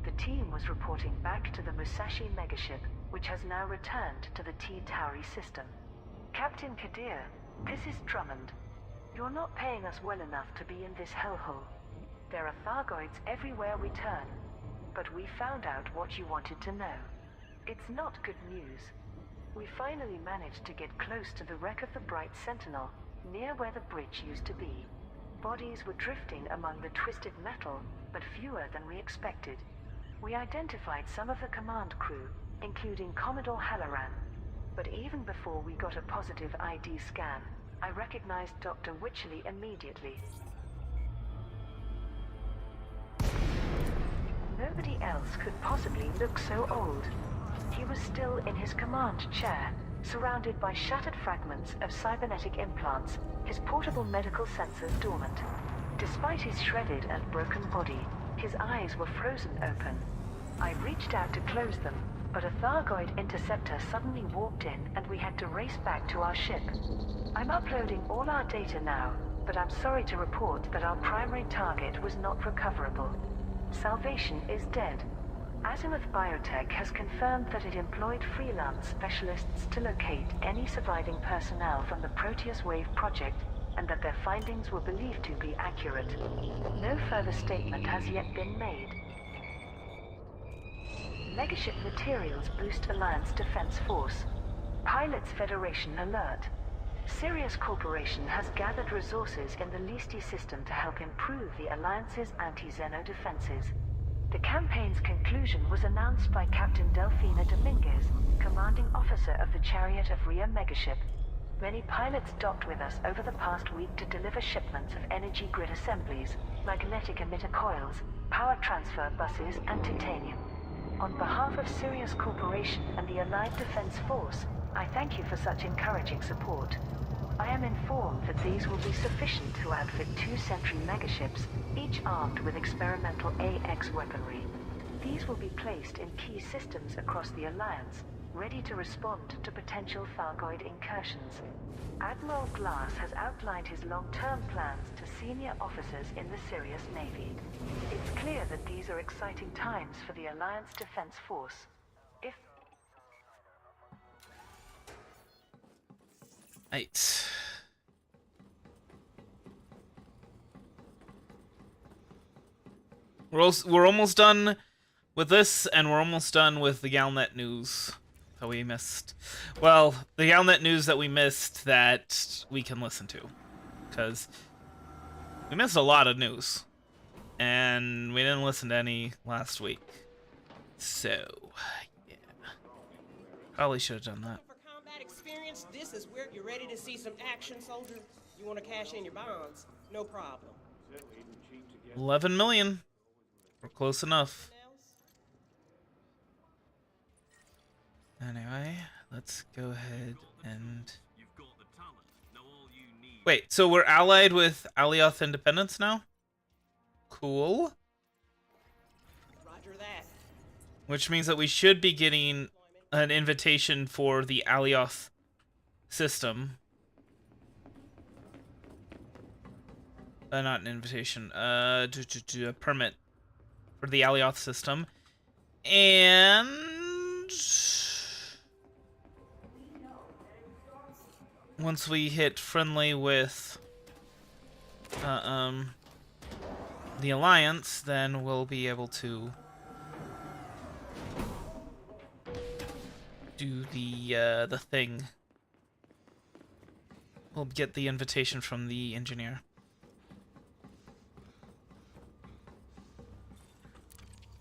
The team was reporting back to the Musashi megaship, which has now returned to the T-Tauri system. Captain Kadir, this is Drummond. You're not paying us well enough to be in this hellhole. There are Thargoids everywhere we turn, but we found out what you wanted to know. It's not good news. We finally managed to get close to the wreck of the Bright Sentinel, near where the bridge used to be. Bodies were drifting among the twisted metal, but fewer than we expected. We identified some of the command crew, including Commodore Halloran. But even before we got a positive ID scan, I recognized Dr. Wycherley immediately. Nobody else could possibly look so old. He was still in his command chair, surrounded by shattered fragments of cybernetic implants, his portable medical sensors dormant. Despite his shredded and broken body, his eyes were frozen open. I reached out to close them, but a Thargoid interceptor suddenly walked in and we had to race back to our ship. I'm uploading all our data now, but I'm sorry to report that our primary target was not recoverable. Salvation is dead. Azimuth Biotech has confirmed that it employed freelance specialists to locate any surviving personnel from the Proteus Wave project, and that their findings were believed to be accurate. No further statement has yet been made. Megaship materials boost Alliance Defense Force. Pilots Federation alert. Sirius Corporation has gathered resources in the Listi system to help improve the Alliance's anti-Xeno defenses. The campaign's conclusion was announced by Captain Delfina Dominguez, commanding officer of the Chariot of Rhea Megaship. Many pilots docked with us over the past week to deliver shipments of energy grid assemblies, magnetic emitter coils, power transfer buses, and titanium. On behalf of Sirius Corporation and the Allied Defense Force, I thank you for such encouraging support. I am informed that these will be sufficient to outfit 2 Sentry megaships, each armed with experimental AX weaponry. These will be placed in key systems across the Alliance, ready to respond to potential Thargoid incursions. Admiral Glass has outlined his long-term plans to senior officers in the Sirius Navy. It's clear that these are exciting times for the Alliance Defense Force. If Right. We're almost done with this, and we're almost done with the Galnet news that we missed. Well, the Galnet news that we missed that we can listen to, because we missed a lot of news, and we didn't listen to any last week. So, yeah, probably should have done that. Experience, this is where you're ready to see some action, soldier. You want to cash in your bonds? No problem. 11 million. We're close enough. Anyway, let's go ahead and... Wait, so we're allied with Alioth Independence now? Cool. Roger that. Which means that we should be getting an invitation for the Alioth system. Not an invitation. A permit for the Alioth system. And once we hit friendly with the Alliance, then we'll be able to do the thing. We'll get the invitation from the engineer.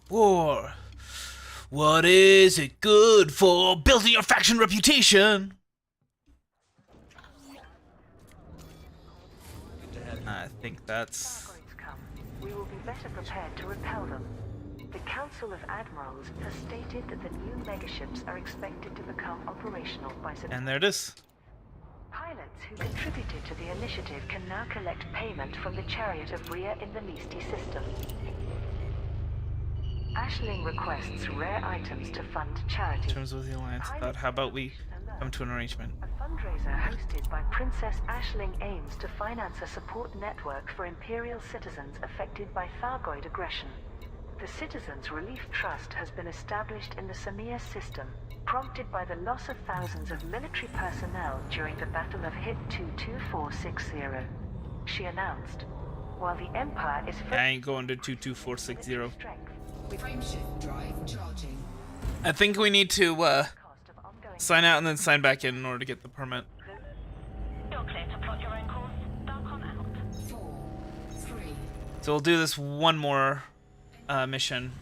War. What is it good for? Building your faction reputation. I think that's... we will be better prepared to repel them. The Council of Admirals has stated that the new megaships are expected to become operational by September. And there it is. Pilots who contributed to the initiative can now collect payment from the Chariot of Rhea in the Listi system. Ashling requests rare items to fund charity. In terms of the Alliance, but how about we come to an arrangement? A fundraiser hosted by Princess Ashling aims to finance a support network for Imperial citizens affected by Thargoid aggression. The Citizens Relief Trust has been established in the Samir system, prompted by the loss of thousands of military personnel during the Battle of HIT 22460. She announced, while the Empire is I ain't going to 22460. strength, Frameshift drive charging. I think we need to cost of ongoing sign out and then sign back in order to get the permit. You're clear to plot your own course. Darkon out. 4, 3, So we'll do this one more mission,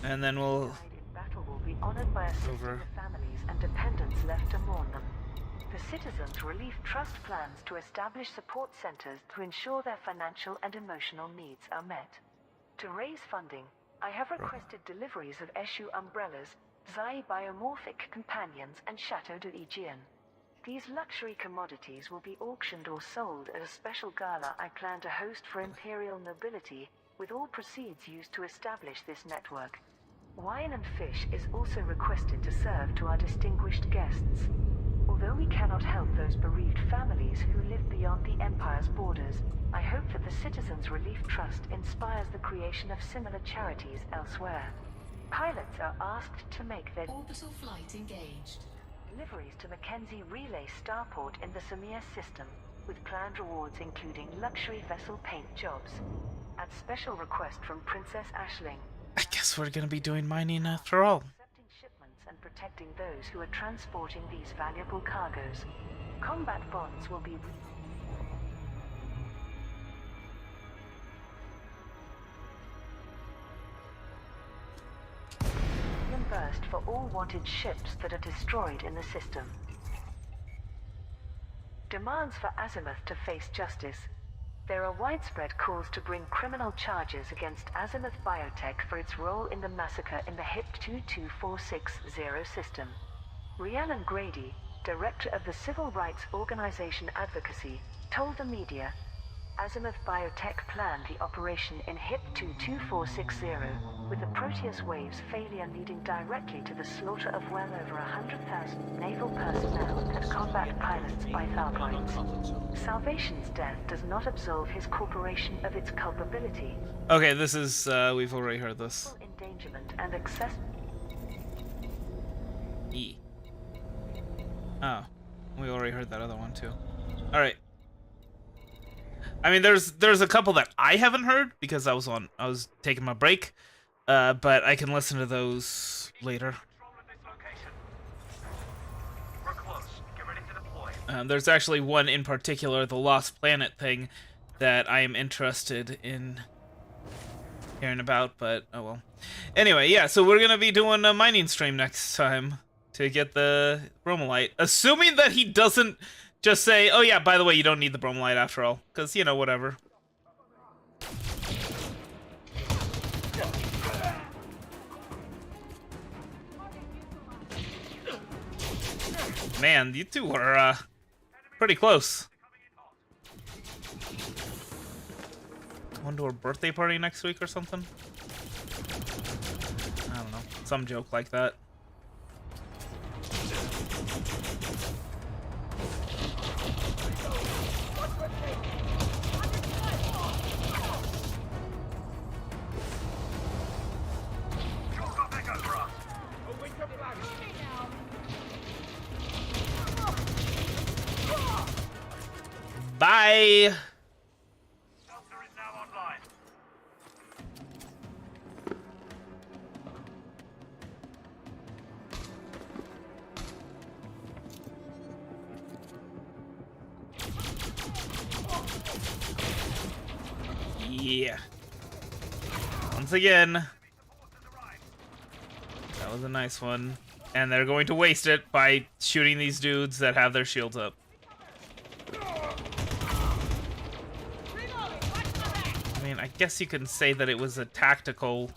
and then we'll died in battle will be honored by a system Over. of families and dependents left to mourn them. The Citizens Relief Trust plans to establish support centers to ensure their financial and emotional needs are met. To raise funding, I have requested deliveries of Eshu umbrellas, Zai biomorphic companions, and Chateau de Aegean. These luxury commodities will be auctioned or sold at a special gala I plan to host for Imperial nobility, with all proceeds used to establish this network. Wine and fish is also requested to serve to our distinguished guests. Although we cannot help those bereaved families who live beyond the Empire's borders, I hope that the Citizens Relief Trust inspires the creation of similar charities elsewhere. Pilots are asked to make their orbital flight engaged. deliveries to Mackenzie Relay Starport in the Samir system, with planned rewards including luxury vessel paint jobs. At special request from Princess Ashling, I guess we're gonna be doing mining after all. accepting shipments and protecting those who are transporting these valuable cargoes. Combat bonds will be reimbursed for all wanted ships that are destroyed in the system. Demands for Azimuth to face justice. There are widespread calls to bring criminal charges against Azimuth Biotech for its role in the massacre in the HIP 22460 system. Rhiannon Grady, director of the Civil Rights Organization Advocacy, told the media, Azimuth Biotech planned the operation in HIP 22460, with the Proteus Wave's failure leading directly to the slaughter of well over 100,000 naval personnel and combat pilots by Thargoids. Salvation's death does not absolve his corporation of its culpability. Okay, this is we've already heard this. Endangerment and excess. E. Oh, we already heard that other one too. All right. I mean, there's a couple that I haven't heard because I was taking my break, but I can listen to those later. Control of this location. We're close. Get ready to deploy. There's actually one in particular, the Lost Planet thing, that I am interested in hearing about, but oh well. Anyway, yeah, so we're gonna be doing a mining stream next time to get the bromolite, assuming that he doesn't just say, oh yeah, by the way, you don't need the bromolite after all, because, you know, whatever. Man, you two are pretty close. Going to her birthday party next week or something? I don't know. Some joke like that. Bye! Shelter is now online. Yeah. Once again. That was a nice one. And they're going to waste it by shooting these dudes that have their shields up. I mean, I guess you can say that it was a tactical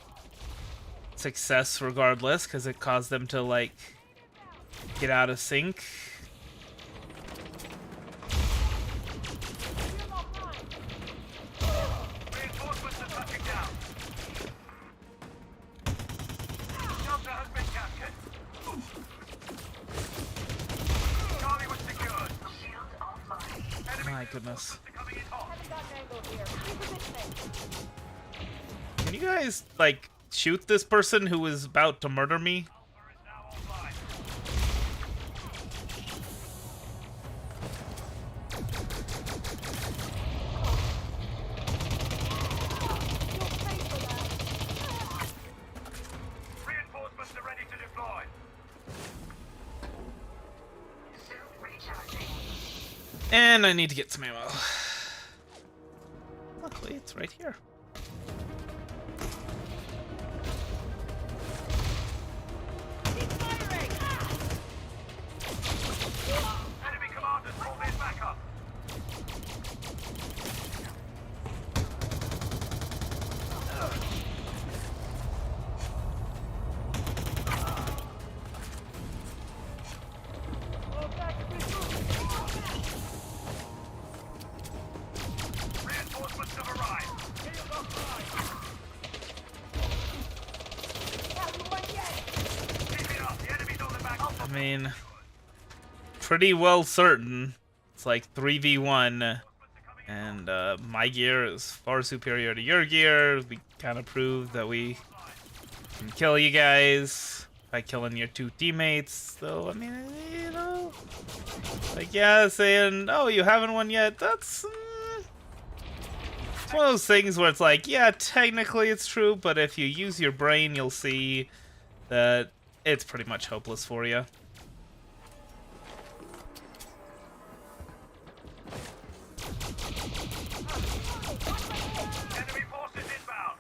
success regardless, because it caused them to, like, get out of sync. Reinforcements are touching down. Shelter has been captured. Charlie was secured. Shield offline. Enemy My goodness. are coming in hot. Can you guys, like, shoot this person who is about to murder me? Shelter is now online. And I need to get some ammo. Luckily, it's right here. Enemy commanders, call in backup. Reinforcements have arrived. Keep it up. The enemy's on the back. I mean, pretty well certain. It's like 3v1. And my gear is far superior to your gear. We kind of proved that we can kill you guys by killing your two teammates. So, I mean, you know, like, yeah, saying, oh, you haven't won yet, that's... it's one of those things where it's like, yeah, technically it's true, but if you use your brain, you'll see that it's pretty much hopeless for you. Enemy forces inbound.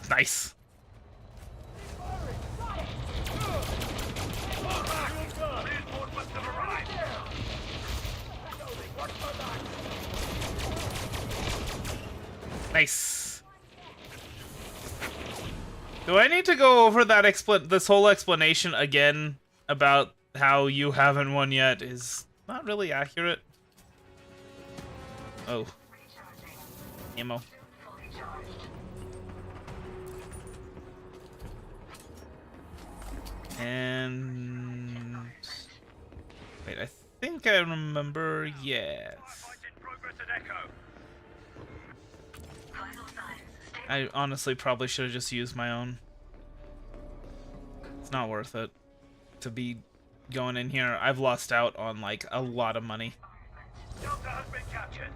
Nice. Reinforcements have arrived. Nice. Do I need to go over that this whole explanation again about how you haven't won yet is not really accurate? Oh. Ammo. And... wait, I think I remember, yes. Fight in progress at Echo. I honestly probably should have just used my own. It's not worth it to be going in here. I've lost out on like a lot of money. Delta has been captured.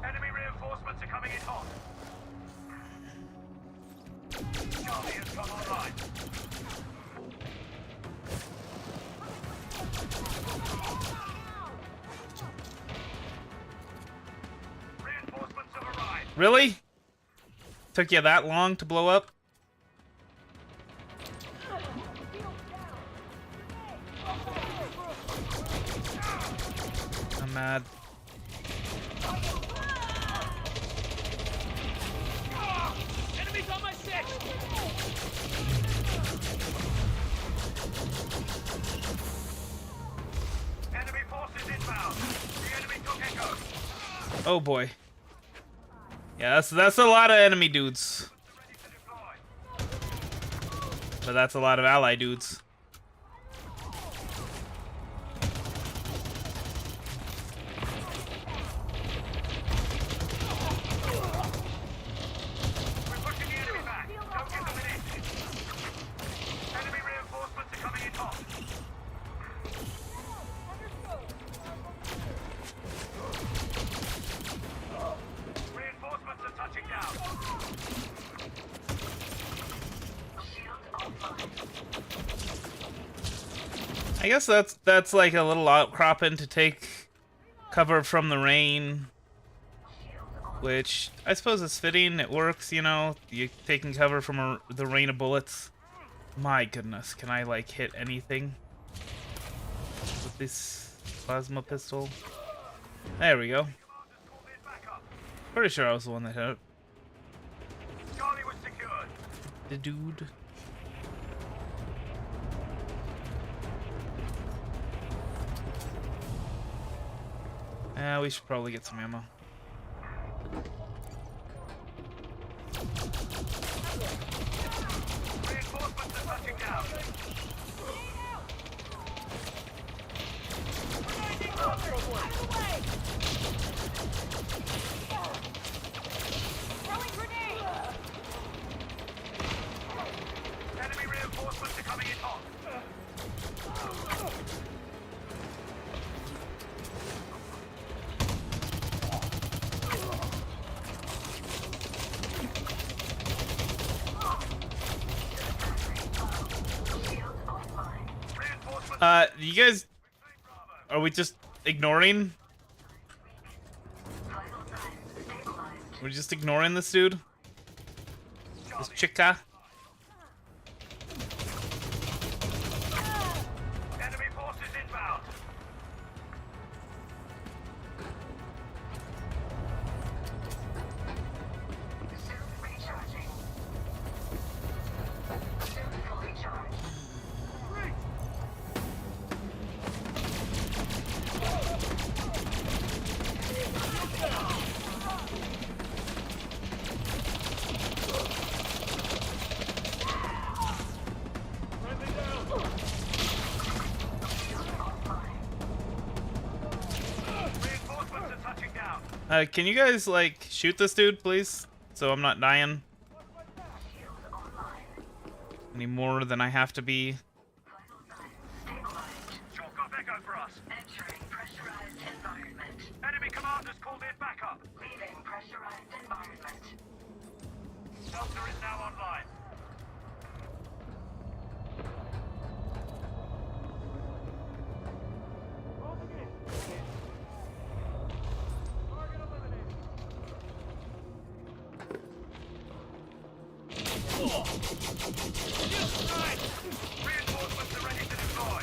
Enemy reinforcements are coming in hot. Charlie has come online. Reinforcements have arrived. Really? Took you that long to blow up? I'm mad. Enemies on my six. Enemy forces inbound. The enemy took Echo. Oh boy. Yeah, that's a lot of enemy dudes. Ready to deploy. But that's a lot of ally dudes. We're pushing the enemy back. Don't give them an inch. Enemy reinforcements are coming in hot. Reinforcements are touching down. I guess that's like a little outcropping to take cover from the rain, which I suppose is fitting. It works, you know. You taking cover from the rain of bullets. My goodness, can I like hit anything with this plasma pistol? There we go. Pretty sure I was the one that hit it. Charlie was secured. The dude. We should probably get some ammo. Reinforcements are touching down. Enemy reinforcements are coming in hot. You guys, are we just ignoring? We're just ignoring this dude? This chica? Enemy forces inbound. Reinforcements are touching down. Can you guys, like, shoot this dude, please? So I'm not dying. Any more than I have to be. Short got echo for us. Entering pressurized environment. Enemy commanders called in backup. Leaving pressurized environment. Delta is now online. Reinforcements are ready to deploy.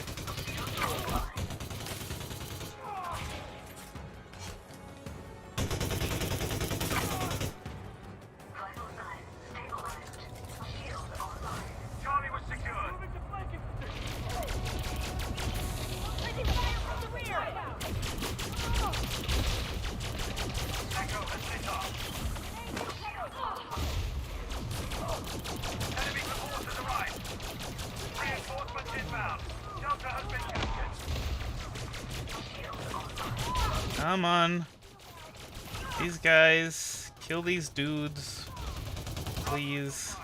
Vital signs stabilized. Shield online. Charlie was secured. Echo has lit up. Enemy support has arrived. Reinforcements inbound. Delta has been captured. Come on. These guys. Kill these dudes. Please.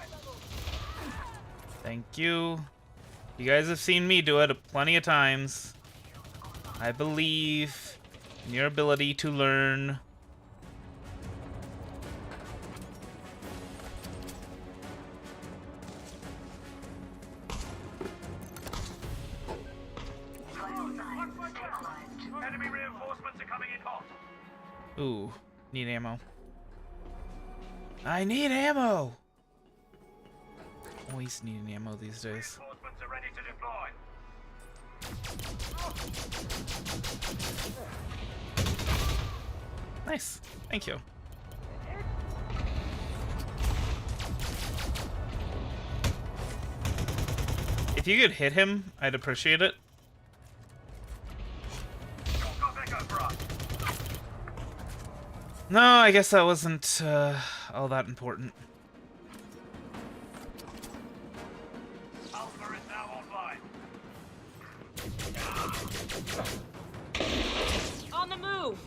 Thank you. You guys have seen me do it plenty of times. I believe in your ability to learn. Enemy reinforcements are coming in hot. Ooh, need ammo. I need ammo! Always needing ammo these days. Reinforcements are ready to deploy. Nice. Thank you. If you could hit him, I'd appreciate it. Short got echo for us. No, I guess that wasn't all that important. Alpha is now online. On the move!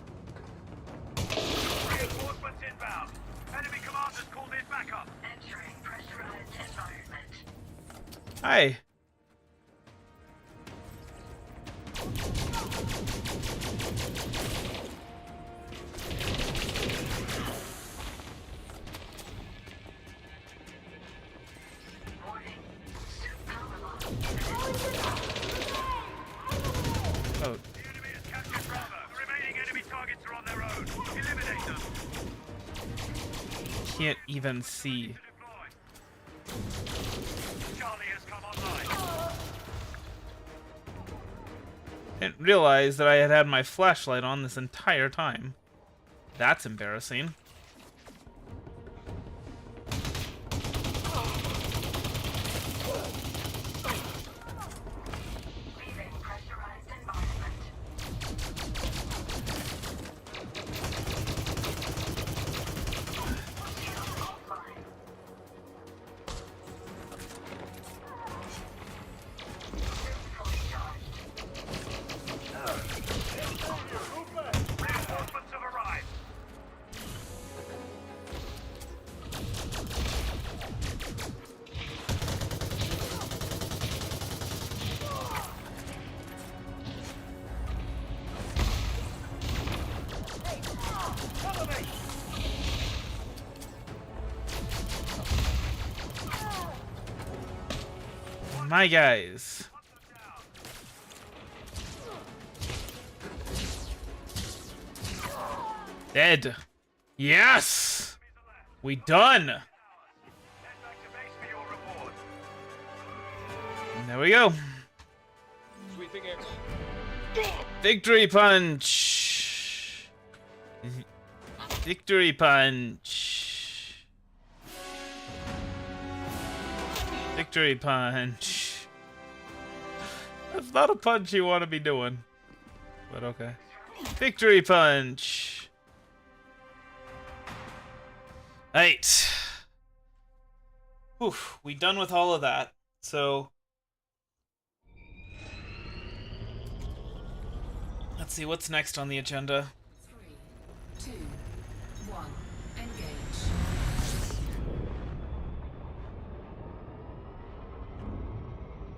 Reinforcements inbound. Enemy commanders called in backup. Entering pressurized environment. Hi. Warning. Suit power loss. Oh, The enemy has captured Bravo. The remaining enemy targets are on their own. Eliminate them. can't even see. Deploy. Charlie has come online. Didn't realize that I had had my flashlight on this entire time. That's embarrassing. Leaving pressurized environment. Shield offline. Fully charged. Reinforcements have arrived. My guys. Dead. Yes! We done! Head back to base for your reward. And there we go. Sweeping air. Victory punch! Victory punch! Victory punch. That's not a punch you want to be doing. But okay. Victory punch! Right. Whew, we done with all of that. So let's see what's next on the agenda. 3, 2, 1, engage.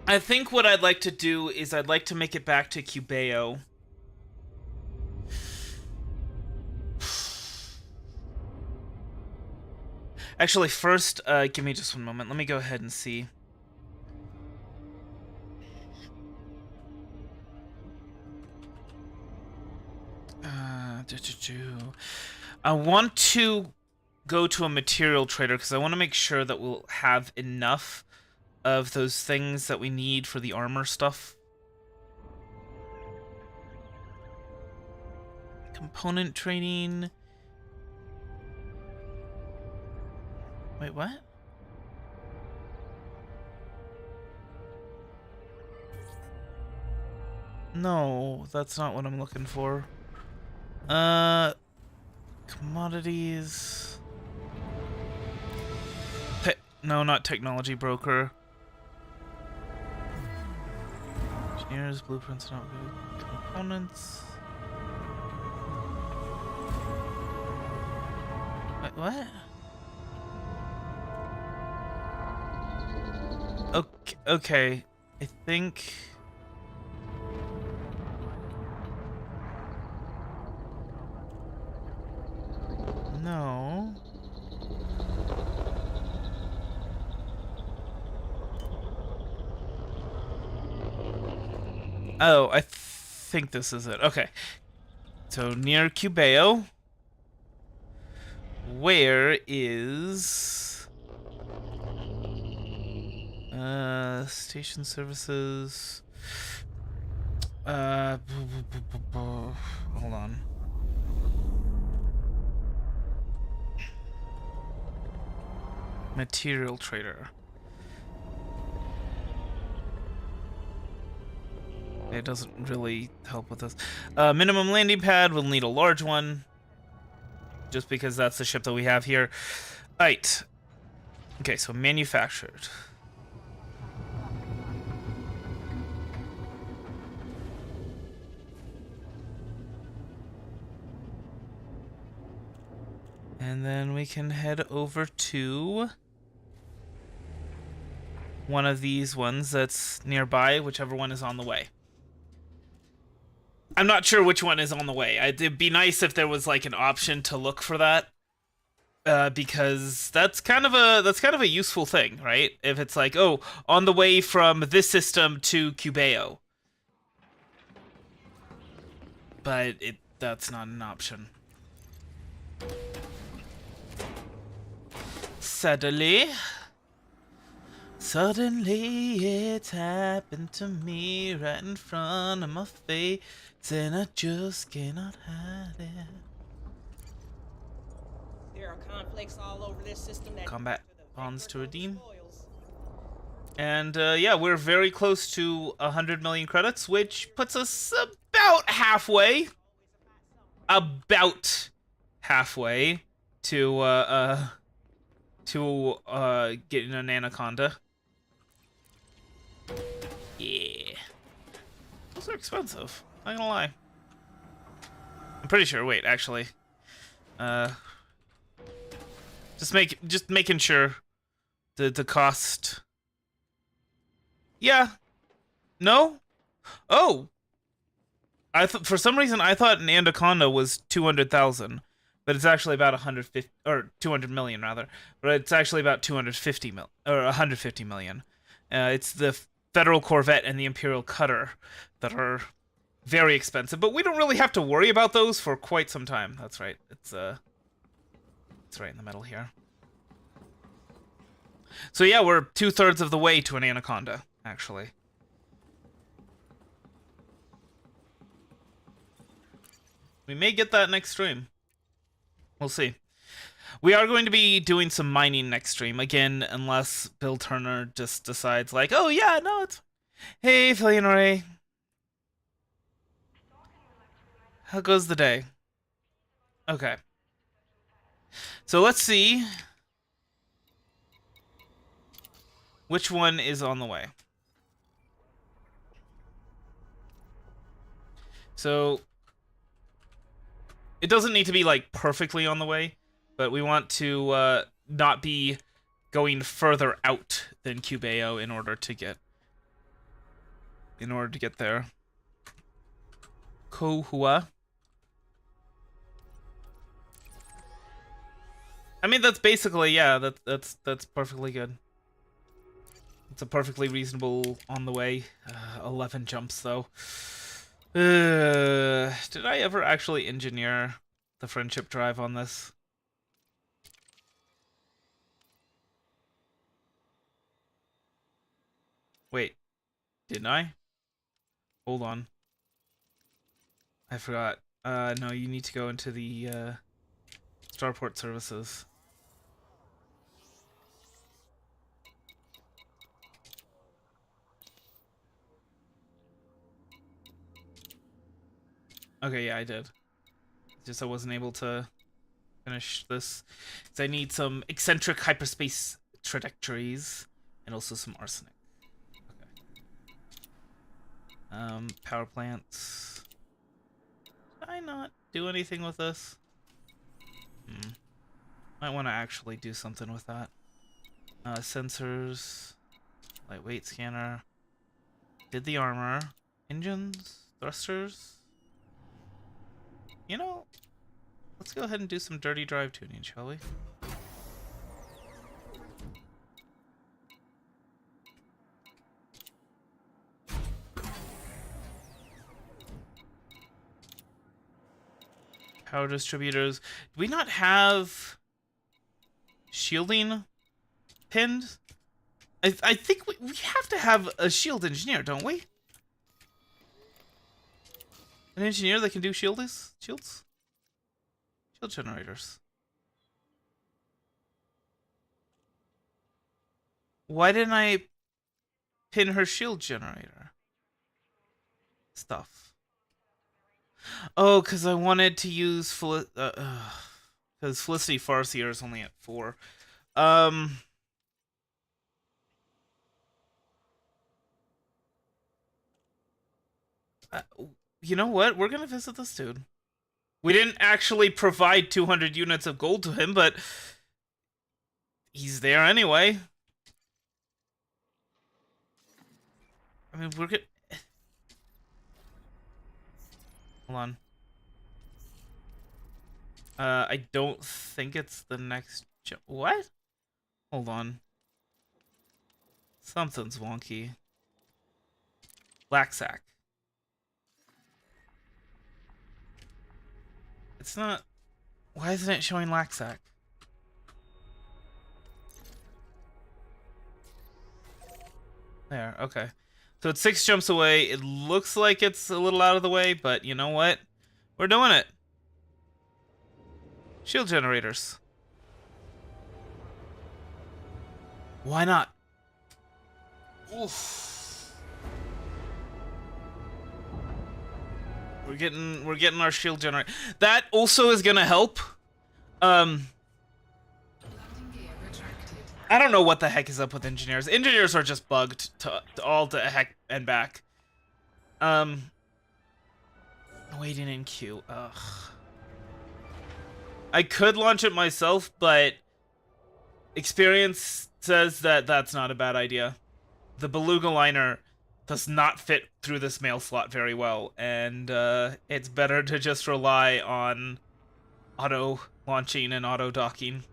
I think what I'd like to do is I'd like to make it back to Cubeo. Actually, first, give me just one moment. Let me go ahead and see. I want to go to a material trader because I want to make sure that we'll have enough of those things that we need for the armor stuff. Component trading. Wait, what? No, that's not what I'm looking for. Commodities. No, not technology broker. Engineers, blueprints, not good. Components. Wait, what? Okay, I think... No. Oh, I think this is it. Okay. So near Cubeo. Where is... station services... hold on. Material trader. It doesn't really help with this. Minimum landing pad, we'll need a large one. Just because that's the ship that we have here. Alright. Okay, so manufactured. And then we can head over to one of these ones that's nearby, whichever one is on the way. I'm not sure which one is on the way. It'd be nice if there was like an option to look for that, because that's kind of a useful thing, right? If it's like, oh, on the way from this system to Cubeo, but that's not an option. Suddenly, it's happened to me right in front of my face, and I just cannot hide it. There are conflicts all over this system that Combat bonds to redeem. spoils. And yeah, we're very close to 100 million credits, which puts us about halfway. To getting an anaconda. Yeah. Those are expensive. Not gonna lie. I'm pretty sure. Wait, actually. Just making sure the cost. Yeah. No? Oh. For some reason I thought an anaconda was 200,000. But it's actually about 150 or 200 million rather. But it's actually about 250 mil or 150 million. It's the Federal Corvette and the Imperial Cutter that are very expensive, but we don't really have to worry about those for quite some time. That's right. It's right in the middle here. So yeah, we're 2/3 of the way to an anaconda, actually. We may get that next stream. We'll see. We are going to be doing some mining next stream, again, unless Bill Turner just decides, like, oh yeah, no, it's... Hey, Fillion Ray. How goes the day? Okay. So let's see which one is on the way. So it doesn't need to be like perfectly on the way, but we want to not be going further out than Cubeo in order to get there. Kohua. I mean, that's basically, yeah, that's perfectly good. It's a perfectly reasonable on the way. 11 jumps though. Did I ever actually engineer the friendship drive on this? Wait, didn't I? Hold on. I forgot. No, you need to go into the starport services. Okay, yeah, I did. Just I wasn't able to finish this. So I need some eccentric hyperspace trajectories and also some arsenic. Okay. Power plants. Did I not do anything with this? Might want to actually do something with that. Sensors. Lightweight scanner. Did the armor. Engines. Thrusters. You know, let's go ahead and do some dirty drive tuning, shall we? Power distributors. Do we not have shielding pinned? I think we have to have a shield engineer, don't we? An engineer that can do shields? Shield generators. Why didn't I pin her shield generator stuff? Oh, because I wanted to use because Felicity Farseer is only at 4. You know what? We're gonna visit this dude. We didn't actually provide 200 units of gold to him, but he's there anyway. I mean, we're good. Hold on. I don't think it's the next jump. What? Hold on. Something's wonky. Blacksack. It's not... Why isn't it showing Laxac? There, okay. So it's 6 jumps away. It looks like it's a little out of the way, but you know what? We're doing it. Shield generators. Why not? Oof. We're getting our shield generator. That also is gonna help. I don't know what the heck is up with engineers. Engineers are just bugged to all the heck and back. Waiting in queue. Ugh. I could launch it myself, but experience says that that's not a bad idea. The Beluga liner does not fit through this mail slot very well, and it's better to just rely on auto launching and auto docking.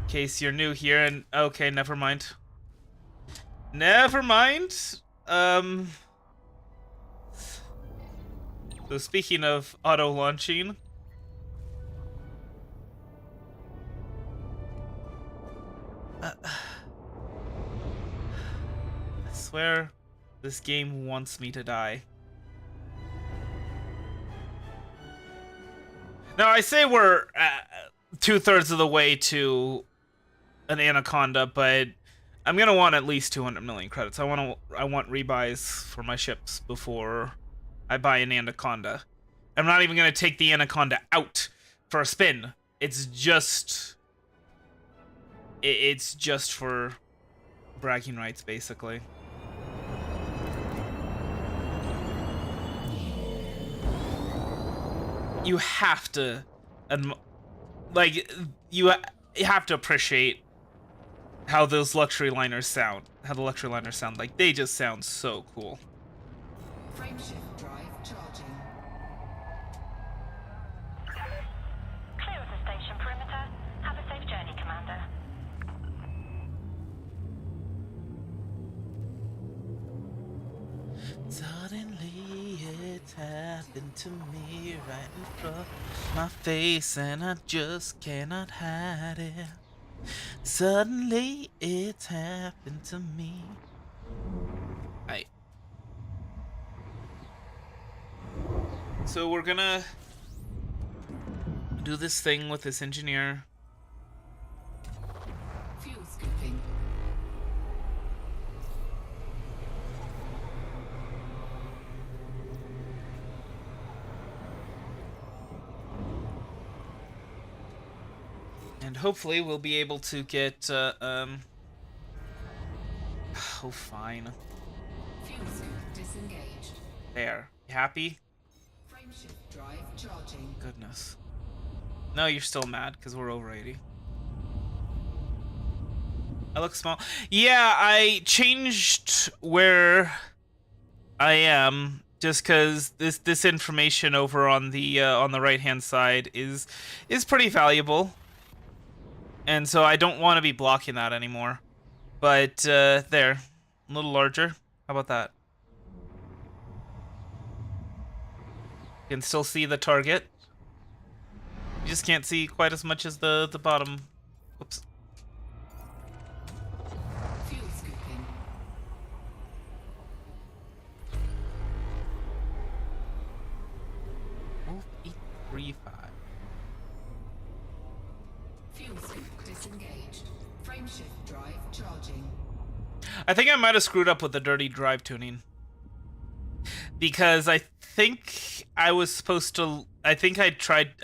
In case you're new here and okay, never mind. Never mind. So speaking of auto launching, I swear this game wants me to die. Now I say we're 2/3 of the way to an Anaconda, but I'm gonna want at least 200 million credits. I want rebuys for my ships before I buy an Anaconda. I'm not even gonna take the Anaconda out for a spin. It's just for bragging rights, basically. You have to, like, you have to appreciate how those luxury liners sound. How the luxury liners sound. Like, they just sound so cool. Frameshift drive charging. Clear of the station perimeter. Have a safe journey, Commander. Suddenly it happened to me right in front of my face, and I just cannot hide it. Suddenly it happened to me. So we're gonna do this thing with this engineer. Fuel scooping. And hopefully we'll be able to get, oh, fine. Fuel scoop disengaged. There. You happy? Frameshift drive charging. Goodness. No, you're still mad, because we're over 80. I look small. Yeah, I changed where I am, just because this information over on the right-hand side is pretty valuable. And so I don't want to be blocking that anymore. But, there. A little larger. How about that? You can still see the target. You just can't see quite as much as the bottom. Whoops. Fuel scooping. Move 835. Fuel scoop disengaged. Frameshift drive charging. I think I might have screwed up with the dirty drive tuning. Because I think I was supposed to... I think I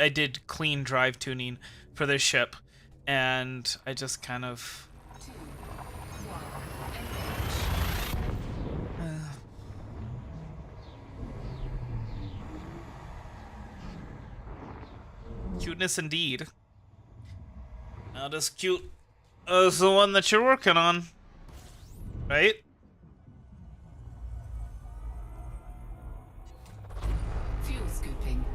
did clean drive tuning for this ship. And I just kind of... 2, 1, engage. Cuteness indeed. Not as cute as the one that you're working on. Right? Fuel scooping.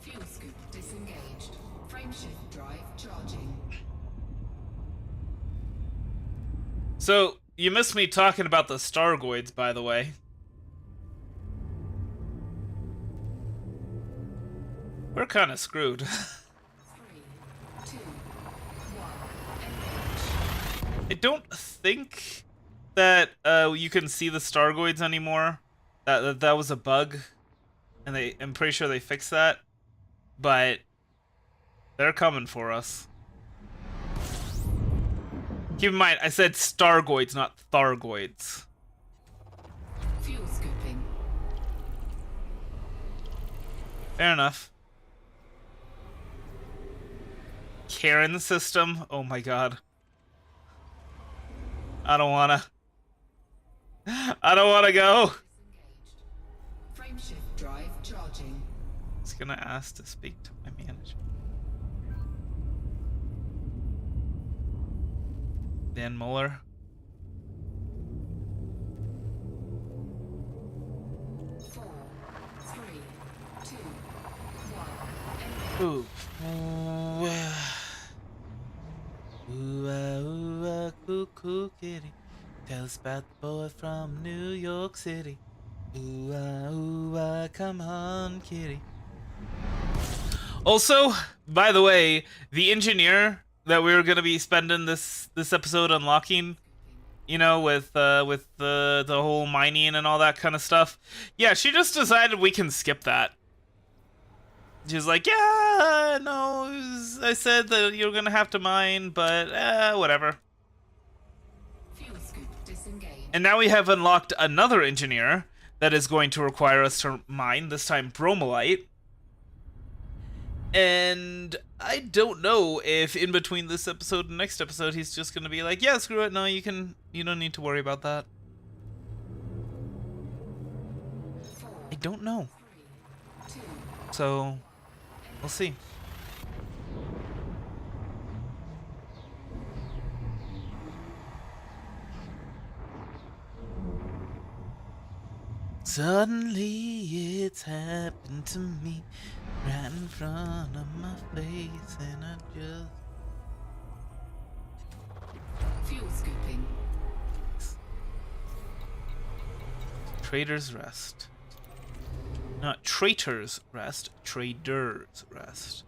Fuel scoop disengaged. Frameshift drive charging. So, you missed me talking about the Stargoids, by the way. We're kind of screwed. 3, 2, 1, engage. I don't think that you can see the Stargoids anymore. That was a bug, and I'm pretty sure they fixed that. But they're coming for us. Keep in mind, I said Stargoids, not Thargoids. Fuel scooping. Fair enough. Karen system? Oh my god. I don't wanna. I don't wanna go. Disengaged. Frameshift drive charging. It's gonna ask to speak to my manager. Dan Muller. Ooh. Ooh, ooh, cuckoo kitty. Tell us about the boy from New York City. Ooh, come on, kitty. Also, by the way, the engineer that we were gonna be spending this episode unlocking, you know, with the whole mining and all that kind of stuff. Yeah, she just decided we can skip that. She's like, yeah, no, I said that you're gonna have to mine, but whatever. Fuel scoop disengaged. And now we have unlocked another engineer that is going to require us to mine, this time bromolite. And I don't know if in between this episode and next episode he's just gonna be like, yeah, screw it, no, you don't need to worry about that. 4, I don't know. 3, 2. So we'll see. Suddenly it's happened to me right in front of my face, and I just Fuel scooping. Trader's Rest. Not Traitor's Rest, Trader's Rest.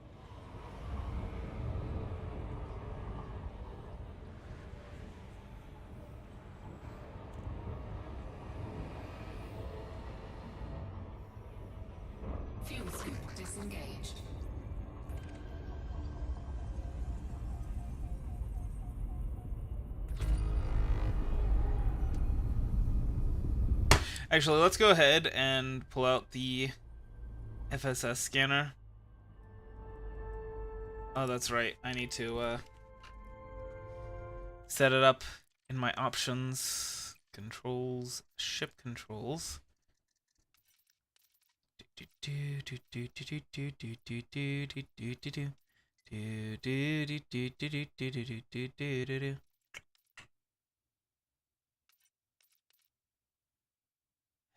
Fuel scoop disengaged. Actually, let's go ahead and pull out the FSS scanner. Oh, that's right. I need to set it up in my options, controls, ship controls.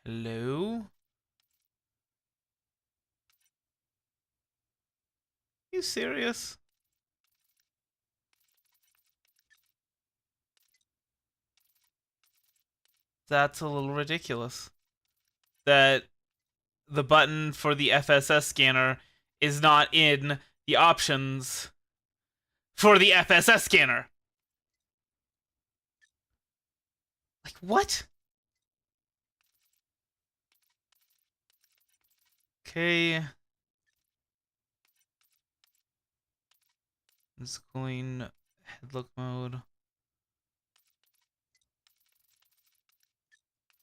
Hello? You serious? That's a little ridiculous. That the button for the FSS scanner is not in the options for the FSS scanner. Like, what? Okay. It's going headlock mode.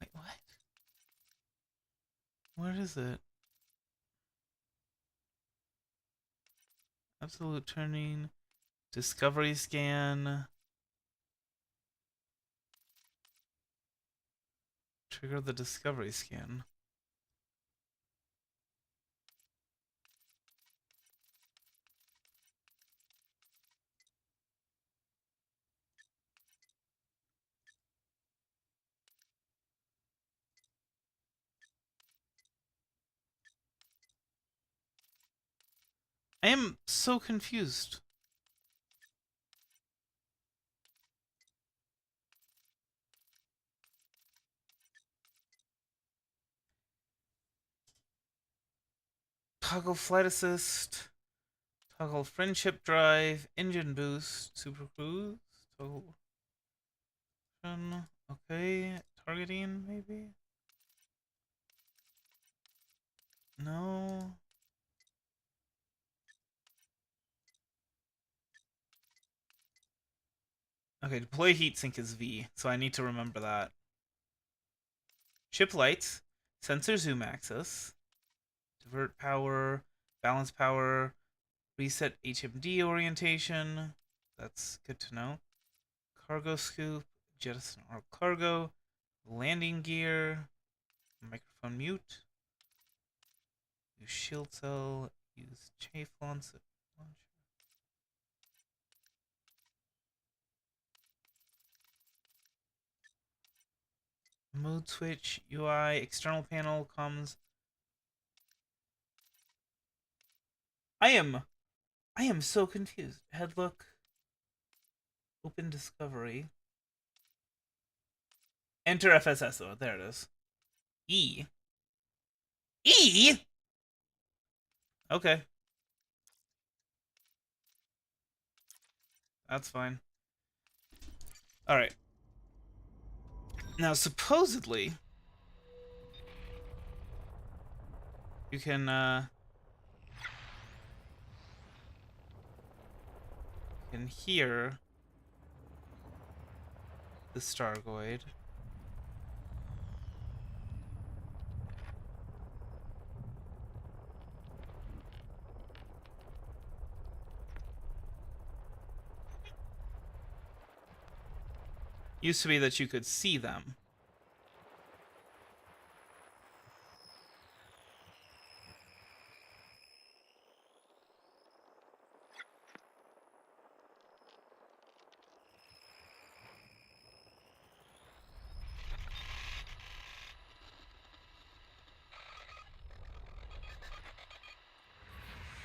Wait, what? Where is it? Absolute turning. Discovery scan. Trigger the discovery scan. I am so confused. Toggle flight assist. Toggle friendship drive. Engine boost. Super cruise. Toggle. Okay. Targeting, maybe? No. Okay, deploy heatsink is V, so I need to remember that. Ship lights. Sensor zoom axis. Divert power. Balance power. Reset HMD orientation. That's good to know. Cargo scoop. Jettison all cargo. Landing gear. Microphone mute. Use shield cell. Use chafe launcher. Mode switch. UI. External panel. Comms. I am so confused. Head look. Open discovery. Enter FSSO. There it is. E. E? Okay. That's fine. Alright. Now, supposedly, you can hear the Stargoid. Used to be that you could see them.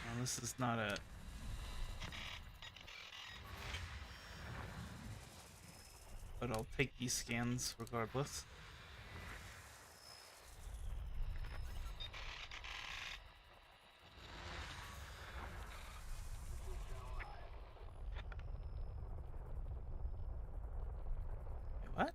Well, this is not it. But I'll take these scans regardless. Wait, what?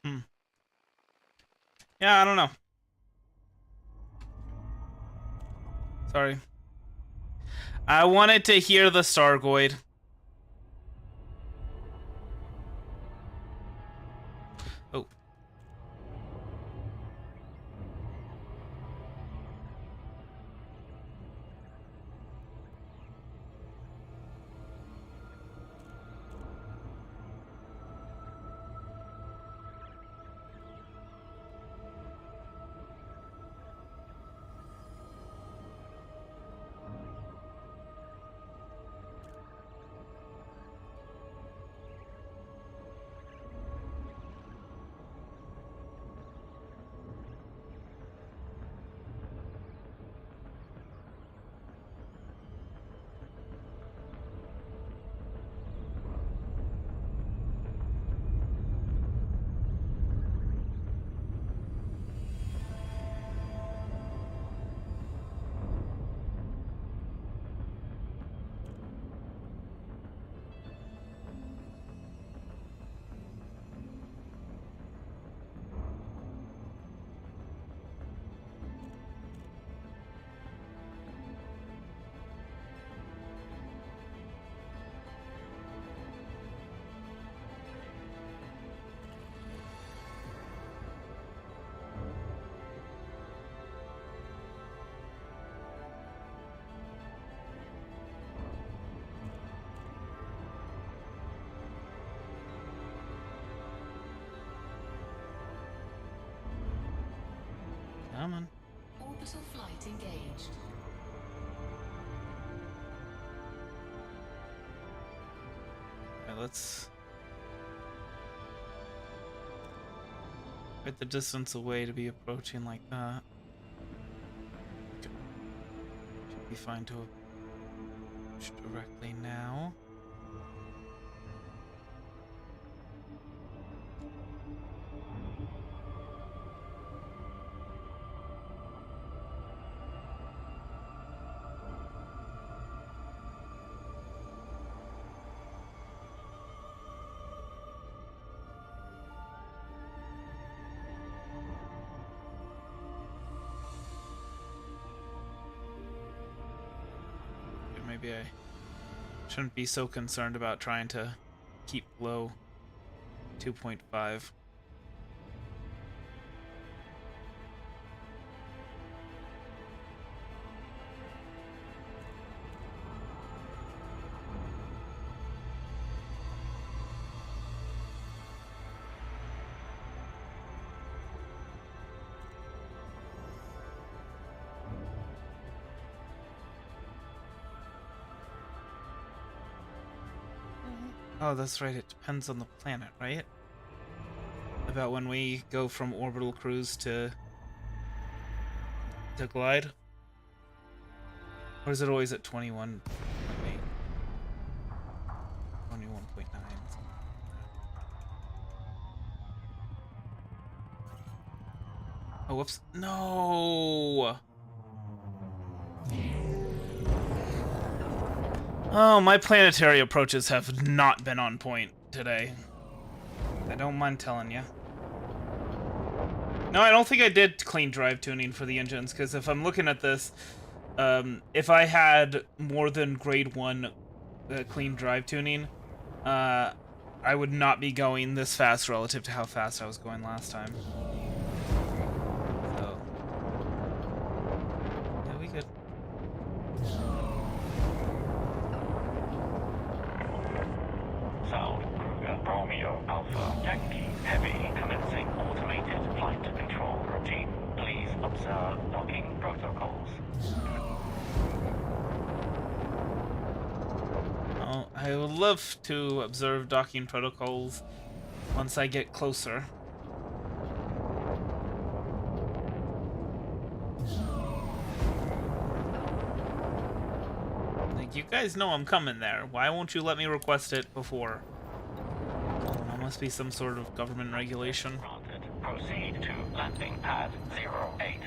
Hmm. Yeah, I don't know. Sorry. I wanted to hear the Stargoid. Oh. Come on. Orbital flight engaged. Okay, let's get the distance away to be approaching like that. Should be fine to approach directly now. Maybe I shouldn't be so concerned about trying to keep below 2.5. Oh, that's right. It depends on the planet, right? About when we go from orbital cruise to glide? Or is it always at 21.8? 21.9? Oh, whoops. No! Oh, my planetary approaches have not been on point today. I don't mind telling you. No, I don't think I did clean drive tuning for the engines, because if I'm looking at this, if I had more than grade 1 clean drive tuning, I would not be going this fast relative to how fast I was going last time. So, yeah, we good. South Kruger Romeo Alpha Yankee Heavy commencing automated flight control routine. Please observe docking protocols. Oh, I would love to observe docking protocols once I get closer. Like, you guys know I'm coming there. Why won't you let me request it before? That must be some sort of government regulation. Granted. Proceed to landing pad 08.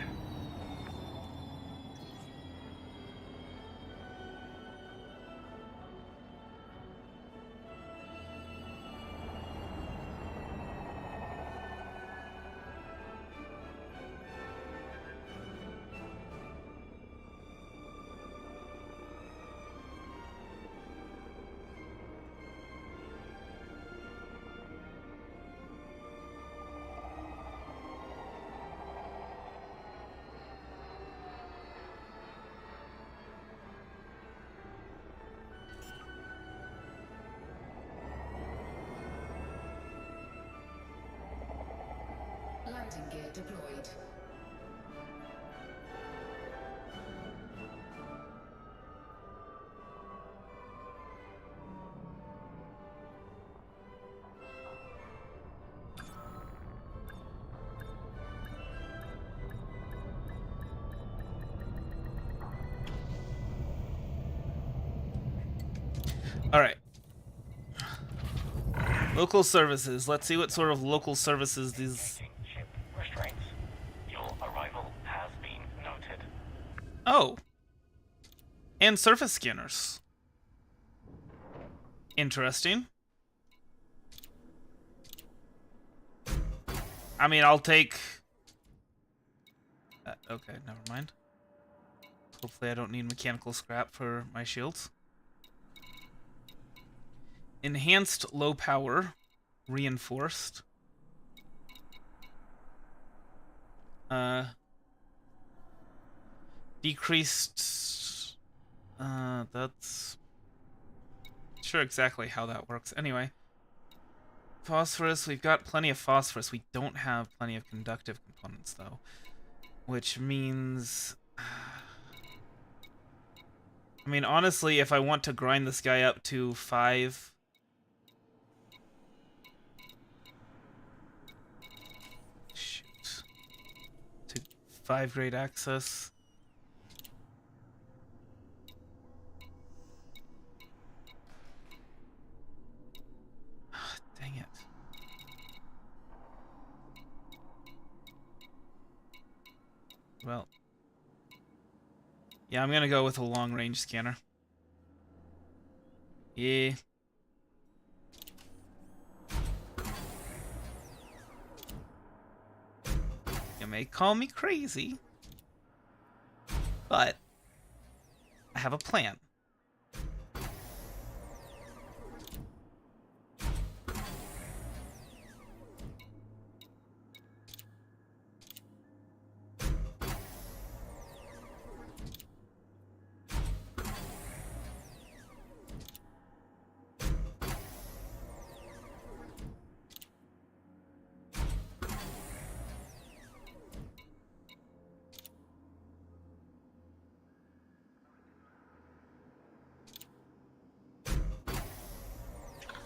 Landing gear deployed. All right. Local services. Let's see what sort of local services these... Ship restraints. Your arrival has been noted. Oh. And surface scanners. Interesting. I mean, I'll take... okay, never mind. Hopefully I don't need mechanical scrap for my shields. Enhanced low power. Reinforced. Decreased... that's... Sure exactly how that works. Anyway. Phosphorus. We've got plenty of phosphorus. We don't have plenty of conductive components, though. which means... I mean, honestly, if I want to grind this guy up to 5... Shoot. To 5 grade access... Dang it. Well... Yeah, I'm gonna go with a long-range scanner. Yeah. You may call me crazy, but I have a plan.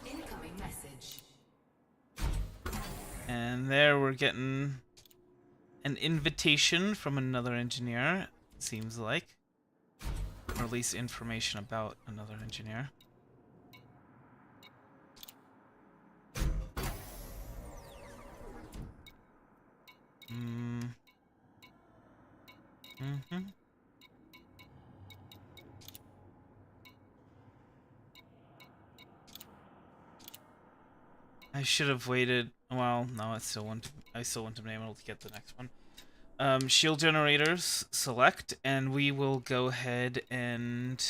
Incoming message. And there we're getting an invitation from another engineer, it seems like. Or at least information about another engineer. I should have waited. Well, no, I still wouldn't have been able to get the next one. Shield generators, select, and we will go ahead and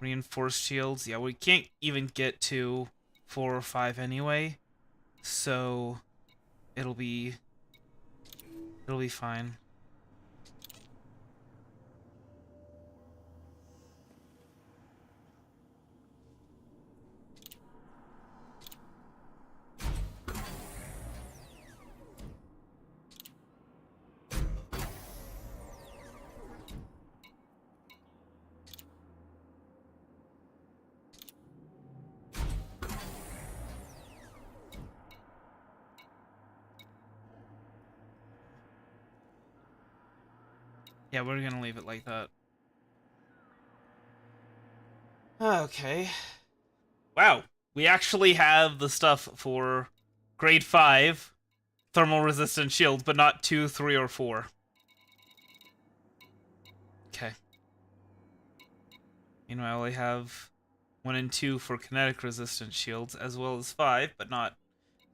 reinforce shields. Yeah, we can't even get to 4 or 5 anyway, so it'll be fine. Yeah, we're gonna leave it like that. Okay. Wow, we actually have the stuff for grade 5 thermal resistant shields, but not 2, 3, or 4. Okay. Meanwhile, we have 1 and 2 for kinetic resistant shields, as well as 5, but not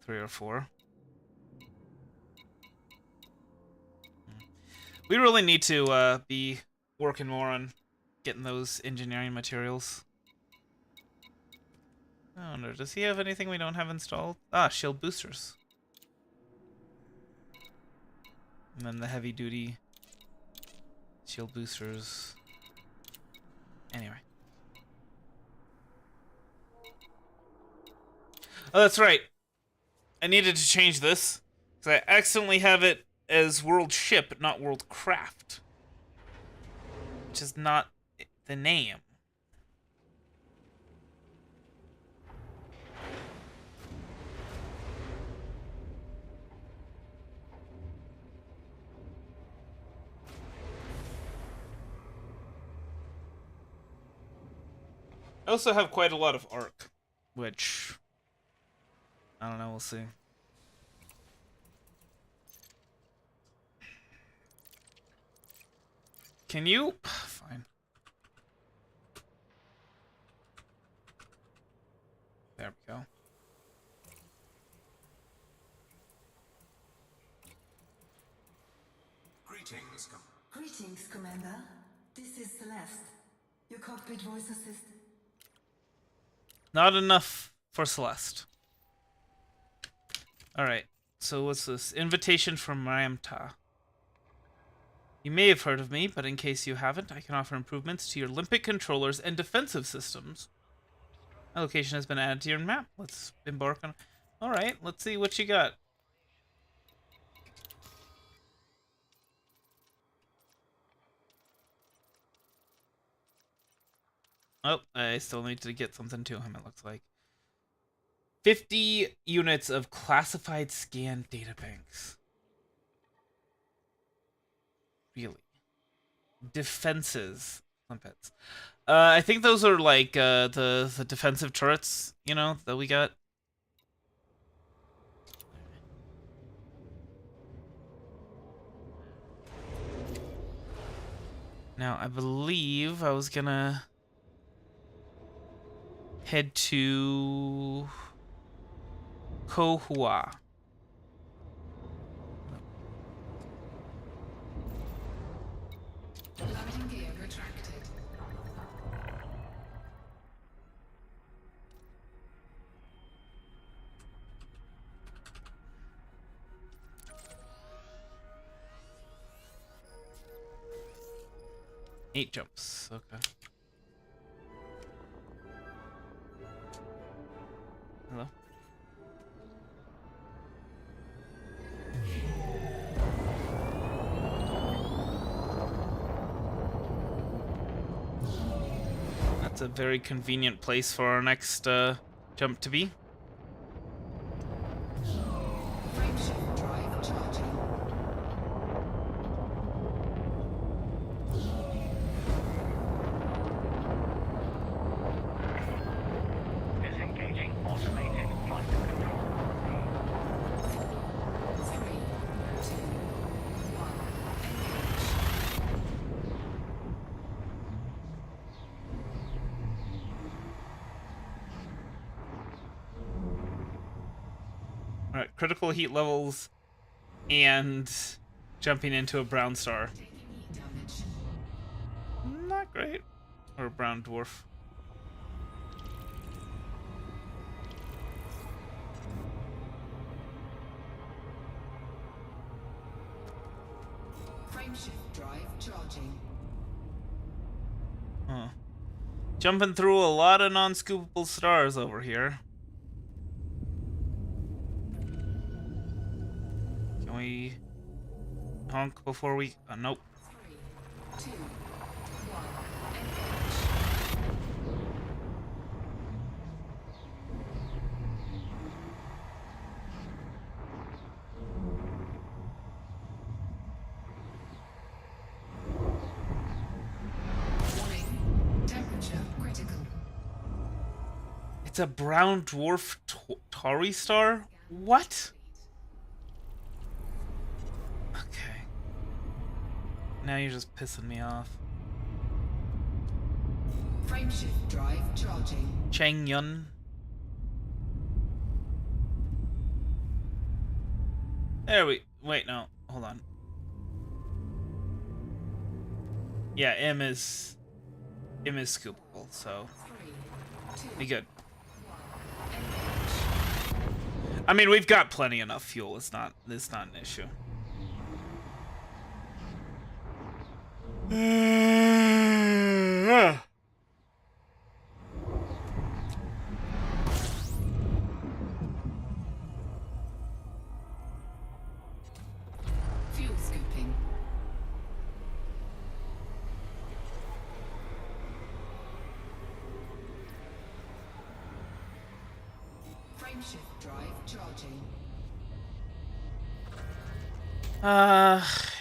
3 or 4. We really need to be working more on getting those engineering materials. I wonder, does he have anything we don't have installed? Ah, shield boosters. And then the heavy duty shield boosters. Anyway. Oh, that's right. I needed to change this, because I accidentally have it as world ship, not world craft. Which is not the name. I also have quite a lot of arc, which... I don't know, we'll see. Can you? Fine. There we go. Greetings, Commander. This is Celeste. Your cockpit voice assist. Not enough for Celeste. Alright, so what's this? Invitation from Ramta. You may have heard of me, but in case you haven't, I can offer improvements to your limbic controllers and defensive systems. My location has been added to your map. Let's embark on... Alright, let's see what you got. Oh, I still need to get something to him, it looks like. 50 units of classified scan databanks. Really? Defenses. Limpets. I think those are like the defensive turrets, you know, that we got. Now, I believe I was gonna head to Kohua. Landing gear retracted. Eight jumps. Okay. Hello? That's a very convenient place for our next jump to be. Frameshift drive charging. Disengaging automated flight control. 3, 2, 1. Alright, critical heat levels and jumping into a brown star. Taking heat damage. Not great. Or a brown dwarf. Frameshift drive charging. Huh. Jumping through a lot of non-scoopable stars over here. Can we honk before we... nope. 3, 2, 1. Warning. Temperature critical. It's a brown dwarf Tauri star? What? Okay. Now you're just pissing me off. Frameshift drive charging. Chang Yun. There we... wait, no. Hold on. Yeah, M is scoopable, so... 3, 2, be good. 1. Engage. I mean, we've got plenty enough fuel. It's not an issue. Fuel scooping. Frameshift drive charging.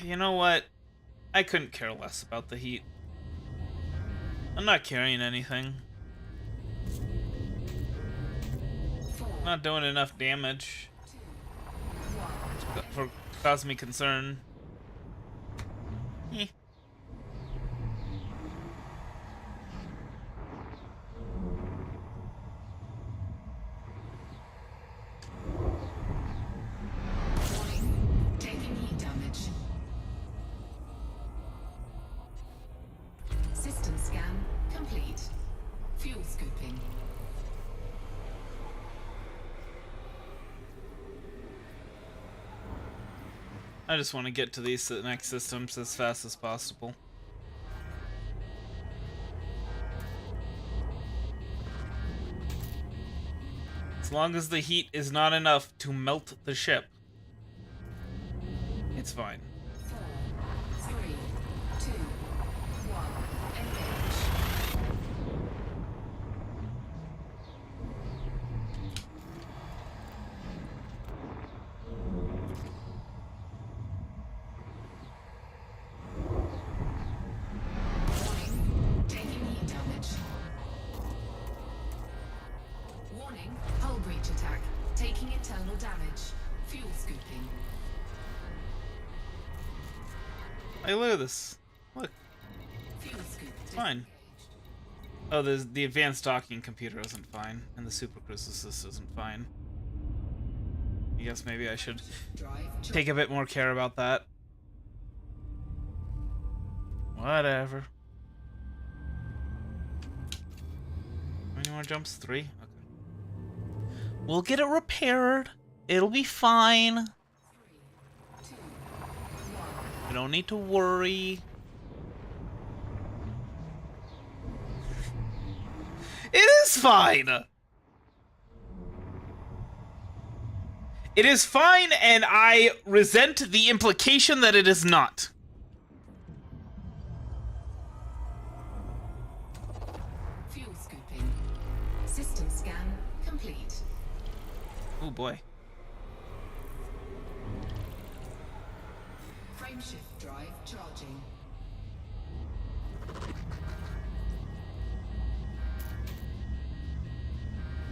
You know what? I couldn't care less about the heat. I'm not carrying anything. 4, Not doing enough damage 2, 1. for cause me concern. Eh. Warning. Taking heat damage. System scan complete. Fuel scooping. I just want to get to these next systems as fast as possible. As long as the heat is not enough to melt the ship, it's fine. 4, 3, 2, 1. Engage. Hey, look at this. Look, it's fine. Oh, the advanced docking computer isn't fine, and the super cruise assist isn't fine. I guess maybe I should take a bit more care about that. Whatever. How many more jumps? 3? Okay. We'll get it repaired. It'll be fine. We don't need to worry. It is fine! It is fine, and I resent the implication that it is not. Fuel scooping. System scan complete. Oh boy. Frameshift drive charging.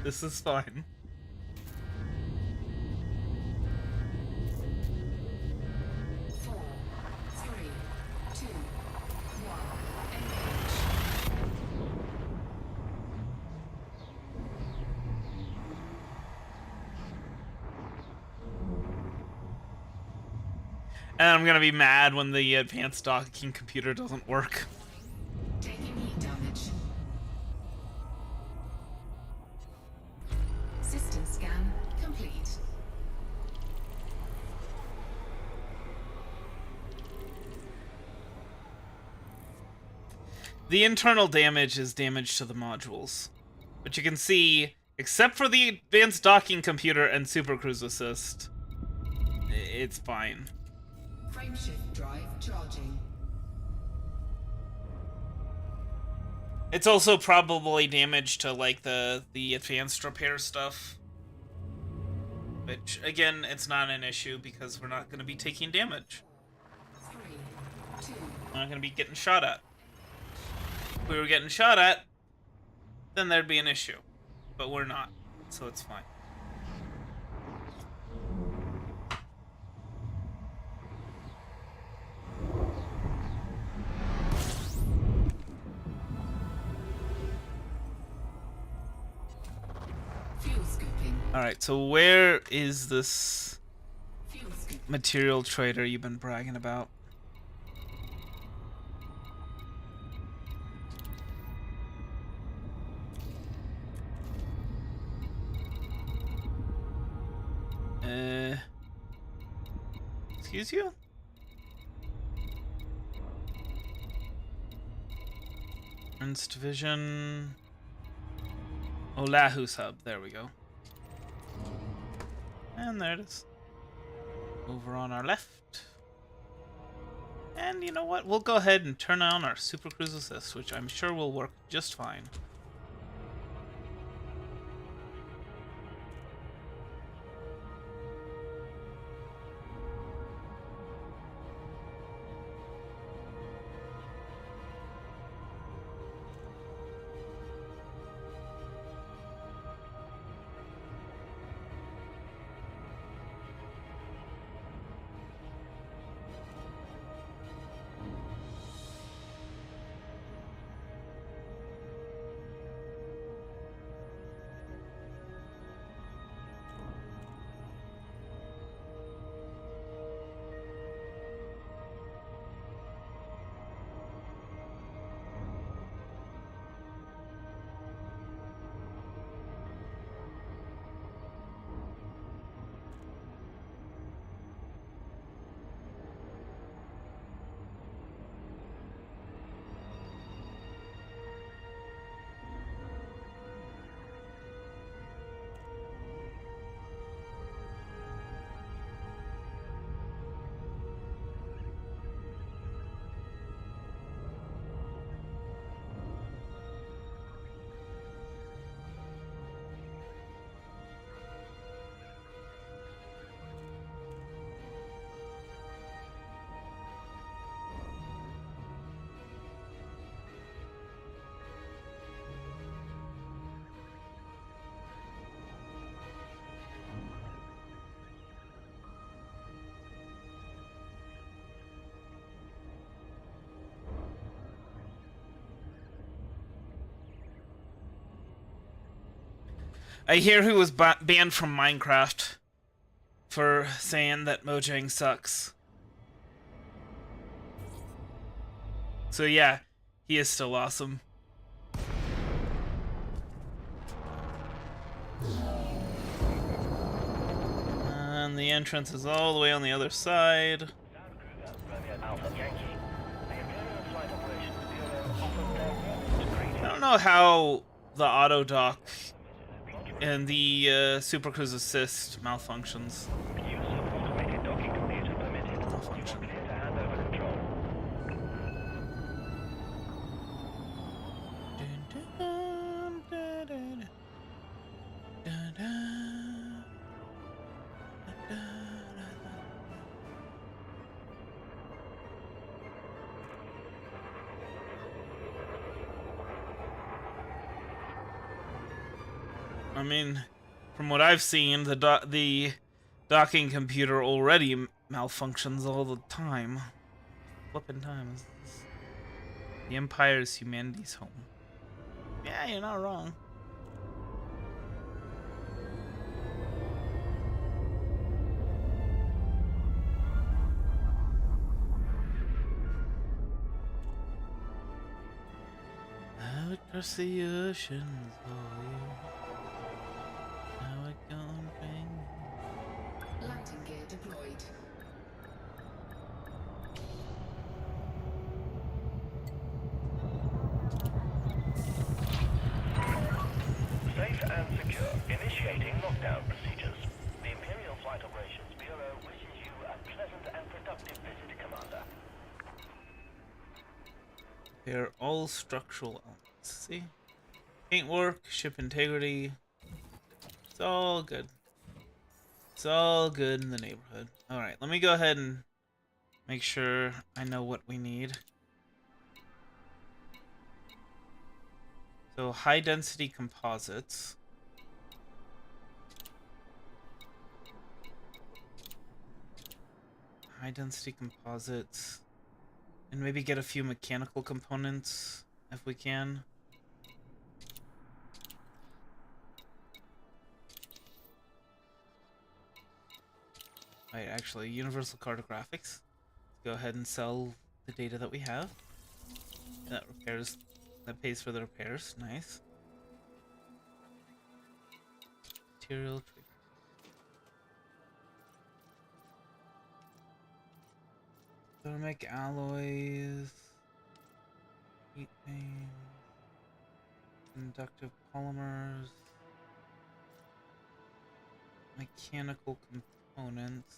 This is fine. And I'm gonna be mad when the advanced docking computer doesn't work. Taking heat damage. System scan complete. The internal damage is damage to the modules. But you can see, except for the advanced docking computer and super cruise assist, it's fine. Frameshift drive charging. It's also probably damage to like the advanced repair stuff. Which again, it's not an issue because we're not going to be taking damage. 3, 2. We're not going to be getting shot at. If we were getting shot at, then there'd be an issue. But we're not, so it's fine. Fuel scooping. Alright, so where is this Fuel scooping. material trader you've been bragging about? Excuse you? Ernst Division. Olahu sub. There we go. And there it is. Over on our left. And you know what? We'll go ahead and turn on our Super Cruise Assist, which I'm sure will work just fine. I hear he was banned from Minecraft for saying that Mojang sucks. So yeah, he is still awesome. And the entrance is all the way on the other side. I don't know how the auto dock and the Super Cruise Assist malfunctions. Malfunction. I mean, from what I've seen, the docking computer already malfunctions all the time. Flippin' time. The Empire is humanity's home. Yeah, you're not wrong. Out across the oceans for you. Now I gone bang. Landing gear deployed. Safe and secure. Initiating lockdown procedures. The Imperial Flight Operations Bureau wishes you a pleasant and productive visit, Commander. They're all structural elements. See? Paintwork, ship integrity. It's all good. It's all good in the neighborhood. Alright, let me go ahead and make sure I know what we need. So, high density composites. High density composites. And maybe get a few mechanical components if we can. Right, actually, universal cartographics. Let's go ahead and sell the data that we have. That repairs, that pays for the repairs. Nice. Material trade. Ceramic alloys. Ethane. Conductive polymers. Mechanical components.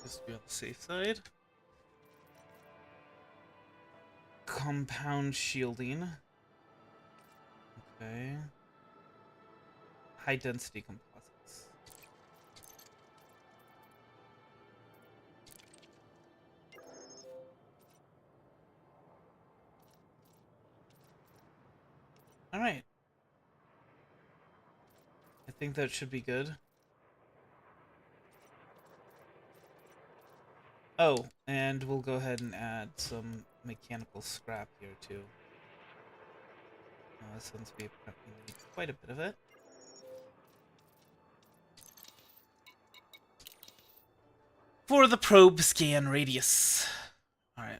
Just be on the safe side. Compound shielding. Okay. High density composites. Alright. I think that should be good. Oh, and we'll go ahead and add some mechanical scrap here too. Since we apparently need quite a bit of it. For the probe scan radius. Alright.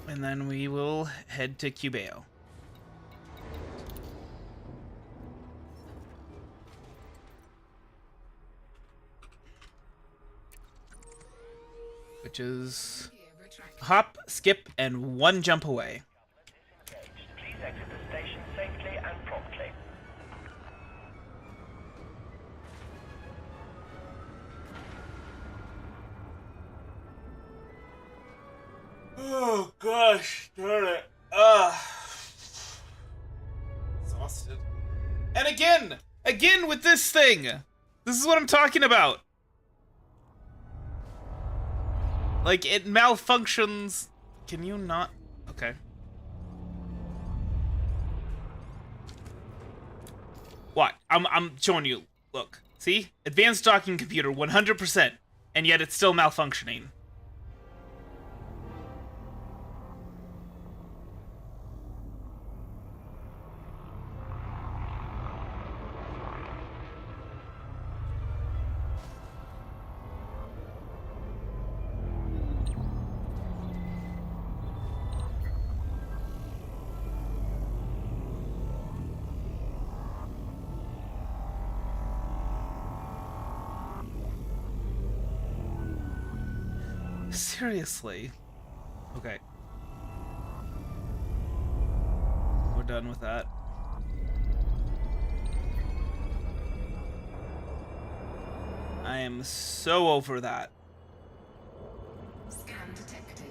And then we will head to Cubeo. Which is hop, skip, and one jump away. Please exit the station safely and promptly. Oh gosh, darn it. Exhausted. And again with this thing. This is what I'm talking about. Like, it malfunctions. Can you not? Okay. What? I'm showing you. Look. See? Advanced docking computer 100%, and yet it's still malfunctioning. Seriously? Okay. We're done with that. I am so over that. Scan detected.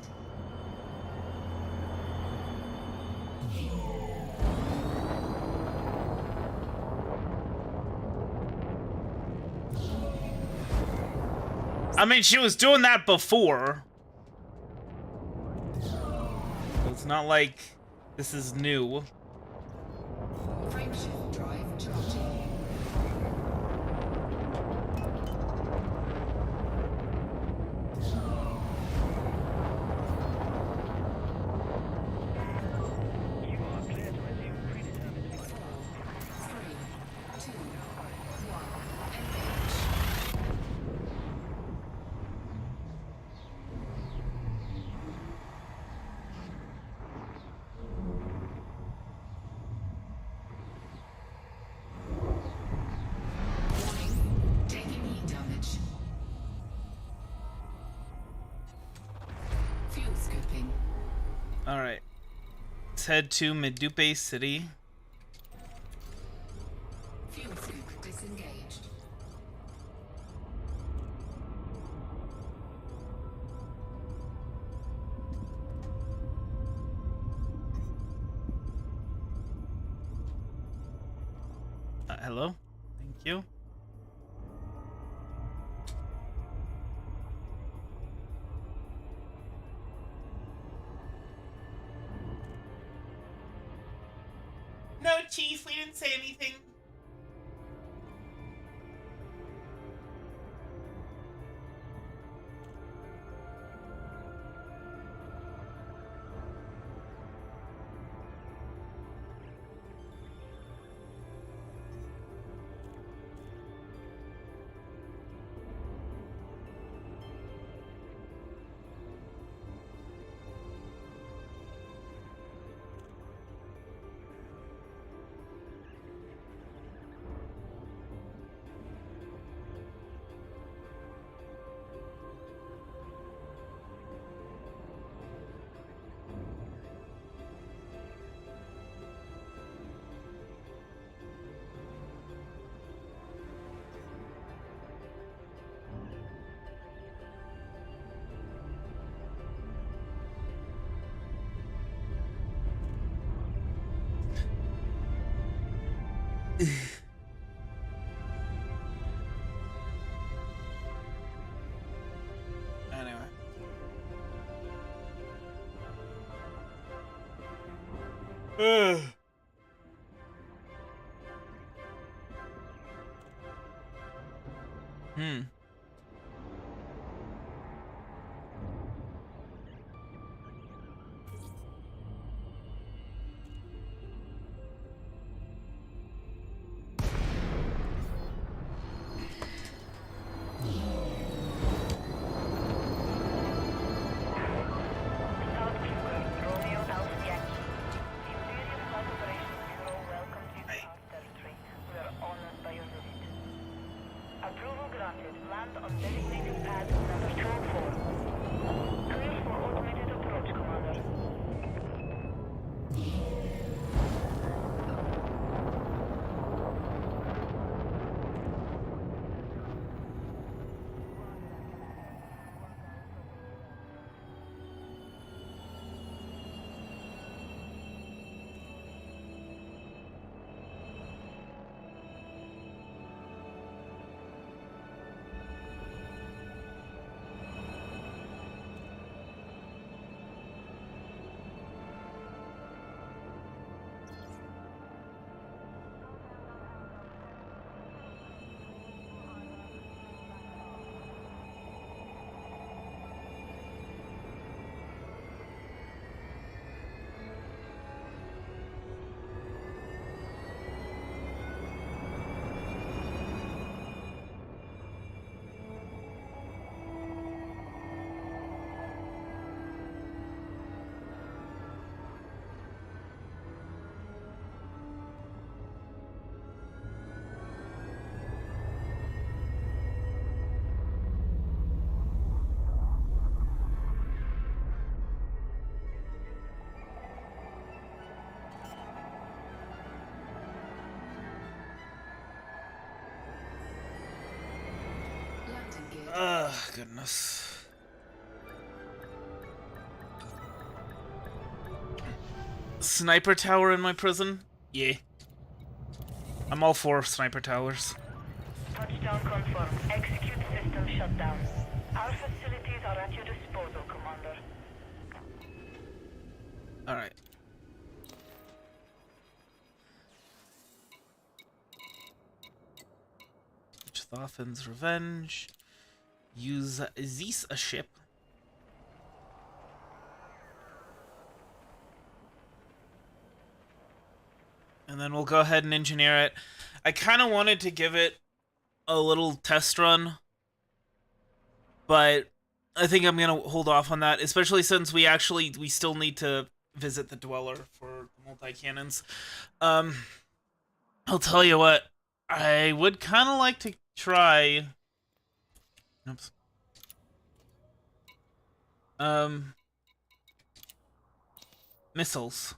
I mean, she was doing that before. So it's not like this is new. Frameshift drive charging. Taking heat damage. Fuel scooping. Alright. Let's head to Medupe City. Fuel scoop disengaged. Hello? Thank you. No, Chief, we didn't say anything. Anyway. Ugh. Hmm. Romeo Alpha Yankee. The Imperial Flight Operations Bureau welcomes you to our territory. We are honored by your visit. Approval granted. Land on designated pad number 204. Clear for automated approach, Commander. Goodness. Sniper tower in my prison? Yeah. I'm all for sniper towers. Touchdown confirmed. Execute system shutdown. Our facilities are at your disposal, Commander. Alright. Thothen's Revenge. Use this a ship. And then we'll go ahead and engineer it. I kind of wanted to give it a little test run, but I think I'm going to hold off on that, especially since we still need to visit the Dweller for multi-cannons. I'll tell you what, I would kind of like to try... Oops. Missiles.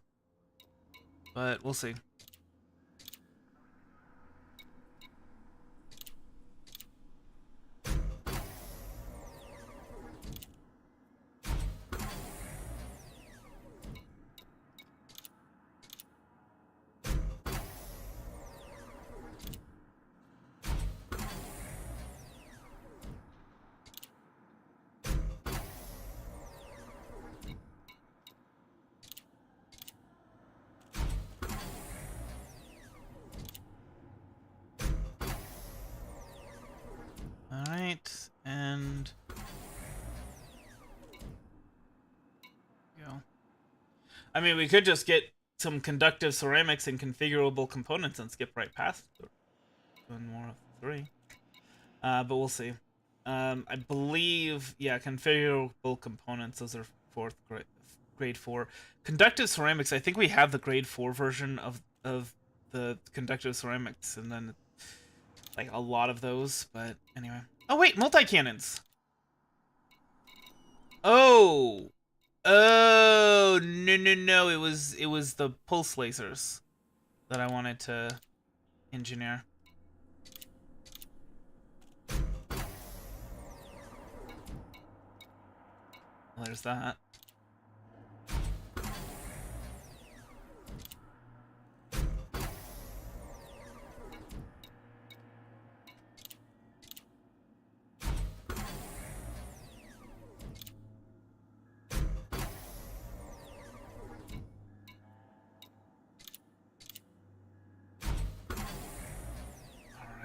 But we'll see. Alright, and... go. I mean, we could just get some conductive ceramics and configurable components and skip right past doing more of the 3. But we'll see. I believe, yeah, configurable components, those are grade 4. Conductive ceramics, I think we have the grade 4 version of the conductive ceramics, and then like a lot of those, but anyway. Oh wait, multi-cannons! Oh! Oh, no, it was the pulse lasers that I wanted to engineer. Well, there's that.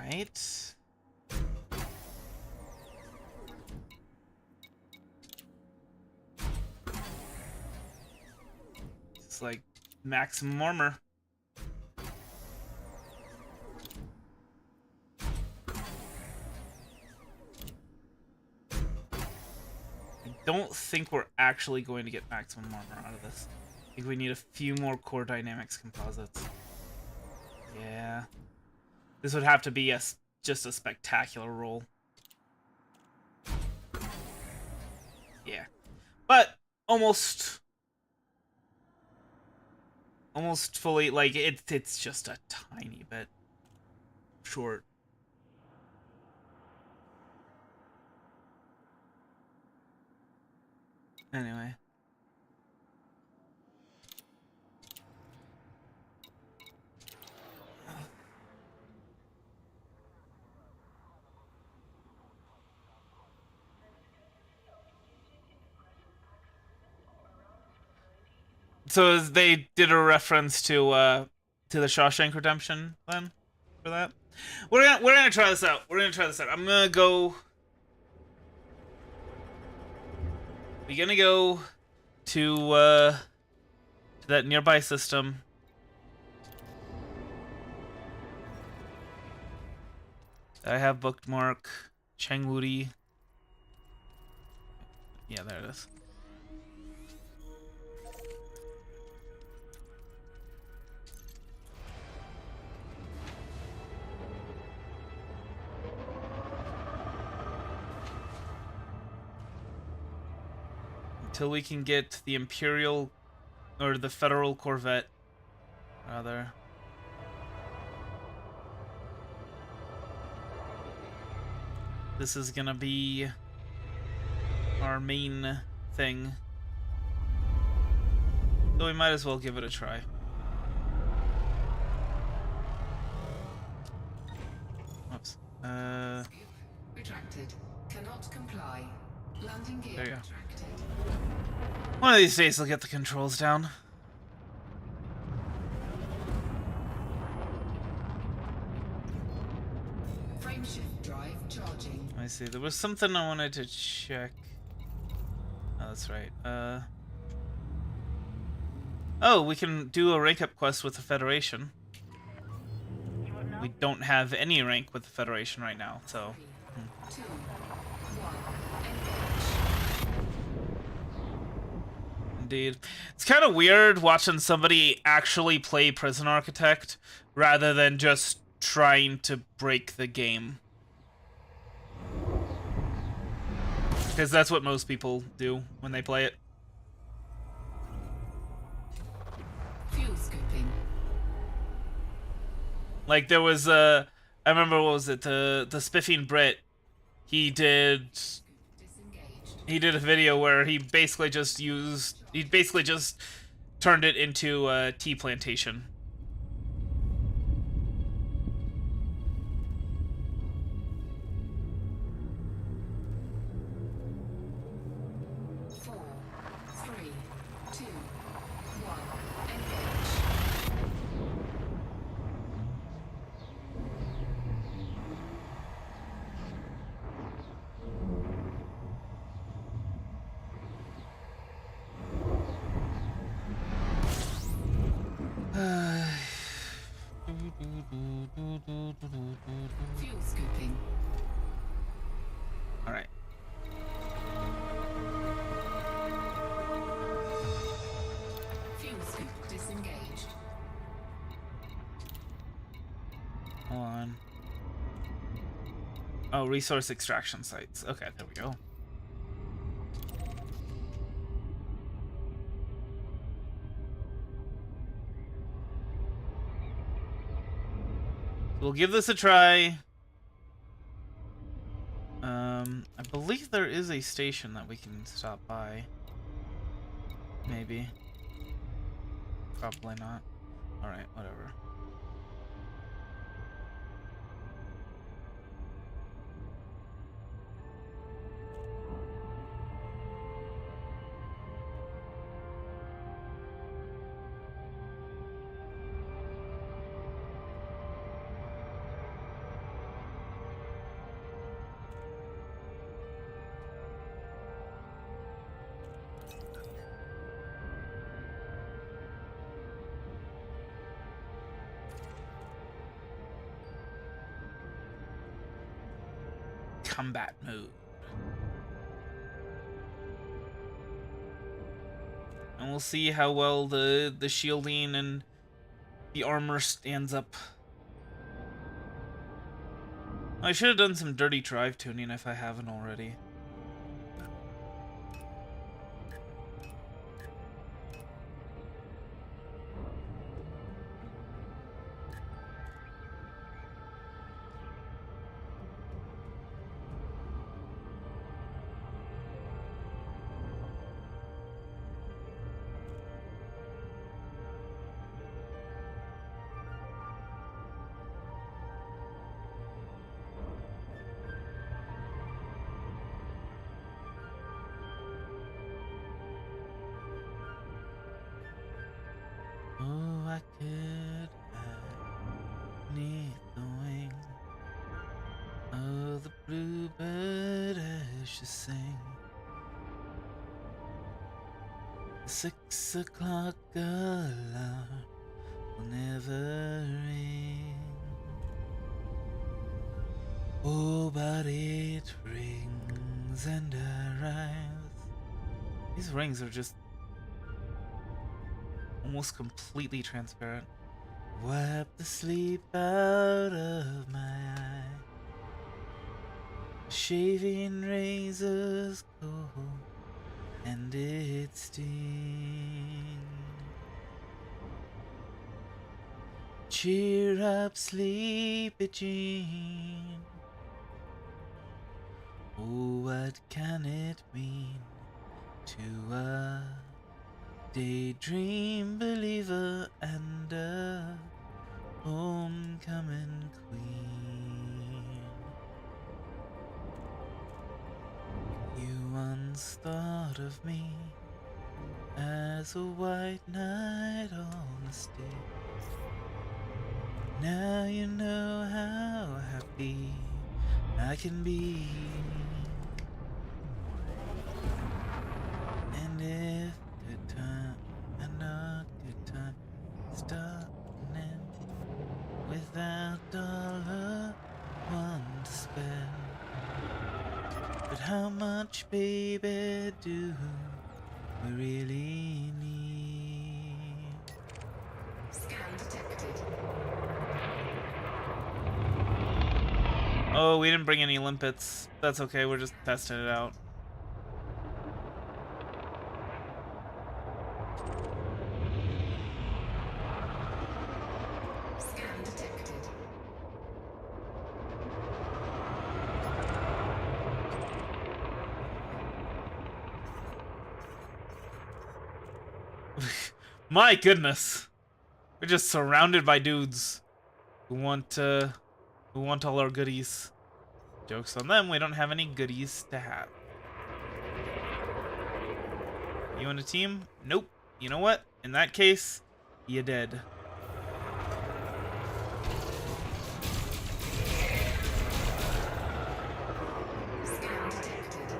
Alright. It's like maximum armor. I don't think we're actually going to get maximum armor out of this. I think we need a few more core dynamics composites. Yeah. This would have to be just a spectacular roll. Yeah. But almost fully, like, it's just a tiny bit short. Anyway. So they did a reference to the Shawshank Redemption then for that. We're gonna try this out. We're gonna go to that nearby system. I have bookmark Changwuri. Yeah, there it is. Until we can get the Imperial, or the Federal Corvette, rather. this is gonna be our main thing. So we might as well give it a try. Oops. Retracted. Cannot comply. Landing gear There you go. retracted. One of these days I'll get the controls down. Frameshift drive charging. I see. There was something I wanted to check. Oh, that's right. Oh, we can do a rank up quest with the Federation. We don't have any rank with the Federation right now, so. 2, 1, engage. Indeed. It's kind of weird watching somebody actually play Prison Architect rather than just trying to break the game. Because that's what most people do when they play it. Fuel scoping. Like there was I remember, what was it, the Spiffing Brit, he did a video where he basically just turned it into a tea plantation. Fuel scooping. All right. Fuel scoop disengaged. Hold on. Oh, resource extraction sites. Okay, there we go. We'll give this a try. I believe there is a station that we can stop by. Maybe. Probably not. Alright, whatever. Combat mode. And we'll see how well the shielding and the armor stands up. I should have done some dirty drive tuning if I haven't already. Oh, I could hide beneath the wing of the bluebird as she sing. The 6 o'clock alarm will never ring. Oh, but it rings and I rise. These rings are just almost completely transparent. Wipe the sleep out of my eye. Shaving razors cold and it stings. Cheer up, sleepy Jean. Oh, what can it mean to a daydream believer and a homecoming queen? You once thought of me as a white knight on the stage. Now you know how happy I can be. And if good time and not good time starting without $1 to spend. But how much, baby, do we really need? Scan detected. Oh, we didn't bring any limpets. That's okay, we're just testing it out. Scan detected. My goodness. We're just surrounded by dudes who want all our goodies. Joke's on them, we don't have any goodies to have. You in a team? Nope. You know what? In that case, you dead. Scan detected.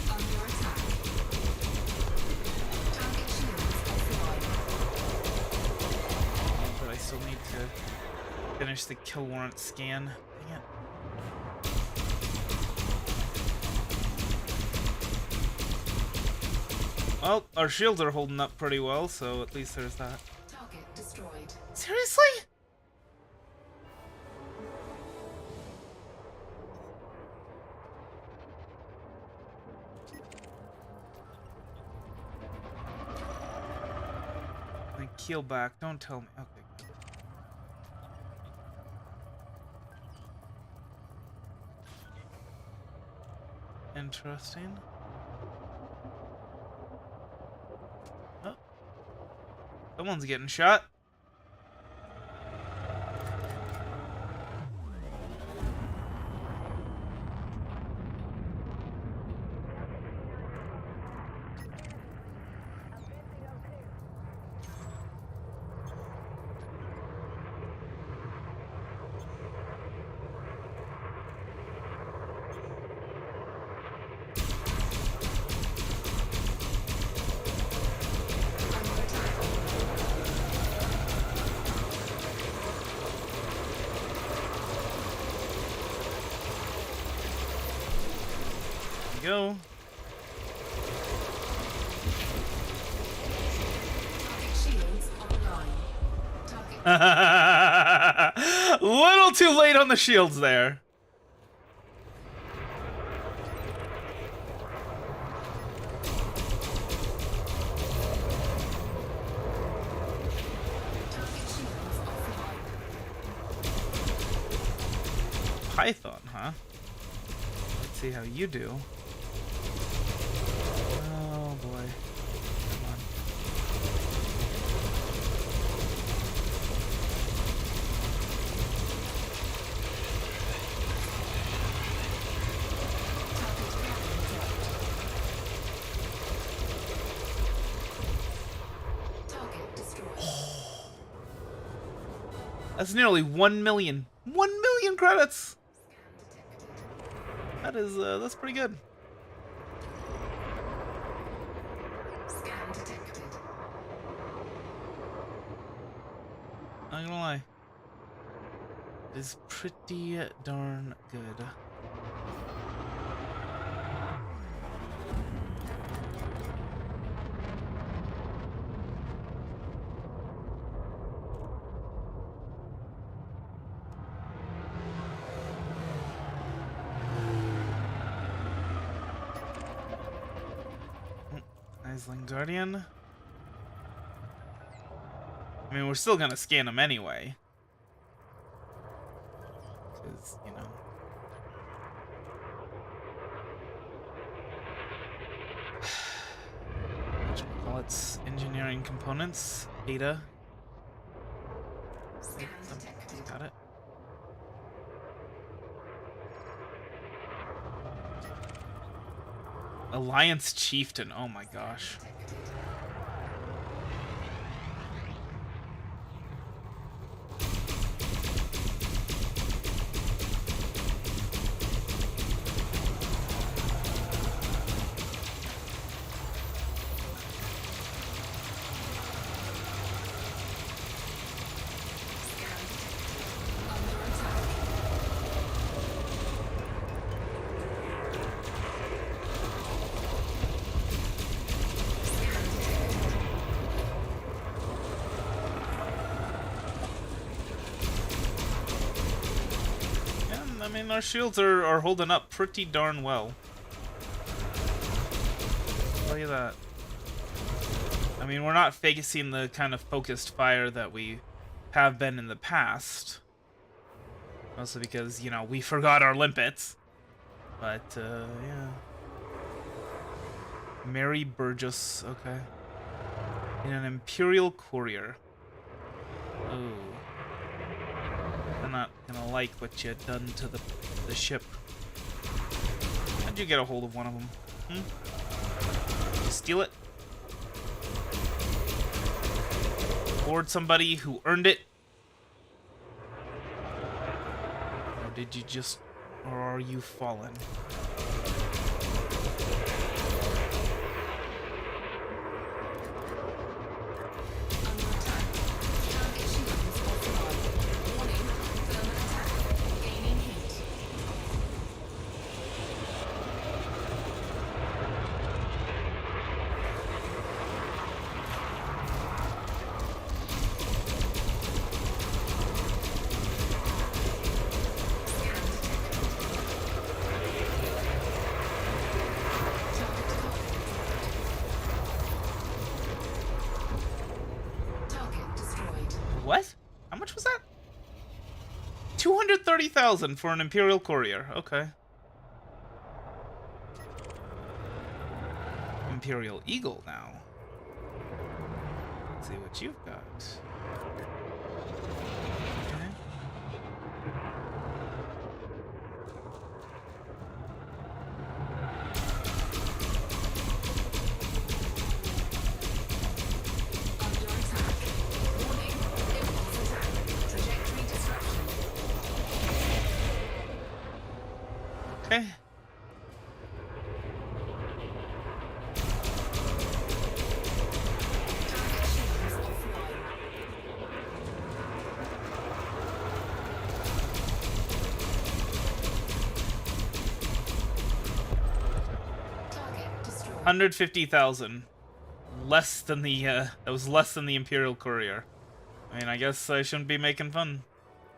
Under attack. Target shields offline. But I still need to finish the kill warrant scan. Dang it. Well, our shields are holding up pretty well, so at least there's that. Target destroyed. Seriously? My keel back, don't tell me. Okay, good. Interesting. Oh. Someone's getting shot. Go. Target shields online. Target. Little too late on the shields there. Target shields offline. Python, huh? Let's see how you do. Oh boy. Come on. Target destroyed. That's nearly 1 million. 1 million credits! Scan detected. That is, that's pretty good. Scan detected. Not gonna lie. It is pretty darn good. Island Guardian. I mean, we're still gonna scan them anyway. because, you know. Well, it's engineering components, data. Scan detected. Got it. Alliance Chieftain, oh my gosh. Detected. Scan detected. Under attack. Scan detected. And, I mean, our shields are holding up pretty darn well. I'll tell you that. I mean, we're not facing the kind of focused fire that we have been in the past. Mostly because, you know, we forgot our limpets. But, yeah. Mary Burgess, okay. In an Imperial Courier. Ooh. I'm not gonna like what you done to the ship. How'd you get a hold of one of them? Hmm? Did you steal it? Board somebody who earned it? Or did you just... or are you fallen? Under attack. Target shields offline. Warning. Thermal attack. Gaining heat. Scan detected. Target destroyed. What? How much was that? 230,000 for an Imperial Courier. Okay. Imperial Eagle now. Let's see what you've got. Okay. Under attack. Warning. Impulse attack. Trajectory disruption. Okay. Target shields offline. Target destroyed. 150,000. Less than the, that was less than the Imperial Courier. I mean, I guess I shouldn't be making fun.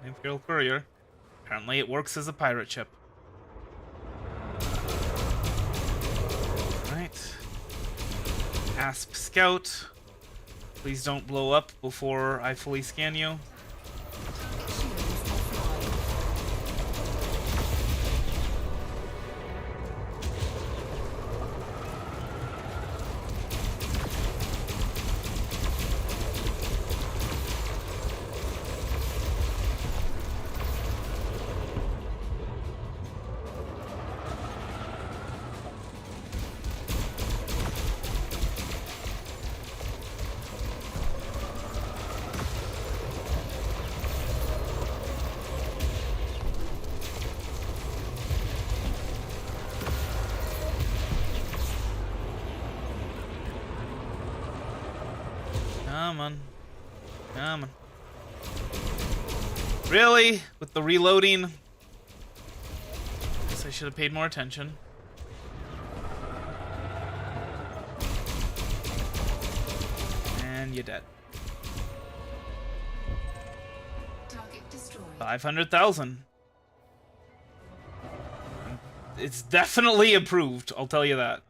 The Imperial Courier. Apparently it works as a pirate ship. Alright. Asp Scout. Please don't blow up before I fully scan you. Target shields offline. Come on. Come on. Really? With the reloading? Guess I should have paid more attention. And you're dead. Target destroyed. 500,000. It's definitely improved, I'll tell you that.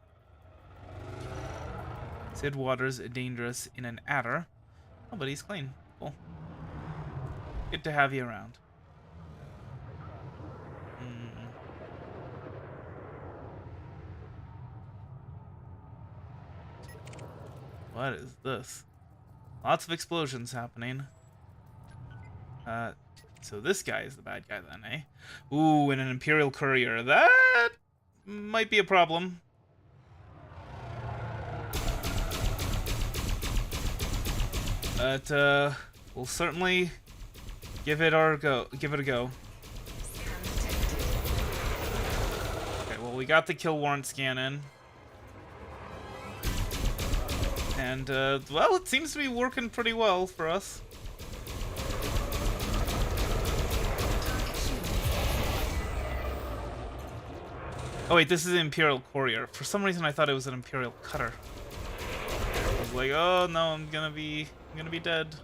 Sid Waters dangerous in an adder. Oh, but he's clean. Cool. Good to have you around. What is this? Lots of explosions happening. So this guy is the bad guy then, eh? Ooh, and an Imperial courier. That might be a problem. But we'll certainly give it a go. Okay, well, we got the kill warrant scan in. And well, it seems to be working pretty well for us. Oh wait, this is an Imperial courier. For some reason I thought it was an Imperial cutter. I was like, oh no, I'm gonna be dead.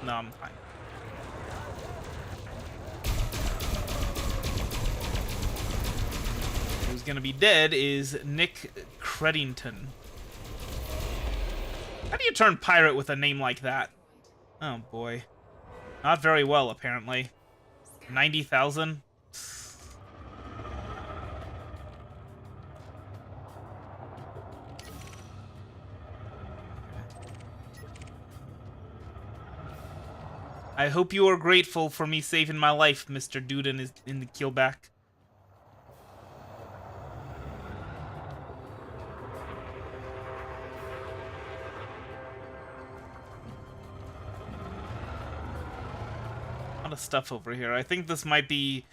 No, I'm fine. Who's gonna be dead is Nick Credington. How do you turn pirate with a name like that? Oh boy. Not very well, apparently. 90,000? I hope you are grateful for me saving my life, Mr. Dude in the keelback. A lot of stuff over here. I think this might be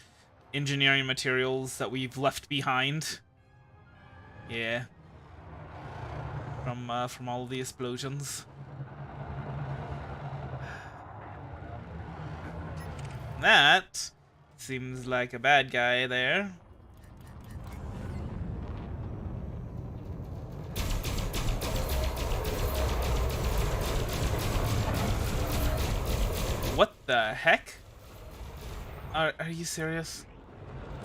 engineering materials that we've left behind. Yeah. From all of the explosions. That seems like a bad guy there. What the heck? Are you serious?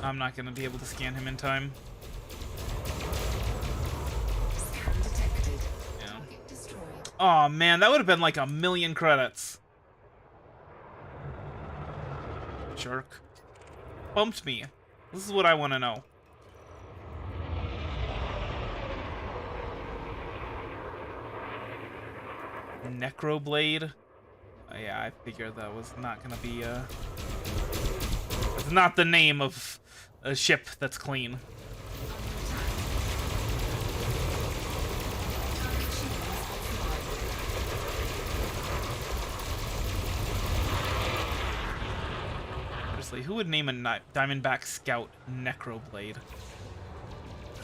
I'm not gonna be able to scan him in time. Yeah. Oh man, that would have been like 1,000,000 credits. Jerk. Bumped me. This is what I want to know. Necroblade? Oh, yeah, I figured that was not gonna be it's not the name of a ship that's clean. Who would name a Diamondback Scout Necroblade?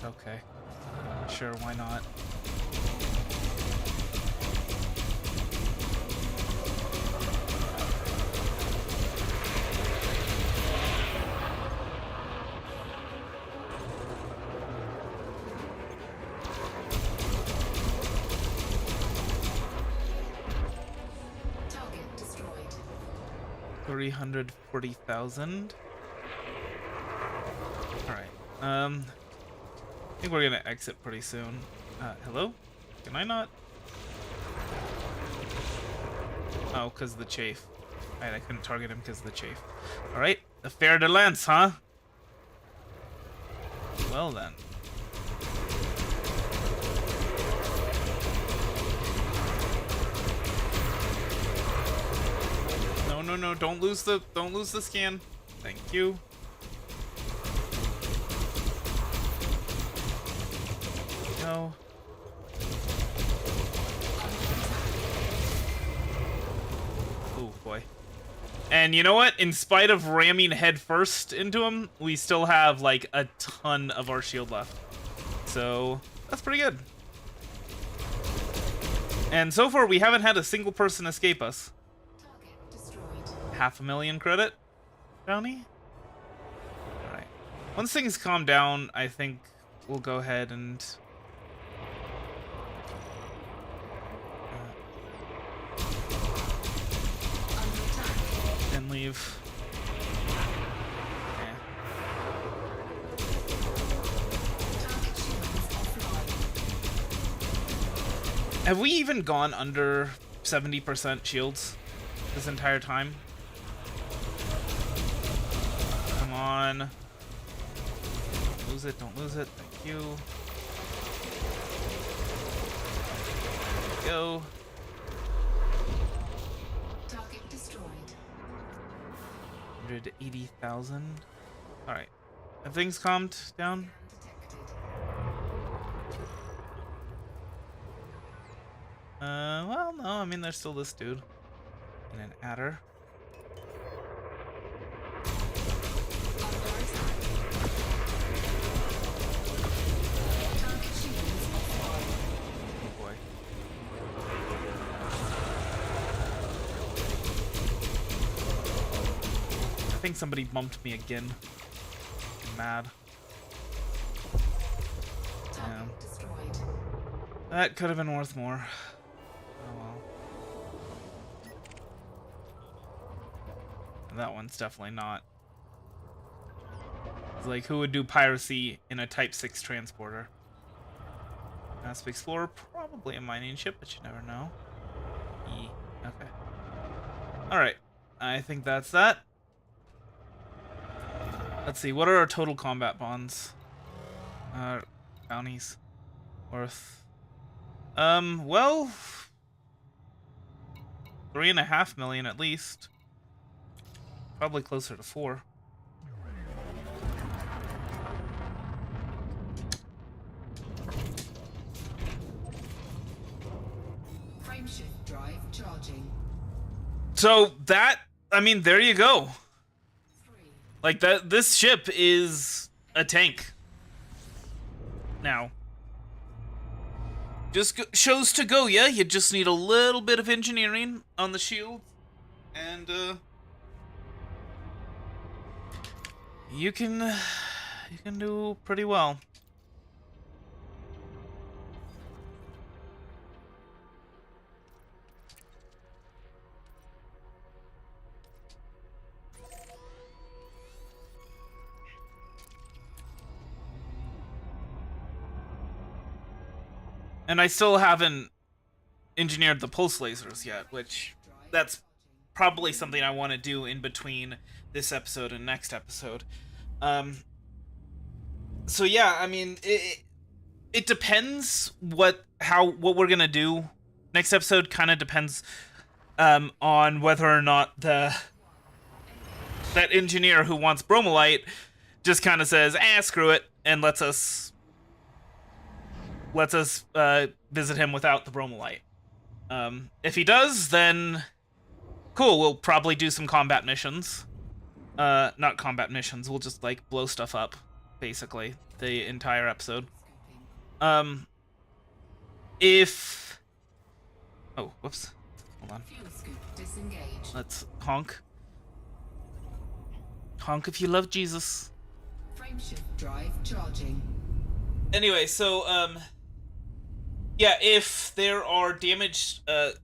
Okay. Sure, why not? Target destroyed. 340,000. Alright. I think we're gonna exit pretty soon. Hello? Can I not? Oh, because of the chafe. Alright, I couldn't target him because of the chafe. Alright, the fer de lance, huh? Well then. No, don't lose the scan. Thank you. No. Oh boy. And you know what? In spite of ramming headfirst into him, we still have like a ton of our shield left. So that's pretty good. And so far we haven't had a single person escape us. 500,000 credit bounty. All right. Once things calm down, I think we'll go ahead and leave. Okay. Have we even gone under 70% shields this entire time? Come on. Don't lose it, don't lose it. Thank you. go. Target destroyed. 180,000. Alright. Have things calmed down? Detected. Well, no, I mean, there's still this dude. And an adder. Under attack. Target shields offline. Oh boy. I think somebody bumped me again. I'm mad. Target destroyed. That could have been worth more. Oh well. That one's definitely not. It's like, who would do piracy in a Type 6 transporter? Massive Explorer, probably a mining ship, but you never know. Okay. Alright. I think that's that. Let's see, what are our total combat bonds? Bounties. Worth. Well... 3.5 million at least. Probably closer to 4. Frameshift drive charging. So that, I mean, there you go. 3. Like that, this ship is a tank. Now, just shows to go, yeah. You just need a little bit of engineering on the shield, and you can do pretty well. And I still haven't engineered the pulse lasers yet, which that's probably something I want to do in between this episode and next episode. So yeah, I mean, it depends what we're gonna do. Next episode kind of depends on whether or not that engineer who wants bromolite just kind of says, screw it, and lets us visit him without the bromolite. If he does, then cool, we'll probably do some combat missions. Not combat missions, we'll just like blow stuff up, basically, the entire episode. If... Oh, whoops. Hold on. Fuel scoop disengaged. Let's honk. Honk if you love Jesus. Frameshift drive charging. Anyway, so, yeah, if there are damaged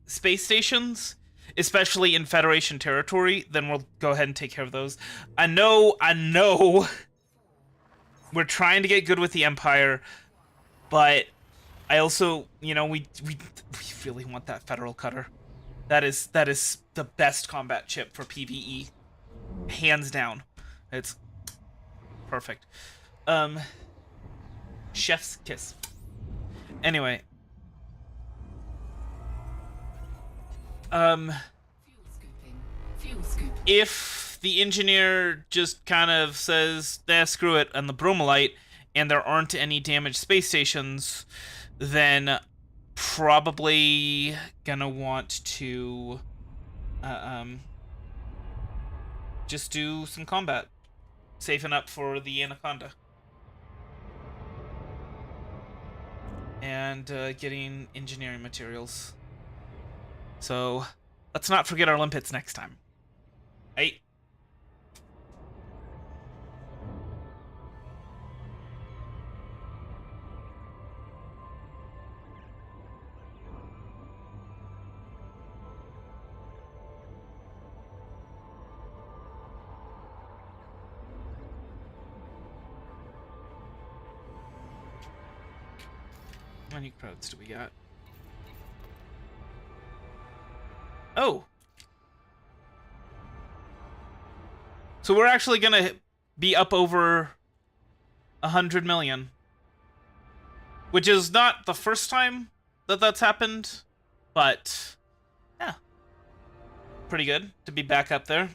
space stations, especially in Federation territory, then we'll go ahead and take care of those. I know we're trying to get good with the Empire, but I also, you know, we really want that Federal cutter. That is the best combat chip for PvE, hands down. It's perfect. Chef's kiss. Anyway. Fuel scoop. If the engineer just kind of says, screw it, on the bromolite, and there aren't any damaged space stations, then probably gonna want to just do some combat. Safing up for the Anaconda. And getting engineering materials. So, let's not forget our limpets next time. Hey. How many crowds do we got? Oh. So we're actually gonna be up over 100 million. Which is not the first time that that's happened But yeah, pretty good to be back up there.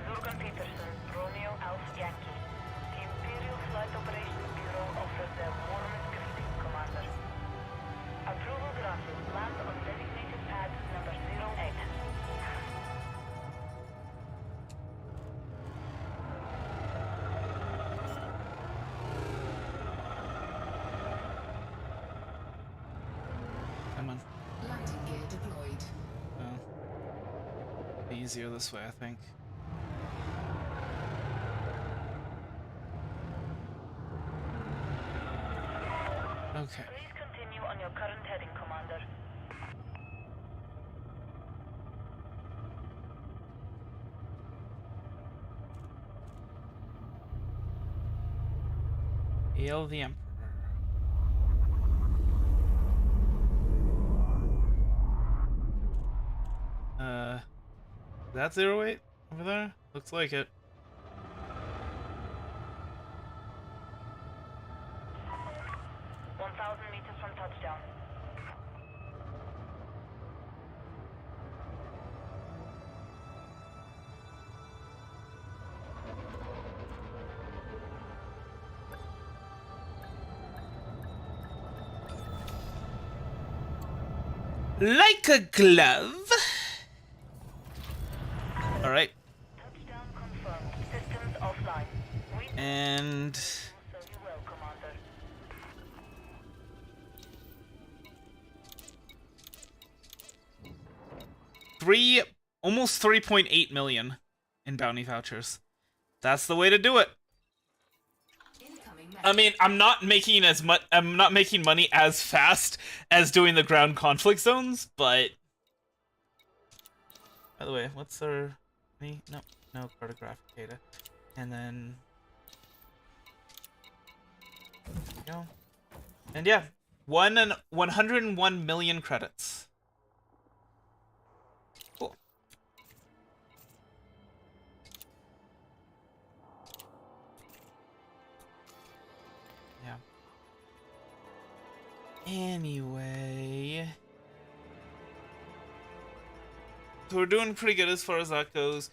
Zurgan Peterson, Romeo Alpha Yankee. The Imperial Flight Operations Bureau offers their warmest greetings, Commander. Approval granted. Land on designated pad number 08. Come on. Landing gear deployed. Oh. Be easier this way, I think. Okay. Please continue on your current heading, Commander. Hail the Emperor. Is that 08 over there? Looks like it. 1,000 meters from touchdown. Like a glove. All right. Touchdown confirmed. Systems offline. We And serve you well, Commander. almost 3.8 million in bounty vouchers. That's the way to do it. I mean, I'm not making as much. I'm not making money as fast as doing the ground conflict zones, but by the way, what's our no cartographic data, and then there we go, and yeah, 101 million credits. Cool. Yeah. Anyway, so we're doing pretty good as far as that goes.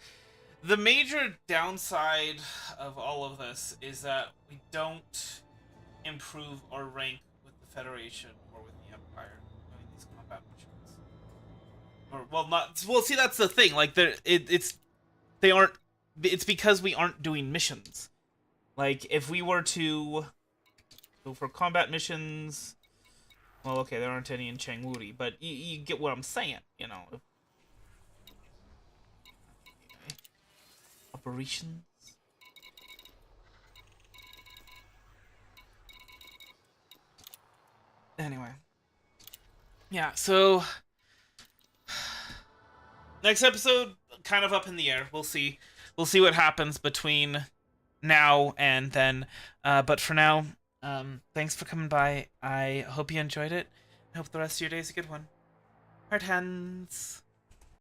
The major downside of all of this is that we don't improve our rank with the Federation or with the Empire doing these combat missions. Or well, not well. See, that's the thing. Like, they aren't. It's because we aren't doing missions. Like, if we were to go for combat missions, well, okay, there aren't any in Changwuri, but you get what I'm saying, you know. Operations. Anyway. Yeah, so next episode kind of up in the air. We'll see. We'll see what happens between now and then. But for now, thanks for coming by. I hope you enjoyed it. I hope the rest of your day is a good one. Hard hands.